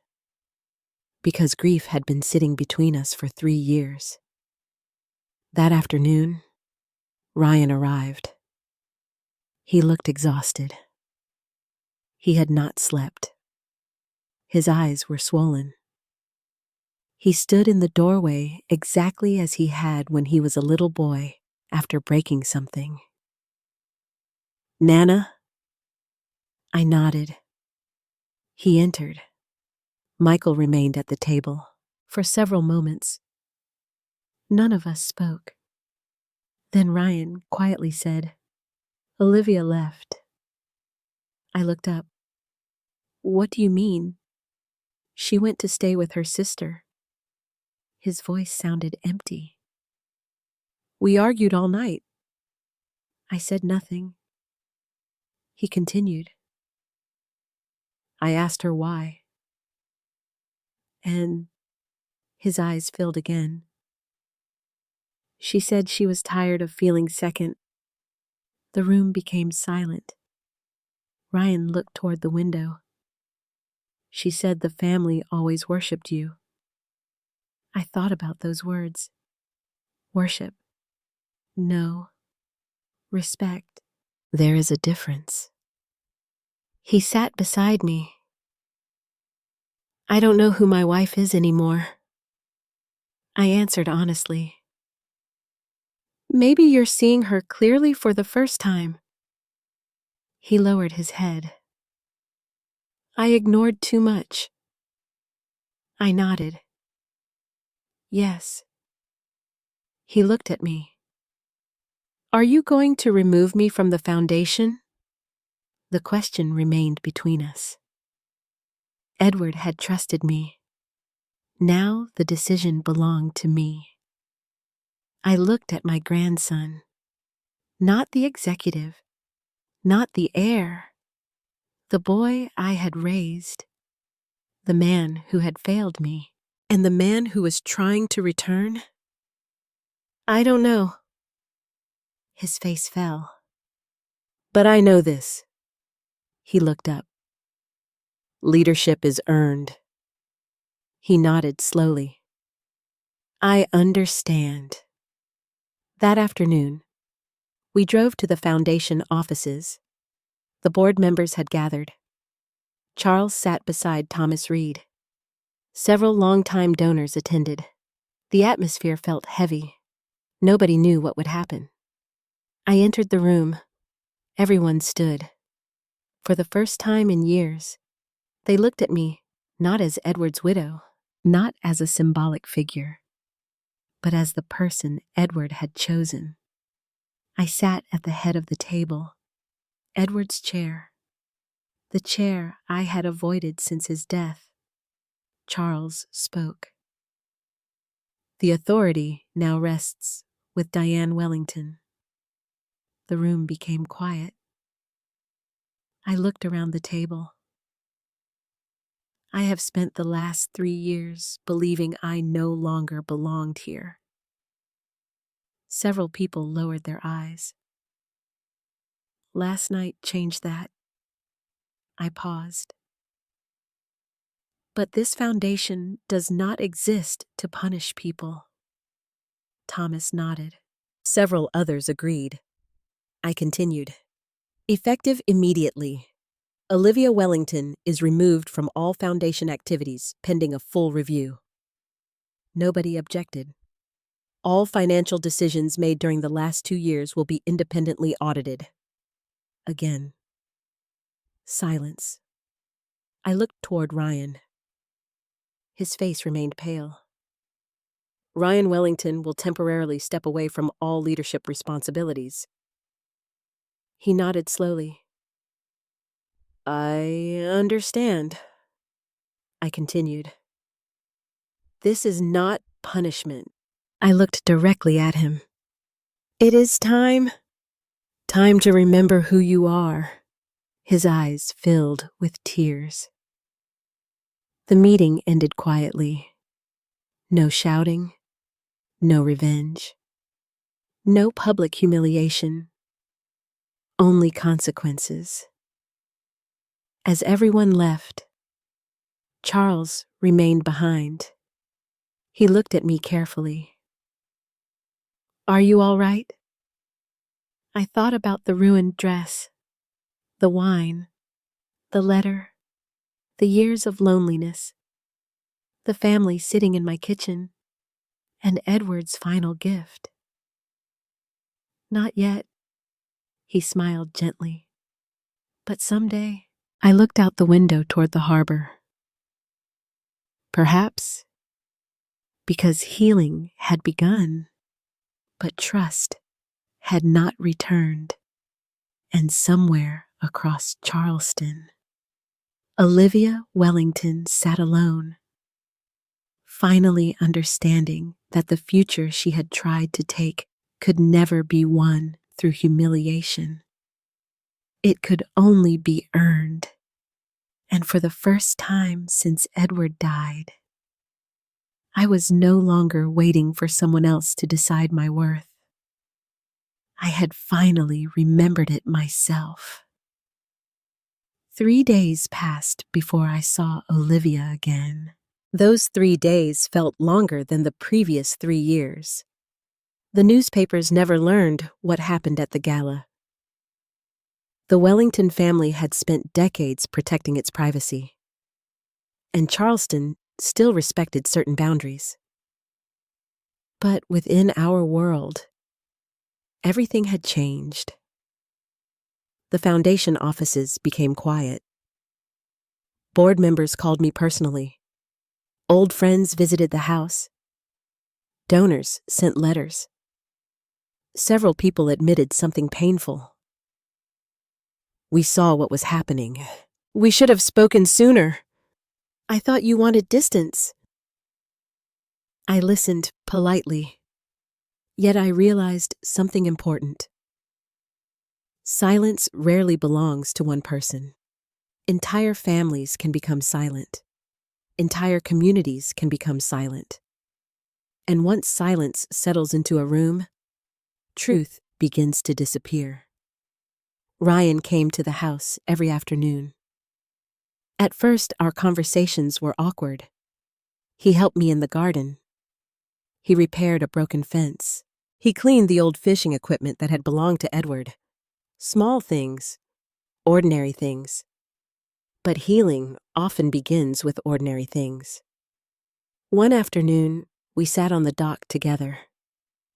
A: because grief had been sitting between us for 3 years. That afternoon, Ryan arrived. He looked exhausted. He had not slept. His eyes were swollen. He stood in the doorway exactly as he had when he was a little boy after breaking something. Nana? I nodded. He entered. Michael remained at the table for several moments. None of us spoke. Then Ryan quietly said, Olivia left. I looked up. What do you mean? She went to stay with her sister. His voice sounded empty. We argued all night. I said nothing. He continued. I asked her why. And his eyes filled again. She said she was tired of feeling second. The room became silent. Ryan looked toward the window. She said the family always worshipped you. I thought about those words. Worship. No. Respect. There is a difference. He sat beside me. I don't know who my wife is anymore. I answered honestly. Maybe you're seeing her clearly for the first time. He lowered his head. I ignored too much. I nodded. Yes. He looked at me. Are you going to remove me from the foundation? The question remained between us. Edward had trusted me. Now the decision belonged to me. I looked at my grandson. Not the executive, not the heir. The boy I had raised. The man who had failed me. And the man who was trying to return? I don't know. His face fell. But I know this. He looked up. Leadership is earned. He nodded slowly. I understand. That afternoon, we drove to the foundation offices. The board members had gathered. Charles sat beside Thomas Reed. Several longtime donors attended. The atmosphere felt heavy. Nobody knew what would happen. I entered the room. Everyone stood. For the first time in years, they looked at me not as Edward's widow, not as a symbolic figure, but as the person Edward had chosen. I sat at the head of the table, Edward's chair, the chair I had avoided since his death. Charles spoke. The authority now rests with Diane Wellington. The room became quiet. I looked around the table. I have spent the last 3 years believing I no longer belonged here. Several people lowered their eyes. Last night changed that. I paused. But this foundation does not exist to punish people. Thomas nodded. Several others agreed. I continued. Effective immediately. Olivia Wellington is removed from all foundation activities pending a full review. Nobody objected. All financial decisions made during the last 2 years will be independently audited. Again. Silence. I looked toward Ryan. His face remained pale. Ryan Wellington will temporarily step away from all leadership responsibilities. He nodded slowly. I understand. I continued. This is not punishment. I looked directly at him. It is time to remember who you are. His eyes filled with tears. The meeting ended quietly. No shouting, no revenge, no public humiliation, only consequences. As everyone left, Charles remained behind. He looked at me carefully. "Are you all right?" I thought about the ruined dress, the wine, the letter, the years of loneliness, the family sitting in my kitchen, and Edward's final gift. "Not yet," he smiled gently. "But someday." I looked out the window toward the harbor. Perhaps because healing had begun, but trust had not returned. And somewhere across Charleston, Olivia Wellington sat alone, finally understanding that the future she had tried to take could never be won through humiliation. It could only be earned. And for the first time since Edward died, I was no longer waiting for someone else to decide my worth. I had finally remembered it myself. 3 days passed before I saw Olivia again. Those 3 days felt longer than the previous 3 years. The newspapers never learned what happened at the gala. The Wellington family had spent decades protecting its privacy, and Charleston still respected certain boundaries. But within our world, everything had changed. The foundation offices became quiet. Board members called me personally. Old friends visited the house. Donors sent letters. Several people admitted something painful. "We saw what was happening. We should have spoken sooner. I thought you wanted distance." I listened politely, yet I realized something important. Silence rarely belongs to one person. Entire families can become silent. Entire communities can become silent. And once silence settles into a room, truth begins to disappear. Ryan came to the house every afternoon. At first, our conversations were awkward. He helped me in the garden. He repaired a broken fence. He cleaned the old fishing equipment that had belonged to Edward. Small things, ordinary things. But healing often begins with ordinary things. One afternoon, we sat on the dock together.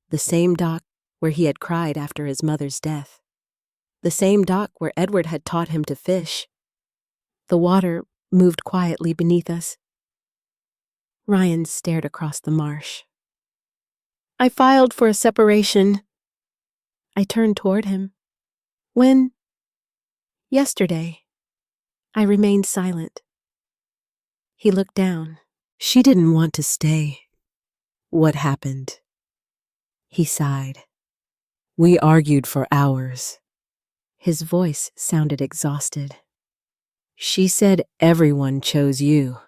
A: The same dock where he had cried after his mother's death. The same dock where Edward had taught him to fish. The water moved quietly beneath us. Ryan stared across the marsh. "I filed for a separation." I turned toward him. "When?" "Yesterday." I remained silent. He looked down. "She didn't want to stay." "What happened?" He sighed. "We argued for hours." His voice sounded exhausted. "She said everyone chose you."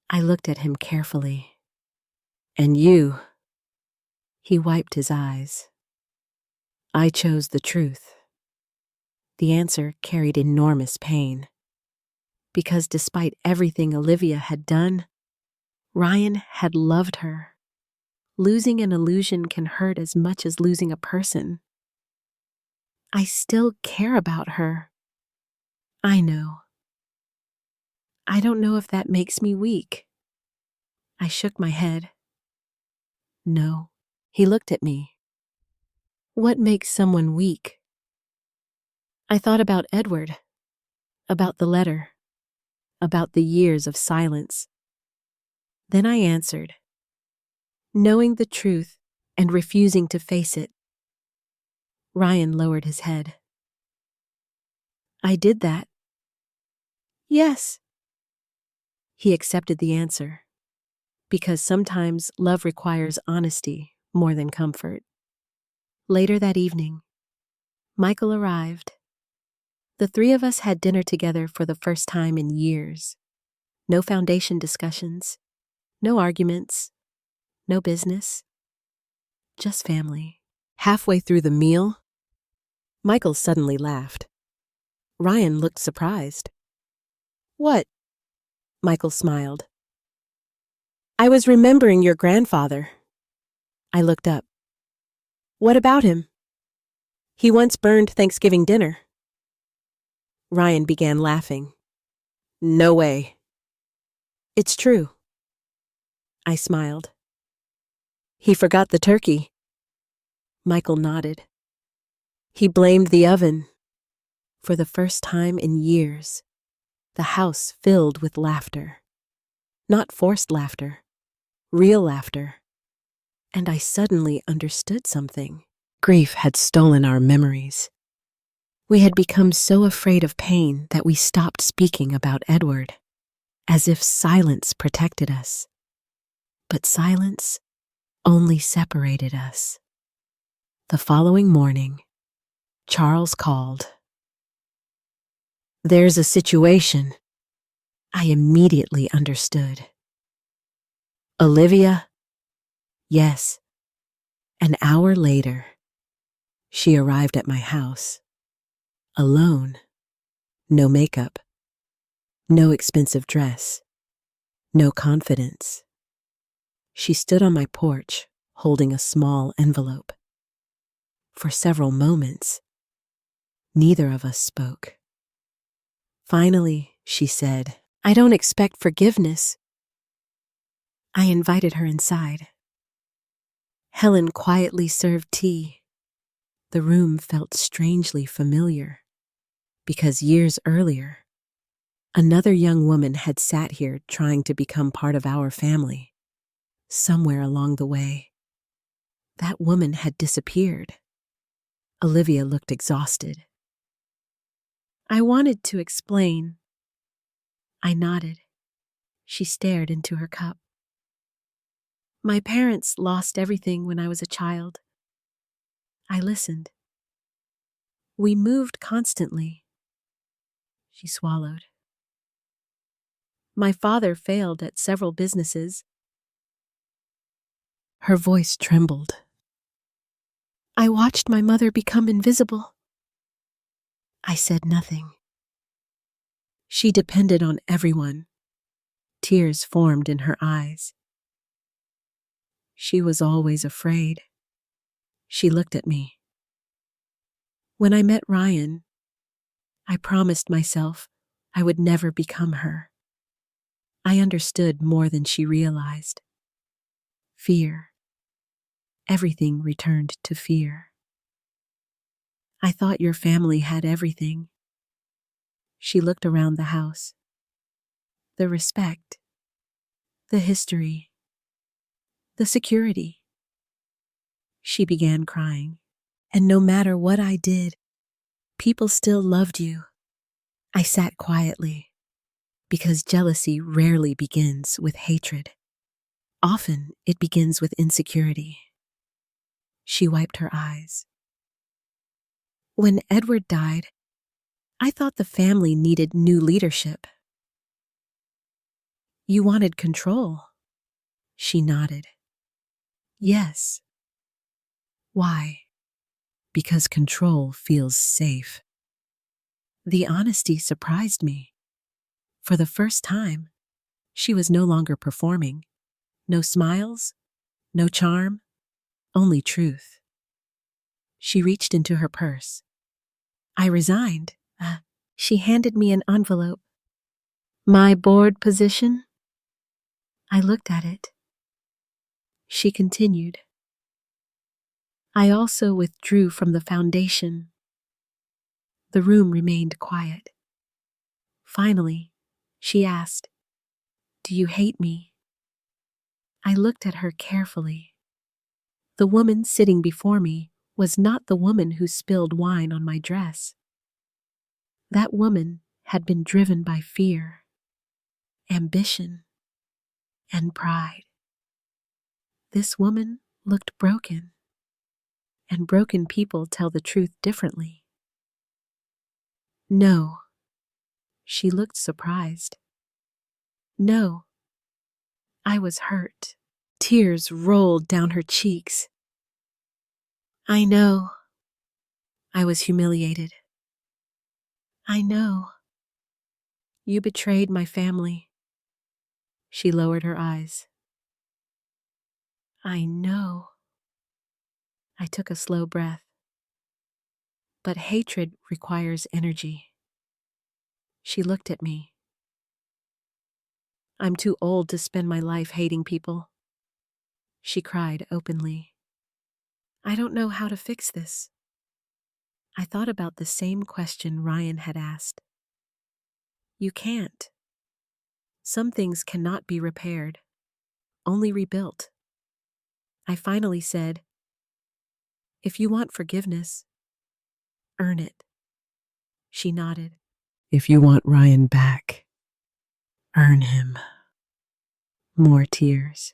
A: I looked at him carefully. "And you?" He wiped his eyes. "I chose the truth." The answer carried enormous pain. Because despite everything Olivia had done, Ryan had loved her. Losing an illusion can hurt as much as losing a person. I still care about her. I know. I don't know if that makes me weak. I shook my head. No. He looked at me. What makes someone weak? I thought about Edward, about the letter, about the years of silence. Then I answered, knowing the truth and refusing to face it. Ryan lowered his head. I did that. Yes. He accepted the answer, because sometimes love requires honesty more than comfort. Later that evening, Michael arrived. The 3 of us had dinner together for the first time in years. No foundation discussions, No arguments, no business, just family. Halfway through the meal, Michael suddenly laughed. Ryan looked surprised. "What?" Michael smiled. "I was remembering your grandfather." I looked up. "What about him?" "He once burned Thanksgiving dinner." Ryan began laughing. "No way." "It's true." I smiled. "He forgot the turkey." Michael nodded. "He blamed the oven." For the first time in years, the house filled with laughter. Not forced laughter, real laughter. And I suddenly understood something. Grief had stolen our memories. We had become so afraid of pain that we stopped speaking about Edward, as if silence protected us. But silence only separated us. The following morning, Charles called. "There's a situation." I immediately understood. "Olivia?" "Yes." An hour later, she arrived at my house. Alone. No makeup. No expensive dress. No confidence. She stood on my porch, holding a small envelope. For several moments, neither of us spoke. Finally, she said, "I don't expect forgiveness." I invited her inside. Helen quietly served tea. The room felt strangely familiar, because years earlier, another young woman had sat here trying to become part of our family. Somewhere along the way, that woman had disappeared. Olivia looked exhausted. I wanted to explain. I nodded. She stared into her cup. "My parents lost everything when I was a child." I listened. "We moved constantly." She swallowed. "My father failed at several businesses." Her voice trembled. "I watched my mother become invisible." I said nothing. She depended on everyone. Tears formed in her eyes. She was always afraid. She looked at me. When I met Ryan, I promised myself I would never become her. I understood more than she realized. Fear. Everything returned to fear. "I thought your family had everything." She looked around the house. The respect, the history, the security. She began crying. "And no matter what I did, people still loved you." I sat quietly, because jealousy rarely begins with hatred. Often it begins with insecurity. She wiped her eyes. "When Edward died, I thought the family needed new leadership." "You wanted control." She nodded. "Yes." "Why?" "Because control feels safe." The honesty surprised me. For the first time, she was no longer performing. No smiles, no charm, only truth. She reached into her purse. I resigned. She handed me an envelope. "My board position?" I looked at it. She continued. "I also withdrew from the foundation." The room remained quiet. Finally, she asked, "Do you hate me?" I looked at her carefully. The woman sitting before me was not the woman who spilled wine on my dress. That woman had been driven by fear, ambition, and pride. This woman looked broken, and broken people tell the truth differently. "No." She looked surprised. "No, I was hurt. Tears rolled down her cheeks. I know. I was humiliated. I know. You betrayed my family. She lowered her eyes. I know. I took a slow breath. But hatred requires energy. She looked at me. I'm too old to spend my life hating people. She cried openly. I don't know how to fix this. I thought about the same question Ryan had asked. You can't. Some things cannot be repaired, only rebuilt. I finally said, if you want forgiveness, earn it. She nodded. If you want Ryan back, earn him. More tears.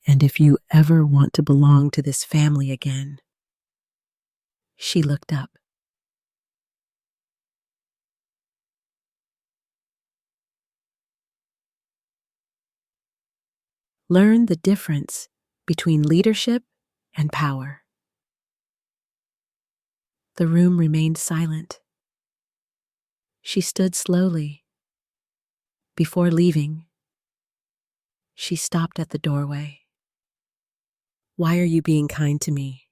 A: And if you ever want to belong to this family again. She looked up. Learn the difference between leadership and power. The room remained silent. She stood slowly. Before leaving, she stopped at the doorway. Why are you being kind to me?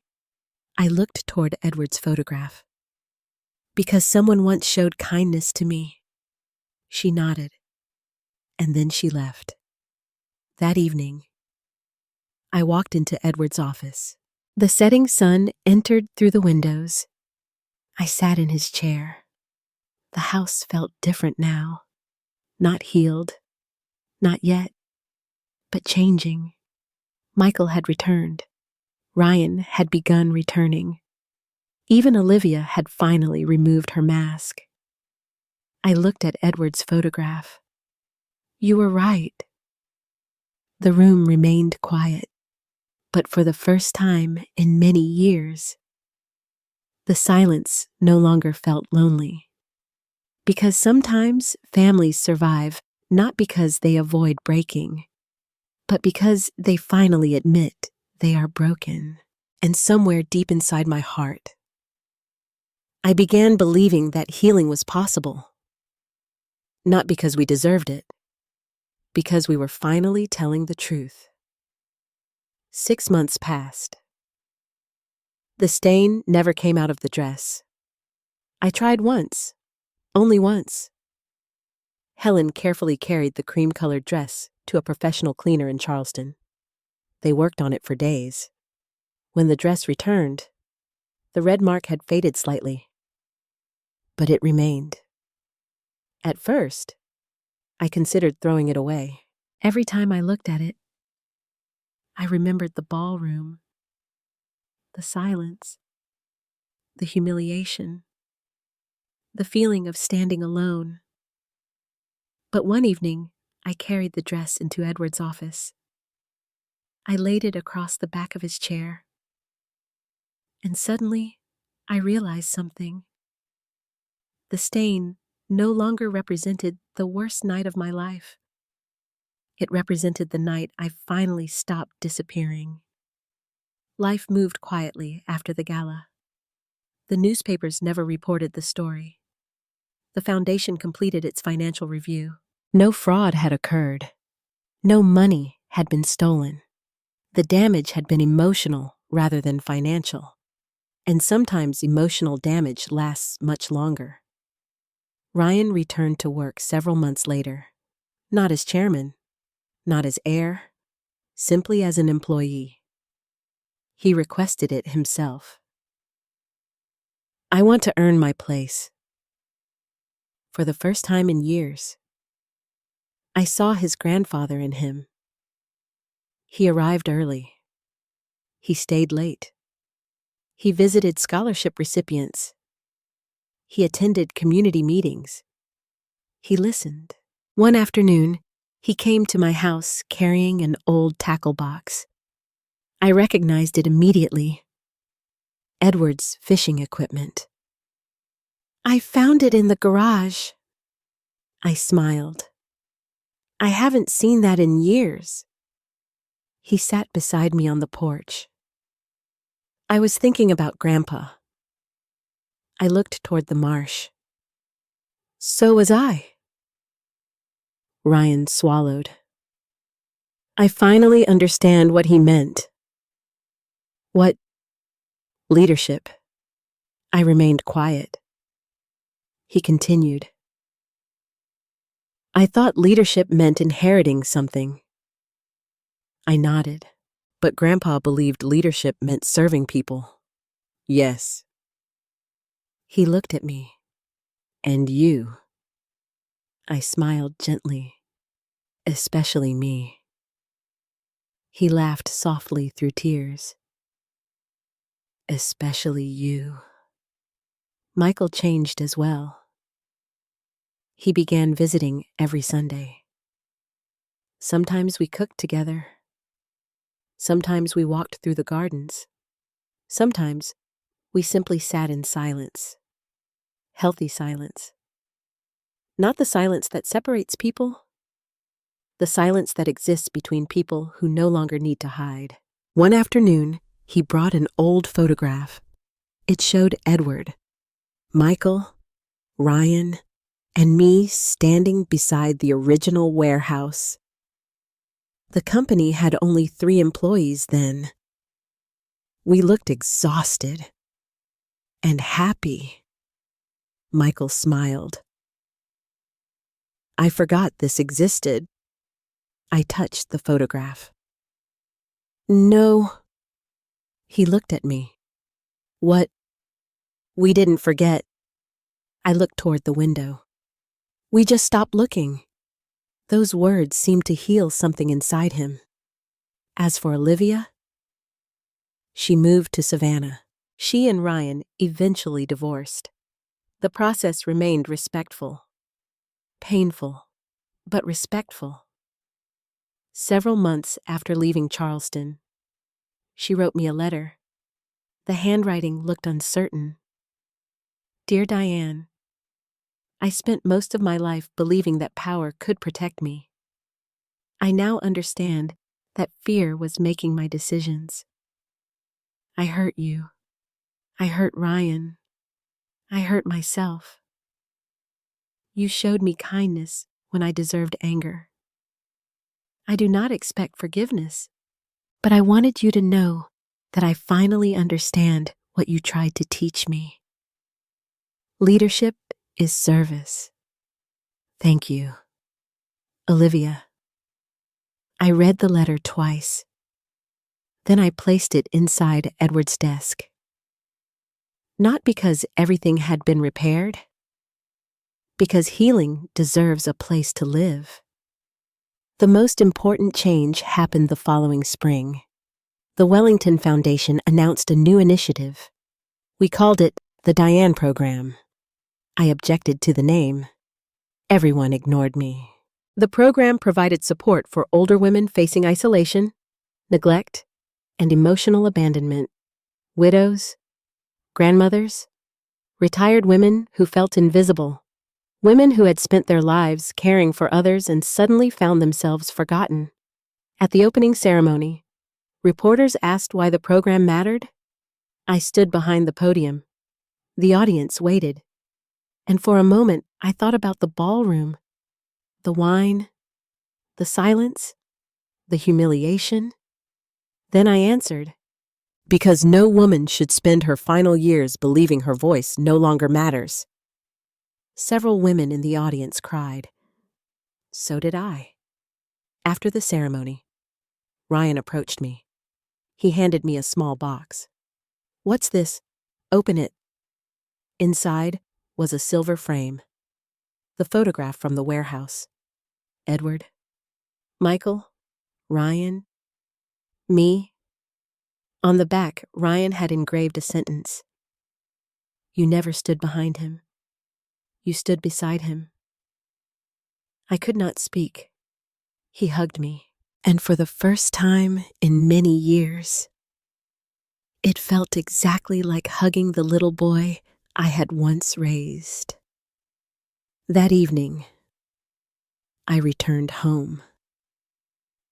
A: I looked toward Edward's photograph. Because someone once showed kindness to me. She nodded, and then she left. That evening, I walked into Edward's office. The setting sun entered through the windows. I sat in his chair. The house felt different now. Not healed, not yet, but changing. Michael had returned. Ryan had begun returning. Even Olivia had finally removed her mask. I looked at Edward's photograph. You were right. The room remained quiet, but for the first time in many years, the silence no longer felt lonely. Because sometimes families survive not because they avoid breaking, but because they finally admit they are broken. And somewhere deep inside my heart, I began believing that healing was possible. Not because we deserved it, because we were finally telling the truth. 6 months passed. The stain never came out of the dress. I tried once, only once. Helen carefully carried the cream-colored dress to a professional cleaner in Charleston. They worked on it for days. When the dress returned, the red mark had faded slightly, but it remained. At first, I considered throwing it away. Every time I looked at it, I remembered the ballroom, the silence, the humiliation, the feeling of standing alone. But one evening, I carried the dress into Edward's office. I laid it across the back of his chair. And suddenly, I realized something. The stain no longer represented the worst night of my life. It represented the night I finally stopped disappearing. Life moved quietly after the gala. The newspapers never reported the story. The foundation completed its financial review. No fraud had occurred. No money had been stolen. The damage had been emotional rather than financial. And sometimes emotional damage lasts much longer. Ryan returned to work several months later. Not as chairman, not as heir, simply as an employee. He requested it himself. I want to earn my place. For the first time in years, I saw his grandfather in him. He arrived early. He stayed late. He visited scholarship recipients. He attended community meetings. He listened. One afternoon, he came to my house carrying an old tackle box. I recognized it immediately. Edward's fishing equipment. I found it in the garage. I smiled. I haven't seen that in years. He sat beside me on the porch. I was thinking about Grandpa. I looked toward the marsh. So was I. Ryan swallowed. I finally understand what he meant. What? Leadership. I remained quiet. He continued. I thought leadership meant inheriting something. I nodded, but Grandpa believed leadership meant serving people. Yes. He looked at me. And you. I smiled gently. Especially me. He laughed softly through tears. Especially you. Michael changed as well. He began visiting every Sunday. Sometimes we cooked together. Sometimes we walked through the gardens. Sometimes we simply sat in silence. Healthy silence. Not the silence that separates people. The silence that exists between people who no longer need to hide. One afternoon, he brought an old photograph. It showed Edward, Michael, Ryan, and me standing beside the original warehouse. The company had only 3 employees then. We looked exhausted and happy. Michael smiled. I forgot this existed. I touched the photograph. No. He looked at me. What? We didn't forget. I looked toward the window. We just stopped looking. Those words seemed to heal something inside him. As for Olivia, she moved to Savannah. She and Ryan eventually divorced. The process remained respectful. Painful, but respectful. Several months after leaving Charleston, she wrote me a letter. The handwriting looked uncertain. Dear Diane, I spent most of my life believing that power could protect me. I now understand that fear was making my decisions. I hurt you. I hurt Ryan. I hurt myself. You showed me kindness when I deserved anger. I do not expect forgiveness, but I wanted you to know that I finally understand what you tried to teach me. Leadership is service. Thank you. Olivia. I read the letter twice. Then I placed it inside Edward's desk. Not because everything had been repaired, because healing deserves a place to live. The most important change happened the following spring. The Wellington Foundation announced a new initiative. We called it the Diane Program. I objected to the name. Everyone ignored me. The program provided support for older women facing isolation, neglect, and emotional abandonment, widows, grandmothers, retired women who felt invisible, women who had spent their lives caring for others and suddenly found themselves forgotten. At the opening ceremony, reporters asked why the program mattered. I stood behind the podium. The audience waited. And for a moment, I thought about the ballroom, the wine, the silence, the humiliation. Then I answered, because no woman should spend her final years believing her voice no longer matters. Several women in the audience cried. So did I. After the ceremony, Ryan approached me. He handed me a small box. What's this? Open it. Inside was a silver frame. The photograph from the warehouse. Edward, Michael, Ryan, me. On the back, Ryan had engraved a sentence. You never stood behind him. You stood beside him. I could not speak. He hugged me, and for the first time in many years, it felt exactly like hugging the little boy I had once raised. That evening, I returned home.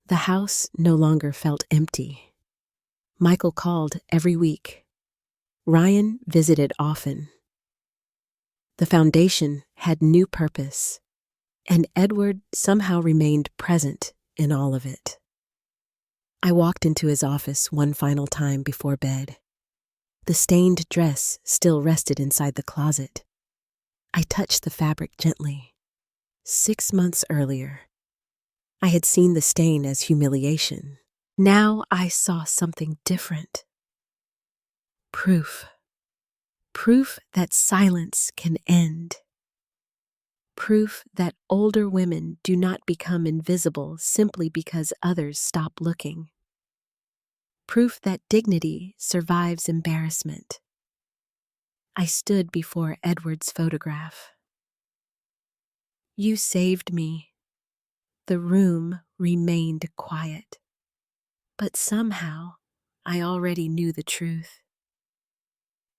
A: The house no longer felt empty. Michael called every week. Ryan visited often. The foundation had new purpose, and Edward somehow remained present in all of it. I walked into his office one final time before bed. The stained dress still rested inside the closet. I touched the fabric gently. 6 months earlier, I had seen the stain as humiliation. Now I saw something different. Proof. Proof that silence can end. Proof that older women do not become invisible simply because others stop looking. Proof that dignity survives embarrassment. I stood before Edward's photograph. You saved me. The room remained quiet. But somehow, I already knew the truth.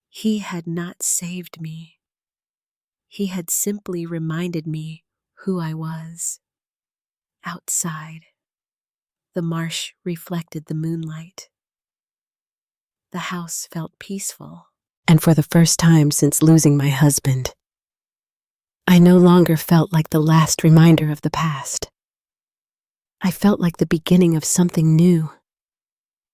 A: He had not saved me. He had simply reminded me who I was. Outside, the marsh reflected the moonlight. The house felt peaceful, and for the first time since losing my husband, I no longer felt like the last reminder of the past. I felt like the beginning of something new,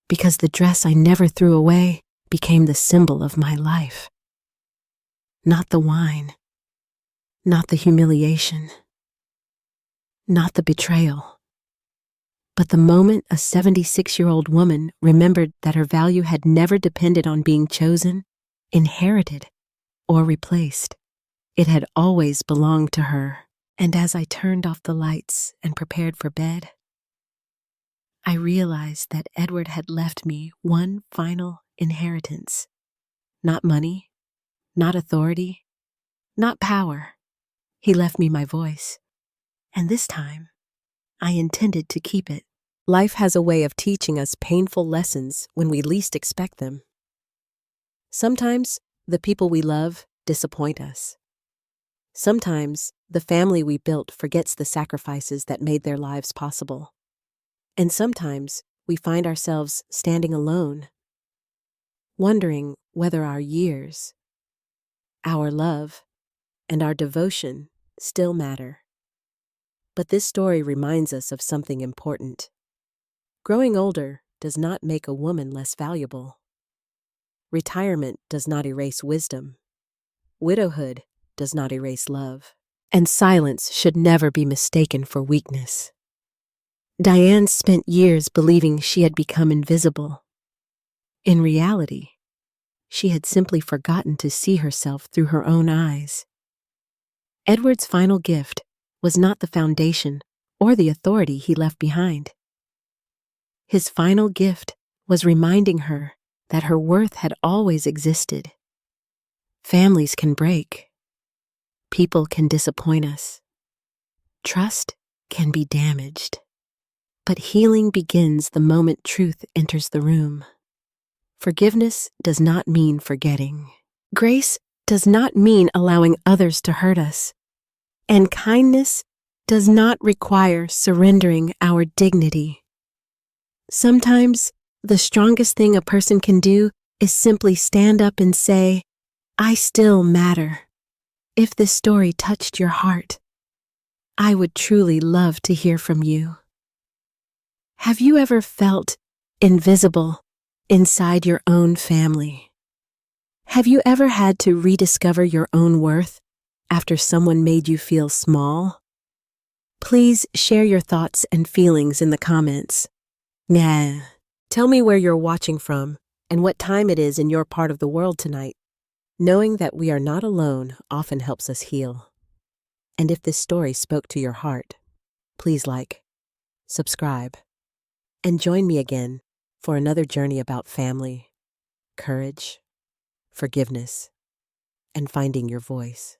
A: because the dress I never threw away became the symbol of my life. Not the wine, not the humiliation, not the betrayal, but the moment a 76-year-old woman remembered that her value had never depended on being chosen, inherited, or replaced. It had always belonged to her, and as I turned off the lights and prepared for bed, I realized that Edward had left me one final inheritance. Not money, not authority, not power. He left me my voice, and this time, I intended to keep it. Life has a way of teaching us painful lessons when we least expect them. Sometimes, the people we love disappoint us. Sometimes, the family we built forgets the sacrifices that made their lives possible. And sometimes, we find ourselves standing alone, wondering whether our years, our love, and our devotion still matter. But this story reminds us of something important. Growing older does not make a woman less valuable. Retirement does not erase wisdom. Widowhood does not erase love. And silence should never be mistaken for weakness. Diane spent years believing she had become invisible. In reality, she had simply forgotten to see herself through her own eyes. Edward's final gift was not the foundation or the authority he left behind. His final gift was reminding her that her worth had always existed. Families can break. People can disappoint us. Trust can be damaged. But healing begins the moment truth enters the room. Forgiveness does not mean forgetting. Grace does not mean allowing others to hurt us. And kindness does not require surrendering our dignity. Sometimes, the strongest thing a person can do is simply stand up and say, I still matter. If this story touched your heart, I would truly love to hear from you. Have you ever felt invisible inside your own family? Have you ever had to rediscover your own worth after someone made you feel small? Please share your thoughts and feelings in the comments. Yeah. Tell me where you're watching from and what time it is in your part of the world tonight. Knowing that we are not alone often helps us heal. And if this story spoke to your heart, please like, subscribe, and join me again for another journey about family, courage, forgiveness, and finding your voice.